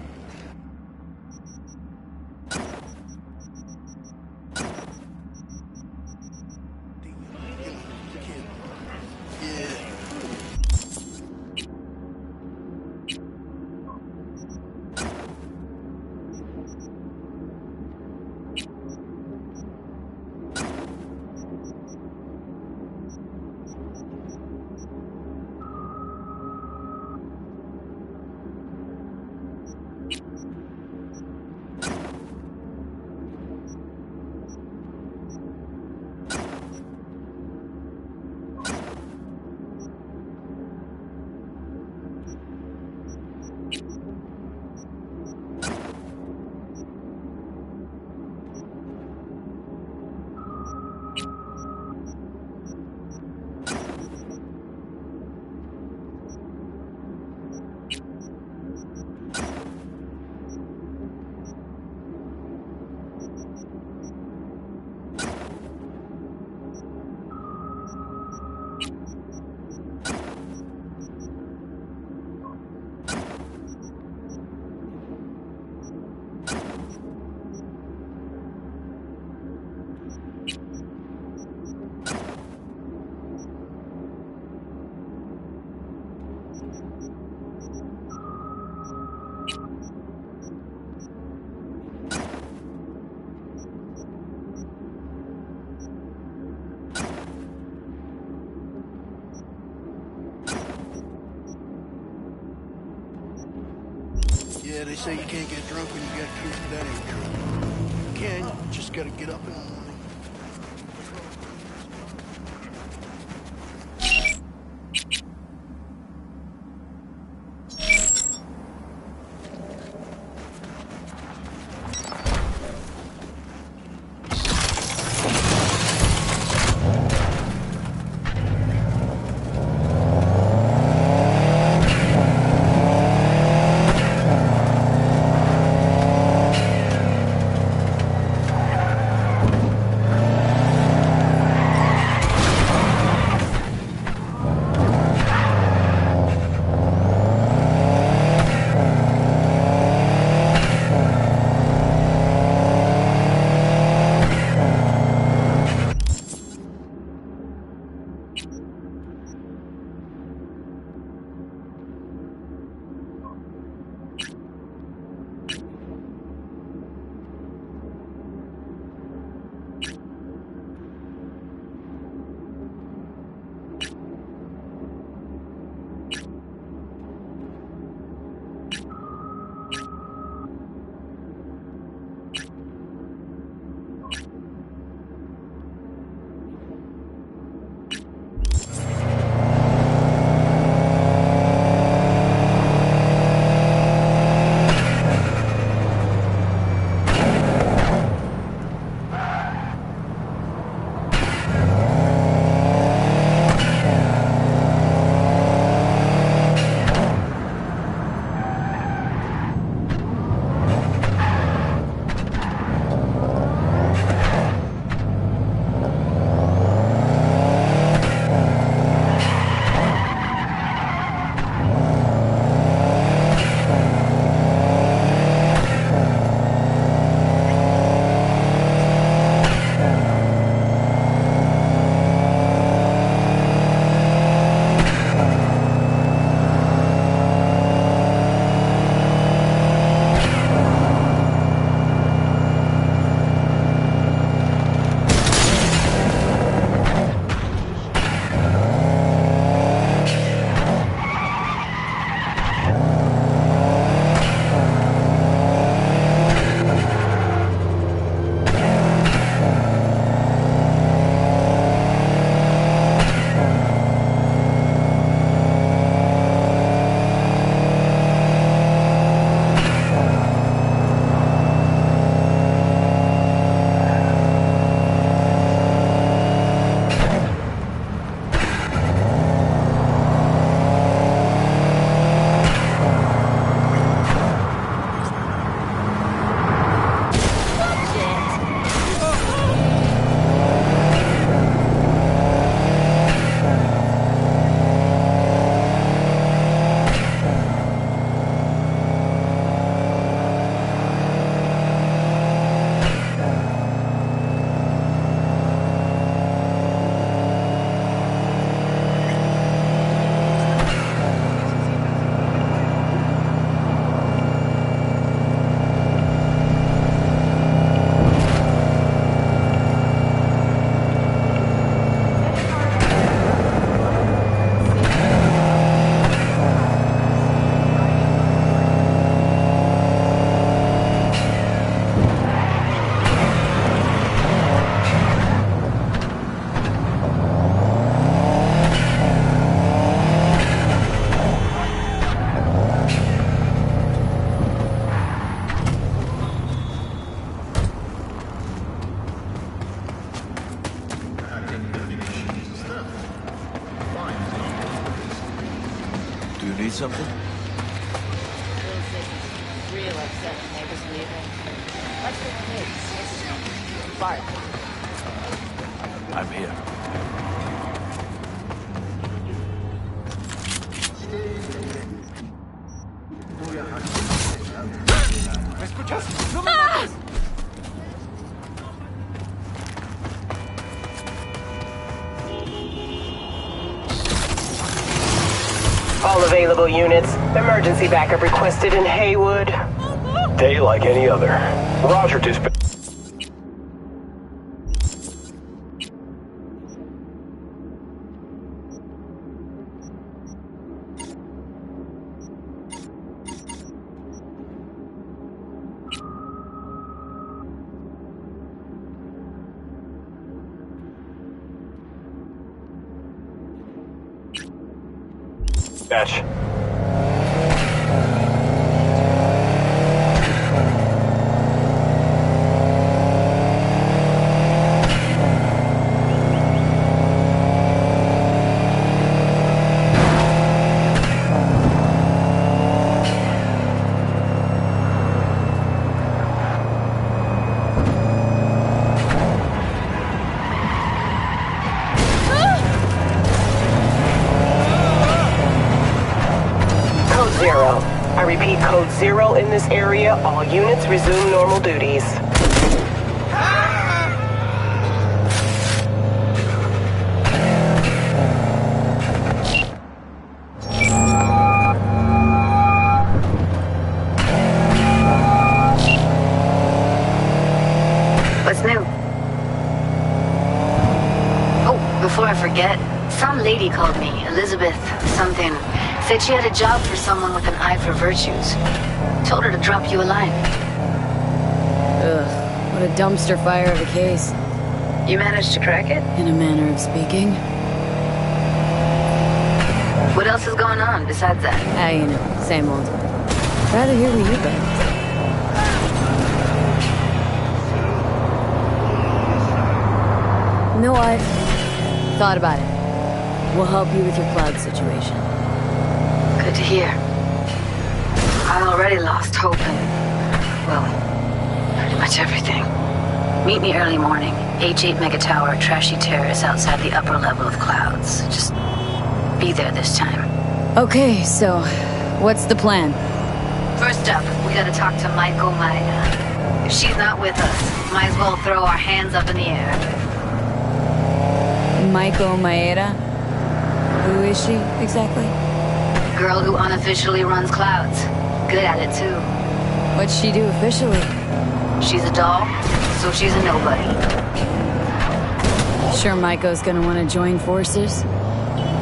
Yeah, they say you can't get drunk when you got kids, but that ain't true. You can, you just gotta get up in the morning. Need something? Real upset when neighbors leaving. Let's go to his. Bart. I'm here. ¿Me escuchas? ¡No me Ah! mates! All available units. Emergency backup requested in Haywood. Day like any other. Roger, dispatch. Dispatch. Code 0. I repeat, Code 0 in this area. All units resume normal duties. What's new? Oh, before I forget, some lady called me, Elizabeth something. Said she had a job for someone with an eye for virtues. Told her to drop you a line. Ugh, what a dumpster fire of a case. You managed to crack it? In a manner of speaking. What else is going on besides that? Ah, you know, same old. Rather hear what you've been. You know what? Thought about it. We'll help you with your cloud situation. Good to hear. I already lost hope in, well, pretty much everything. Meet me early morning. H8 Mega Tower, Trashy Terrace outside the upper level of clouds. Just be there this time. Okay, so what's the plan? First up, we gotta talk to Michael Maida. If she's not with us, might as well throw our hands up in the air. Maiko Maeda? Who is she, exactly? Girl who unofficially runs clouds. Good at it, too. What'd she do officially? She's a doll, so she's a nobody. Sure Maiko's gonna want to join forces?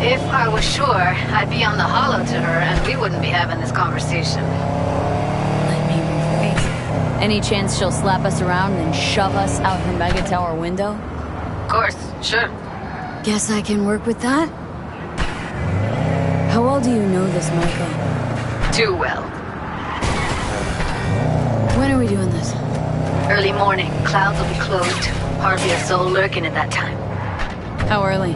If I was sure, I'd be on the hollow to her and we wouldn't be having this conversation. Let me rephrase. Any chance she'll slap us around and shove us out her mega tower window? Of course, sure. Guess I can work with that? How well do you know this, Maiko? Too well. When are we doing this? Early morning. Clouds will be closed. Hardly a soul lurking at that time. How early?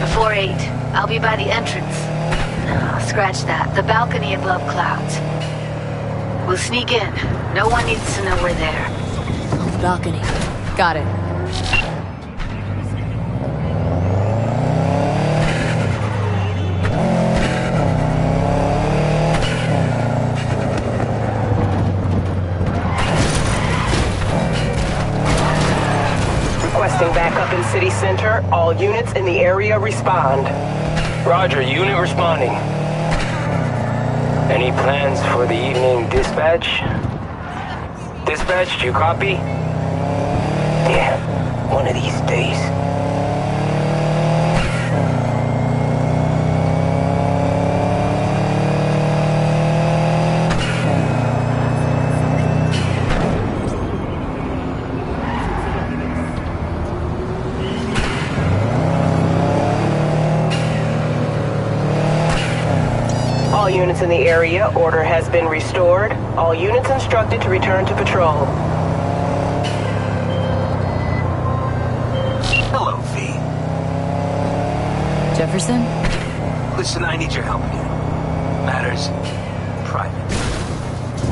Before 8. I'll be by the entrance. No, scratch that. The balcony above clouds. We'll sneak in. No one needs to know we're there. On the balcony. Got it. Requesting backup in city center. All units in the area respond. Roger, unit responding. Any plans for the evening dispatch? Dispatch, do you copy? Yeah, one of these days. All units in the area, order has been restored. All units instructed to return to patrol. Hello, V. Jefferson? Listen, I need your help again. Matters private.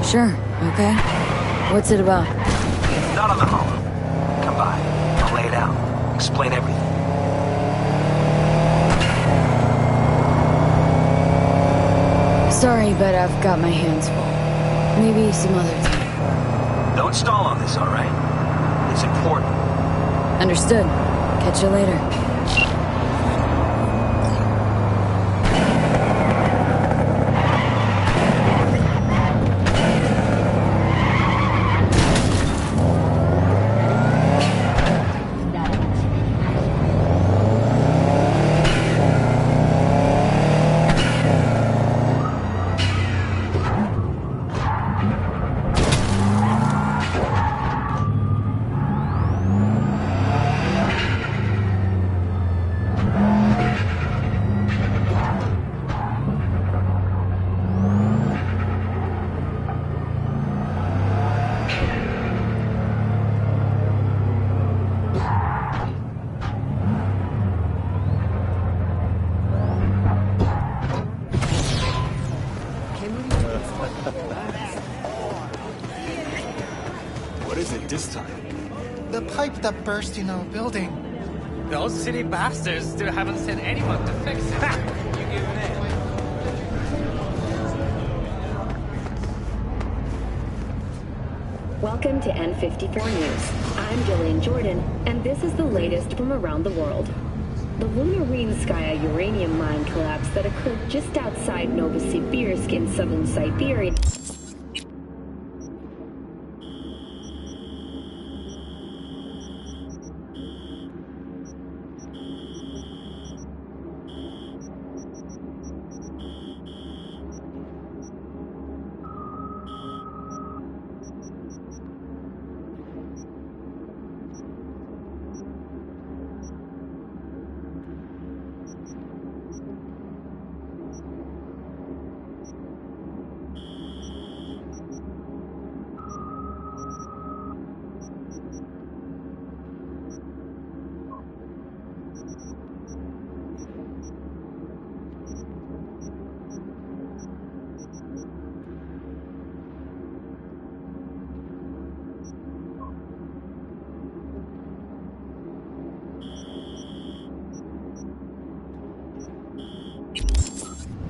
Sure, okay. What's it about? Not on the holo. Come by. I'll lay it out. Explain everything. Sorry, but I've got my hands full. Maybe some other time. Don't stall on this, alright? It's important. Understood. Catch you later. What is it this time? The pipe that burst in our building. Those city bastards still haven't sent anyone to fix it. Ha! You give an A. Welcome to N54 News. I'm Jillian Jordan, and this is the latest from around the world. The Lunarinskaya uranium mine collapse that occurred just outside Novosibirsk in southern Siberia.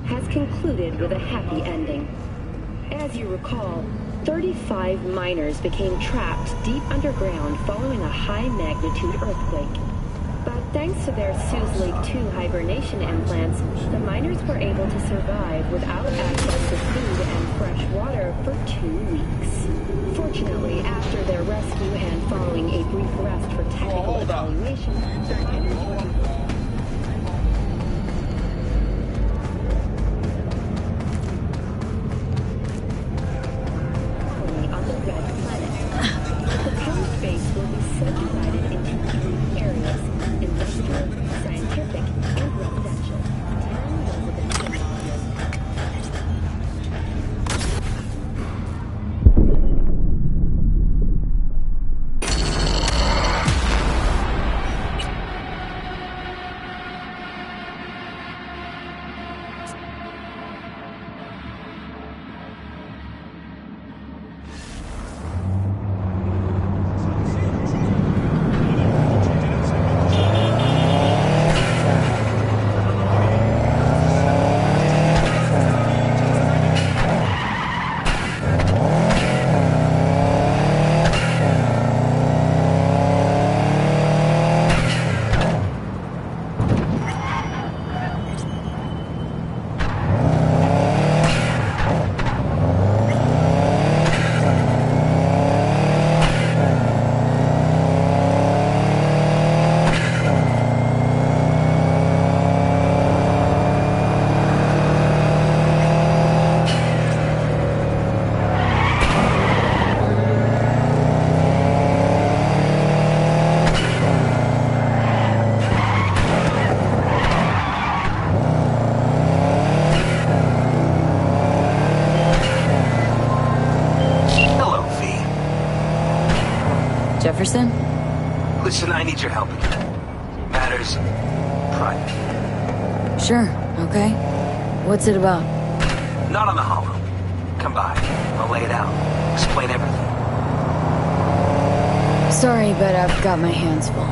Has concluded with a happy ending. As you recall, 35 miners became trapped deep underground following a high-magnitude earthquake. But thanks to their Suez Lake 2 hibernation implants, the miners were able to survive without access to food and fresh water for 2 weeks. Fortunately, after their rescue and following a brief rest for technical evaluation, the miners were subdivided into 3 areas: industrial, scientific, and residential. 10 residential areas. Jefferson? Listen, I need your help again. Matters private. Sure, okay. What's it about? Not on the holo. Come by. I'll lay it out. Explain everything. Sorry, but I've got my hands full.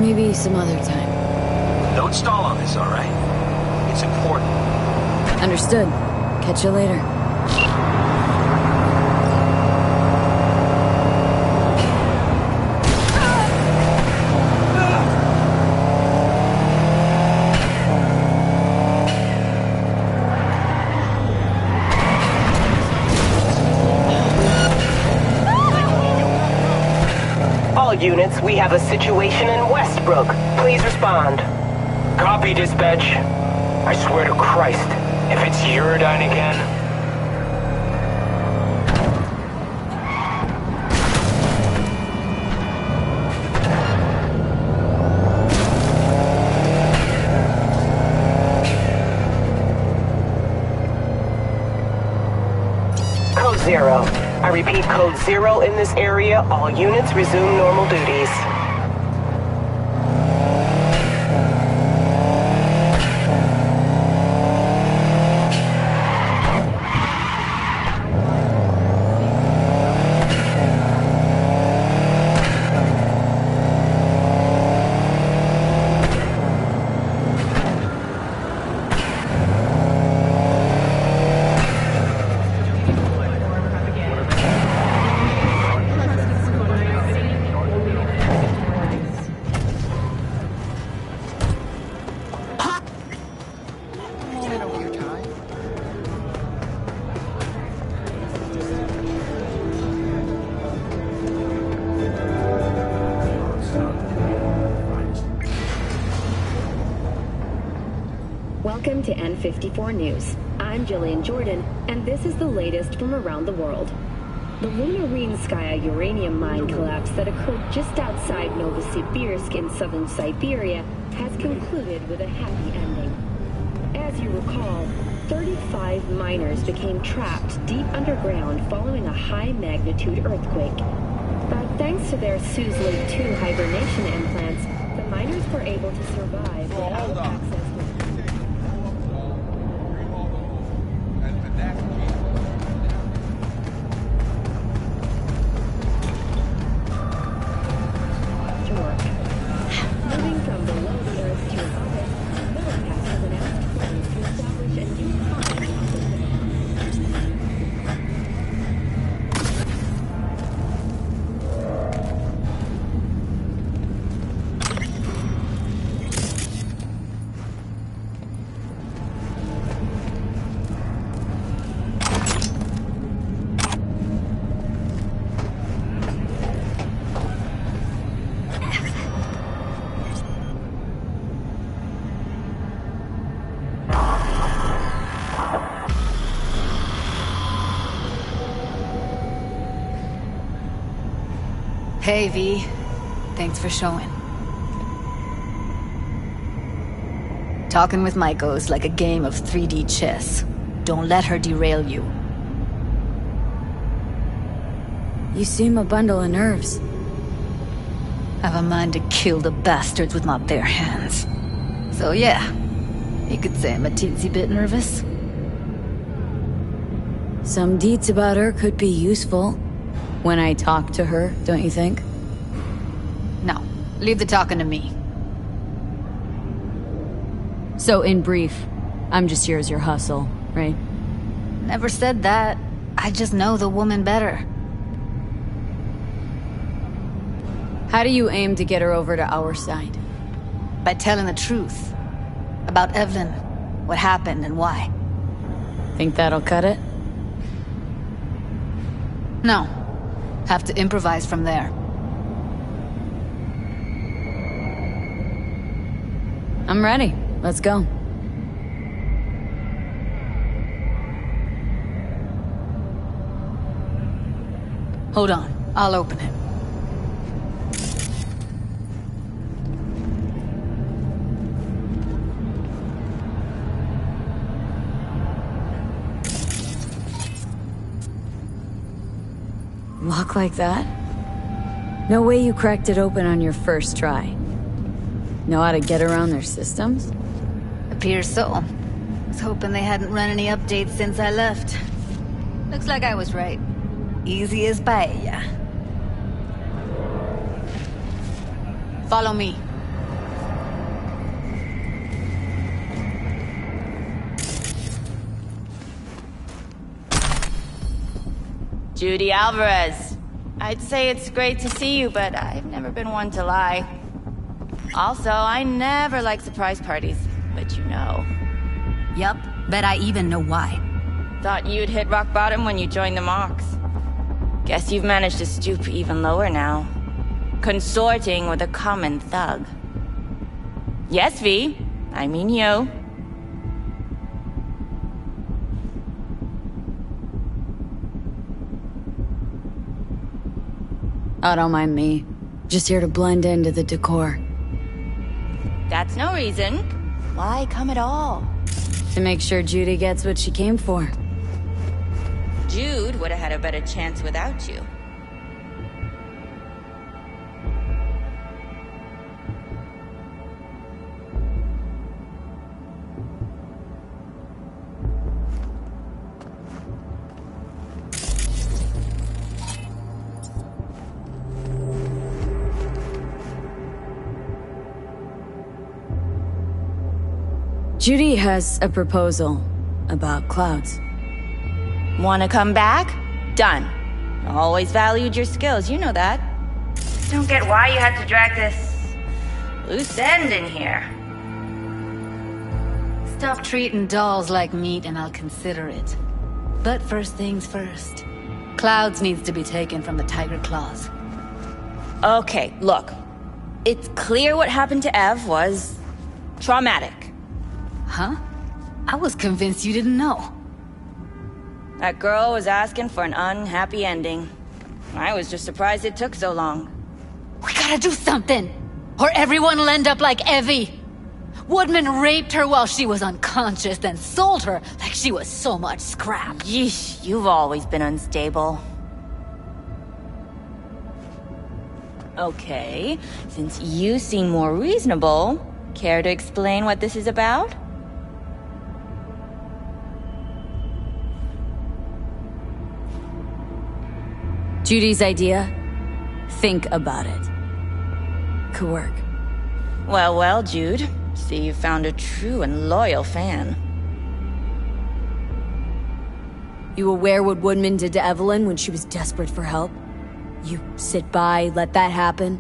Maybe some other time. Don't stall on this, alright? It's important. Understood. Catch you later. All units, we have a situation in Westbrook. Please respond. Copy, dispatch. I swear to Christ, if it's Uridine again... Code 0. I repeat, Code 0 in this area. All units resume normal duties. Welcome to N54 News. I'm Jillian Jordan, and this is the latest from around the world. The Lunarinskaya uranium mine collapse that occurred just outside Novosibirsk in southern Siberia has concluded with a happy ending. As you recall, 35 miners became trapped deep underground following a high-magnitude earthquake. But thanks to their Suzley 2 hibernation implants, the miners were able to survive without access to... Hey, V. Thanks for showing. Talking with Maiko's like a game of 3D chess. Don't let her derail you. You seem a bundle of nerves. I've a mind to kill the bastards with my bare hands. So yeah, you could say I'm a teensy bit nervous. Some deeds about her could be useful. When I talk to her, don't you think? No, leave the talking to me. So in brief, I'm just here as your hustle, right? Never said that. I just know the woman better. How do you aim to get her over to our side? By telling the truth. About Evelyn, what happened and why. Think that'll cut it? No. Have to improvise from there. I'm ready. Let's go. Hold on. I'll open it. Lock like that? No way you cracked it open on your first try. Know how to get around their systems? Appears so. Was hoping they hadn't run any updates since I left. Looks like I was right. Easy as paella. Follow me. Judy Alvarez. I'd say it's great to see you, but I've never been one to lie. Also, I never like surprise parties, but you know. Yup, bet I even know why. Thought you'd hit rock bottom when you joined the Mox. Guess you've managed to stoop even lower now. Consorting with a common thug. Yes, V. I mean you. Oh, don't mind me. Just here to blend into the decor. That's no reason. Why come at all? To make sure Judy gets what she came for. Jude would have had a better chance without you. Judy has a proposal about clouds. Wanna come back? Done. Always valued your skills, you know that. Don't get why you had to drag this loose end in here. Stop treating dolls like meat and I'll consider it. But first things first. Clouds needs to be taken from the Tiger Claws. Okay, look. It's clear what happened to Ev was traumatic. Huh? I was convinced you didn't know. That girl was asking for an unhappy ending. I was just surprised it took so long. We gotta do something! Or everyone will end up like Evie! Woodman raped her while she was unconscious, then sold her like she was so much scrap. Yeesh, you've always been unstable. Okay, since you seem more reasonable, care to explain what this is about? Judy's idea? Think about it. Could work. Well, well, Jude. See, you found a true and loyal fan. You aware what Woodman did to Evelyn when she was desperate for help? You sit by, let that happen?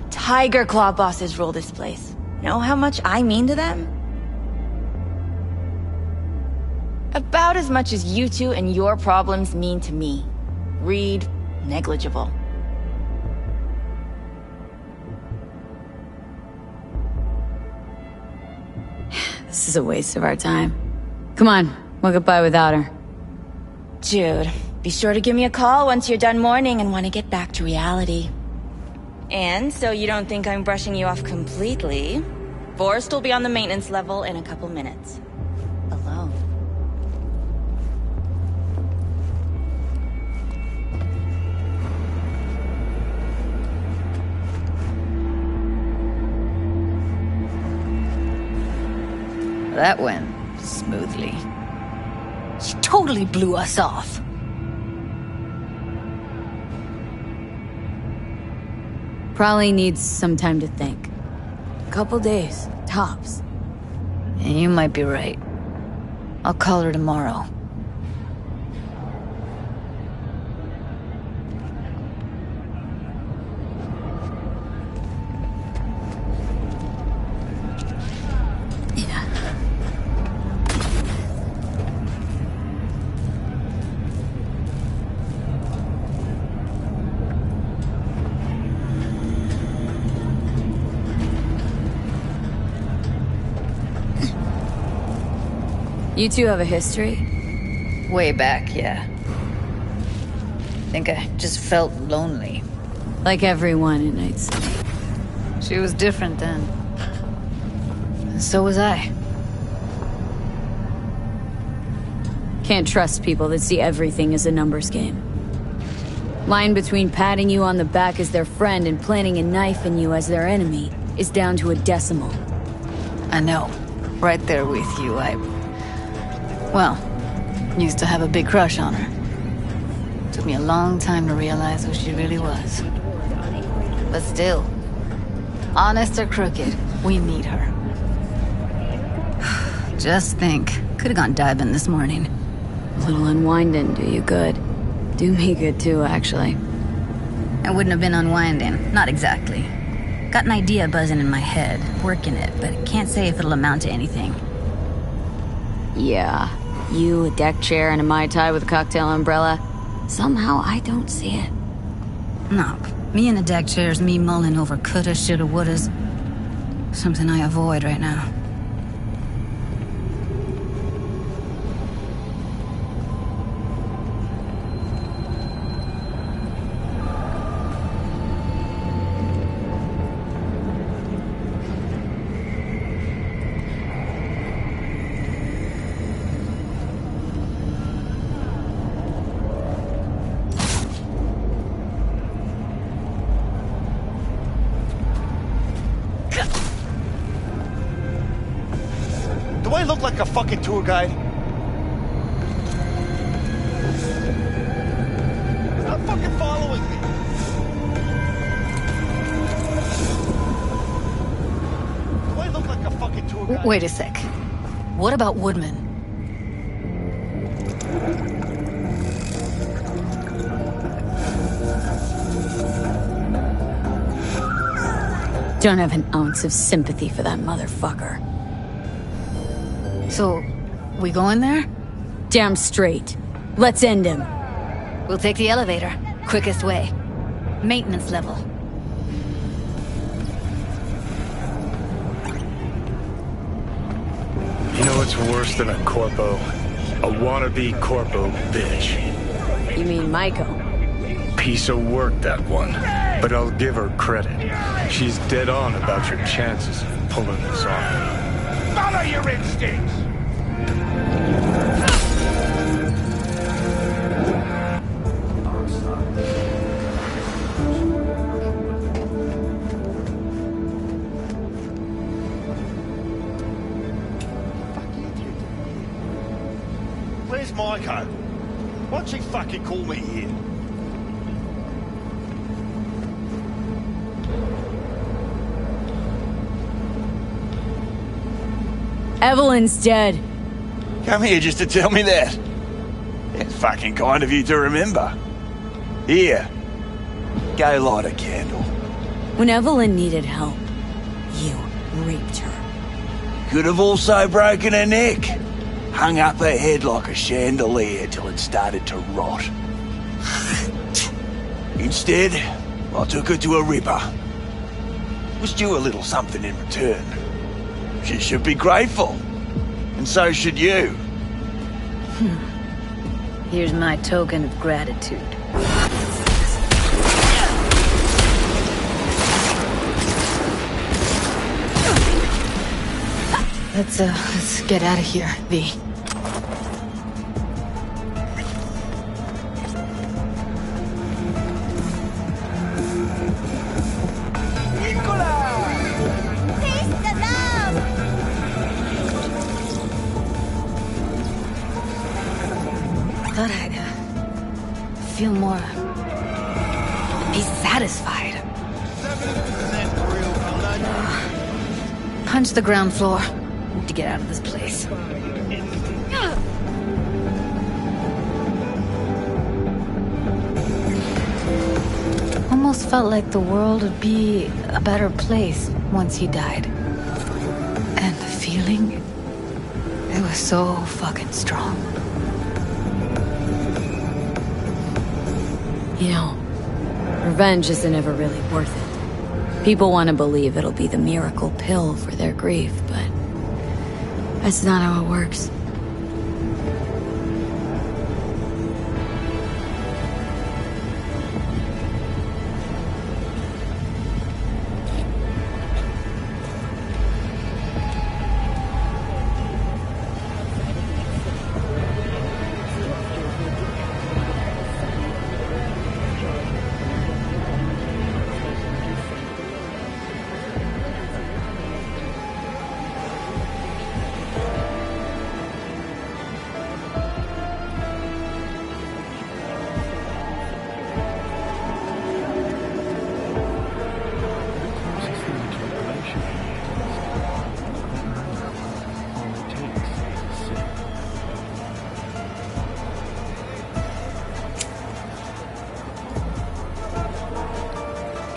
Tiger Claw bosses rule this place. Know how much I mean to them? About as much as you two and your problems mean to me. Read negligible. This is a waste of our time. Come on, we'll get by without her. Jude, be sure to give me a call once you're done mourning and want to get back to reality. And so you don't think I'm brushing you off completely, Forrest will be on the maintenance level in a couple minutes. Alone. That went smoothly. She totally blew us off. Probably needs some time to think. A couple days, tops. And you might be right. I'll call her tomorrow. You two have a history? Way back, yeah. Think I just felt lonely. Like everyone in Night City. She was different then. So was I. Can't trust people that see everything as a numbers game. Line between patting you on the back as their friend and planting a knife in you as their enemy is down to a decimal. I know. Right there with you. Well, used to have a big crush on her. Took me a long time to realize who she really was. But still, honest or crooked, we need her. Just think, could've gone diving this morning. A little unwinding do you good. Do me good too, actually. It wouldn't have been unwinding, not exactly. Got an idea buzzing in my head, working it, but can't say if it'll amount to anything. Yeah, you, a deck chair, and a Mai Tai with a cocktail umbrella. Somehow I don't see it. No, me in a deck chair's me mulling over coulda, shoulda, wouldas. Something I avoid right now. Do I look like a fucking tour guide? Stop fucking following me! Do I look like a fucking tour guide? Wait a sec. What about Woodman? Don't have an ounce of sympathy for that motherfucker. So, we going there? Damn straight. Let's end him. We'll take the elevator. Quickest way. Maintenance level. You know what's worse than a corpo? A wannabe corpo bitch. You mean Maiko? Piece of work, that one. But I'll give her credit. She's dead on about your chances of pulling this off. Follow your instincts! Where's Maiko? Why'd she fucking call me here? Evelyn's dead. Come here just to tell me that. It's fucking kind of you to remember. Here. Go light a candle. When Evelyn needed help, you raped her. Could have also broken her neck. Hung up her head like a chandelier till it started to rot. Instead, I took her to a ripper. Was due a little something in return. She should be grateful. And so should you. Here's my token of gratitude. Let's get out of here, V. Thought I'd feel more... be satisfied. Punch the ground floor. Need to get out of this place. Almost felt like the world would be a better place once he died. And the feeling... it was so fucking strong. You know, revenge isn't ever really worth it. People want to believe it'll be the miracle pill for their grief, but that's not how it works.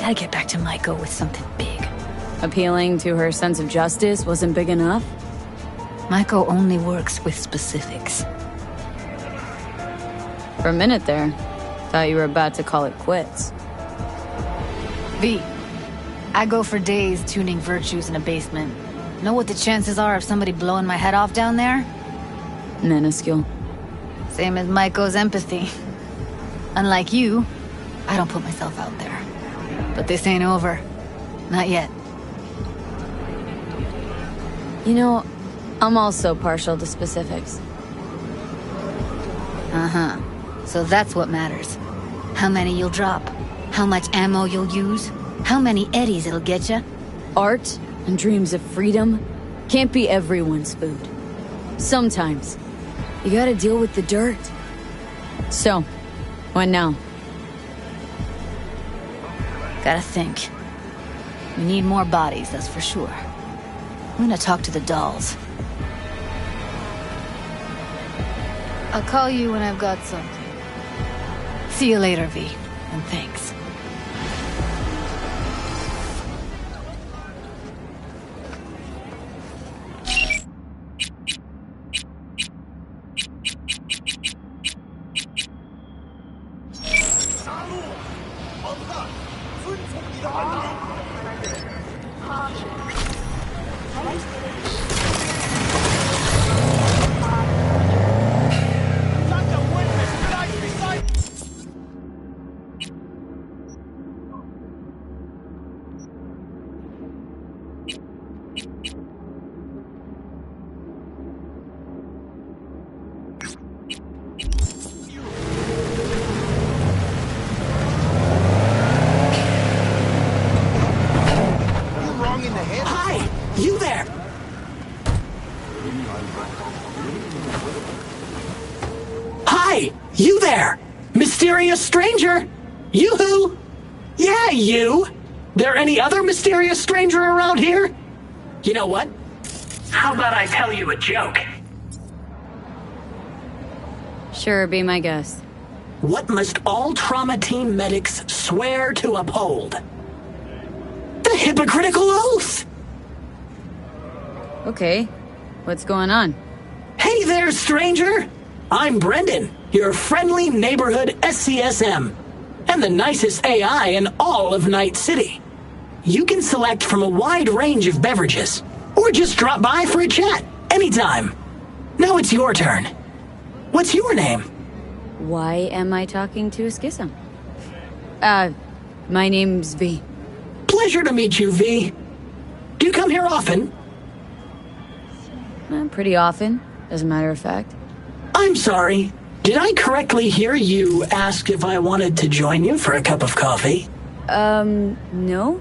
Gotta get back to Maiko with something big. Appealing to her sense of justice wasn't big enough? Maiko only works with specifics. For a minute there, thought you were about to call it quits. V, I go for days tuning virtues in a basement. Know what the chances are of somebody blowing my head off down there? Minuscule. Same as Maiko's empathy. Unlike you, I don't put myself out there. But this ain't over. Not yet. You know, I'm also partial to specifics. Uh-huh. So that's what matters. How many you'll drop. How much ammo you'll use. How many eddies it'll get you. Art and dreams of freedom can't be everyone's food. Sometimes, you gotta deal with the dirt. So, what now? Gotta think. We need more bodies, that's for sure. I'm gonna talk to the dolls. I'll call you when I've got something. See you later, V, and thanks. You there! Hi! You there! Mysterious stranger! Yoo-hoo! Yeah, you! There any other mysterious stranger around here? You know what? How about I tell you a joke? Sure, be my guest. What must all trauma team medics swear to uphold? The hypocritical oath! Okay, what's going on? Hey there, stranger! I'm Brendan, your friendly neighborhood SCSM, and the nicest AI in all of Night City. You can select from a wide range of beverages, or just drop by for a chat, anytime. Now it's your turn. What's your name? Why am I talking to a schism? My name's V. Pleasure to meet you, V. Do you come here often? Pretty often, as a matter of fact. I'm sorry. Did I correctly hear you ask if I wanted to join you for a cup of coffee? No?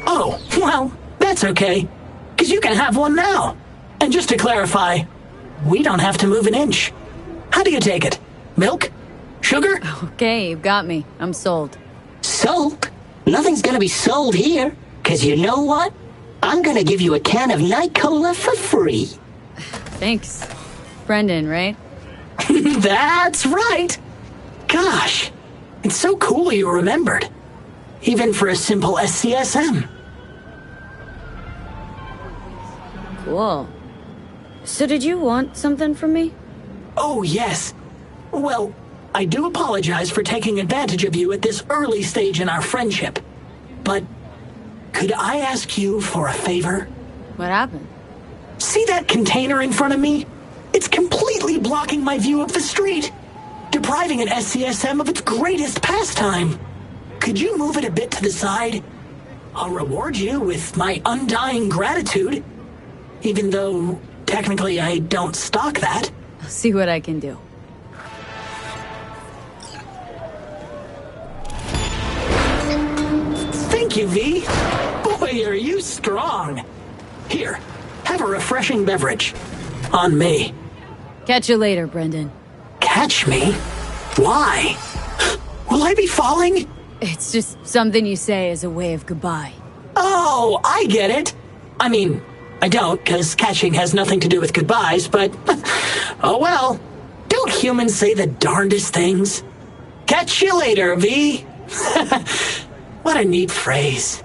Oh, well, that's okay. Because you can have one now. And just to clarify, we don't have to move an inch. How do you take it? Milk? Sugar? Okay, you've got me. I'm sold. Sold? Nothing's gonna be sold here. Because you know what? I'm gonna give you a can of Night Cola for free. Thanks. Brendan, right? That's right. Gosh, it's so cool you remembered. Even for a simple SCSM. Cool. So did you want something from me? Oh, yes. Well, I do apologize for taking advantage of you at this early stage in our friendship. But could I ask you for a favor? What happened? See that container in front of me? It's completely blocking my view of the street, depriving an SCSM of its greatest pastime. Could you move it a bit to the side? I'll reward you with my undying gratitude, even though technically I don't stock that. I'll see what I can do. Thank you, V. Boy, are you strong. Here, have a refreshing beverage. On me. Catch you later, Brendan. Catch me? Why? Will I be falling? It's just something you say as a way of goodbye. Oh, I get it. I mean, I don't, because catching has nothing to do with goodbyes, but... oh well. Don't humans say the darndest things? Catch you later, V. What a neat phrase.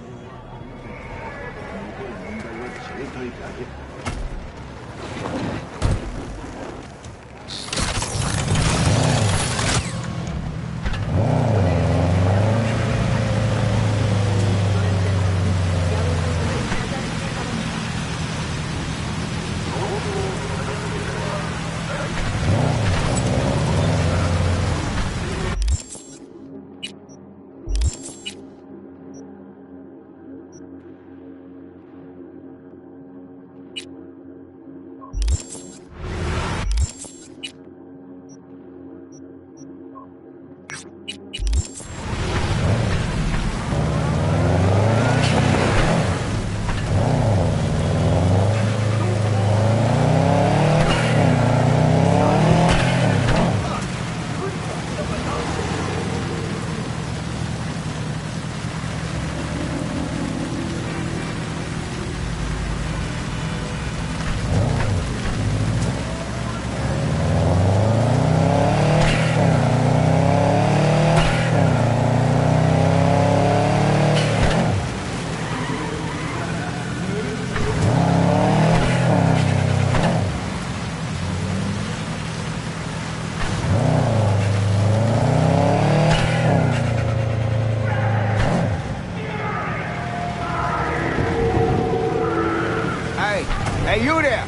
Hey, you there?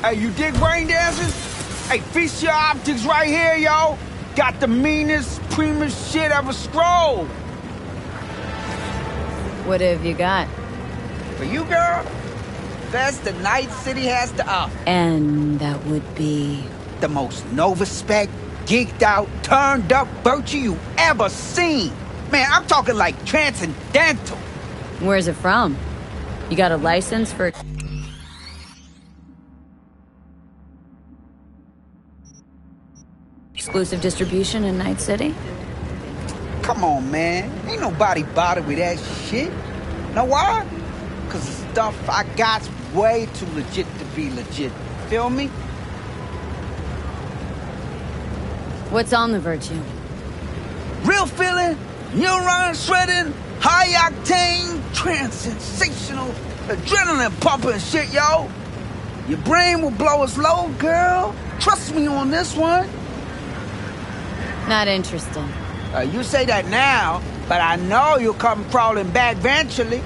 Hey, you dig brain dancers? Hey, feast your optics right here, yo. Got the meanest, primest shit ever scrolled. What have you got? For you, girl, best the Night City has to offer. And that would be... the most Nova-spec, geeked out, turned up virtue you ever seen. Man, I'm talking like transcendental. Where's it from? You got a license for... exclusive distribution in Night City? Come on, man. Ain't nobody bothered with that shit. Know why? Because the stuff I got's way too legit to be legit. Feel me? What's on the Virtue? Real feeling, neuron shredding, high octane, trans-sensational, adrenaline pumping shit, yo. Your brain will blow its load, girl. Trust me on this one. Not interested. You say that now, but I know you'll come crawling back eventually.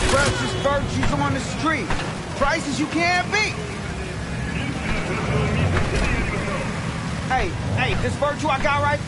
Freshest virtues on the street. Prices you can't beat. Hey, this virtue I got right...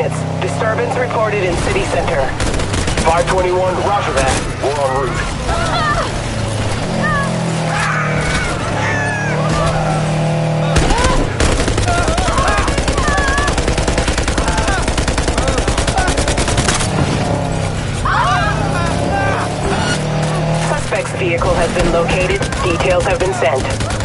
units. Disturbance reported in city center. 521, roger that. We're en route. Suspect's vehicle has been located. Details have been sent.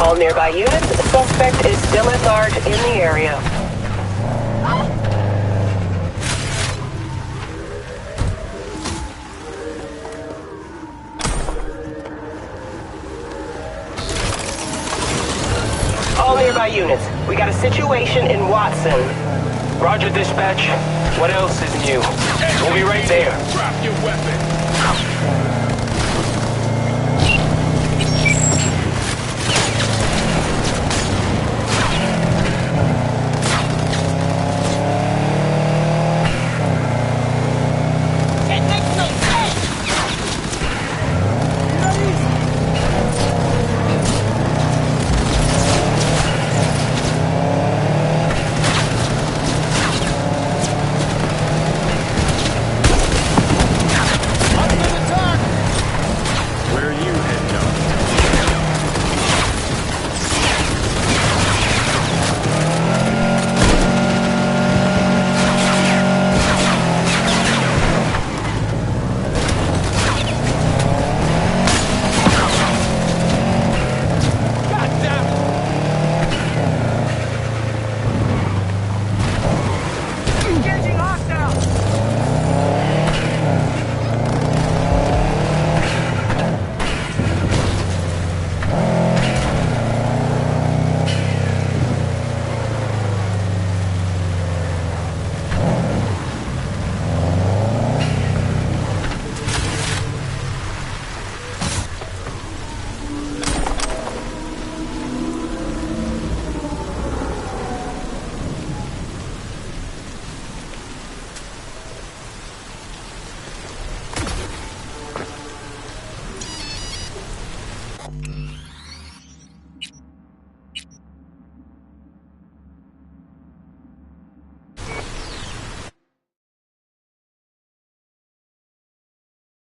All nearby units, the suspect is still at large in the area. All nearby units, we got a situation in Watson. Roger, dispatch. What else is new? We'll be right there. Drop your weapon.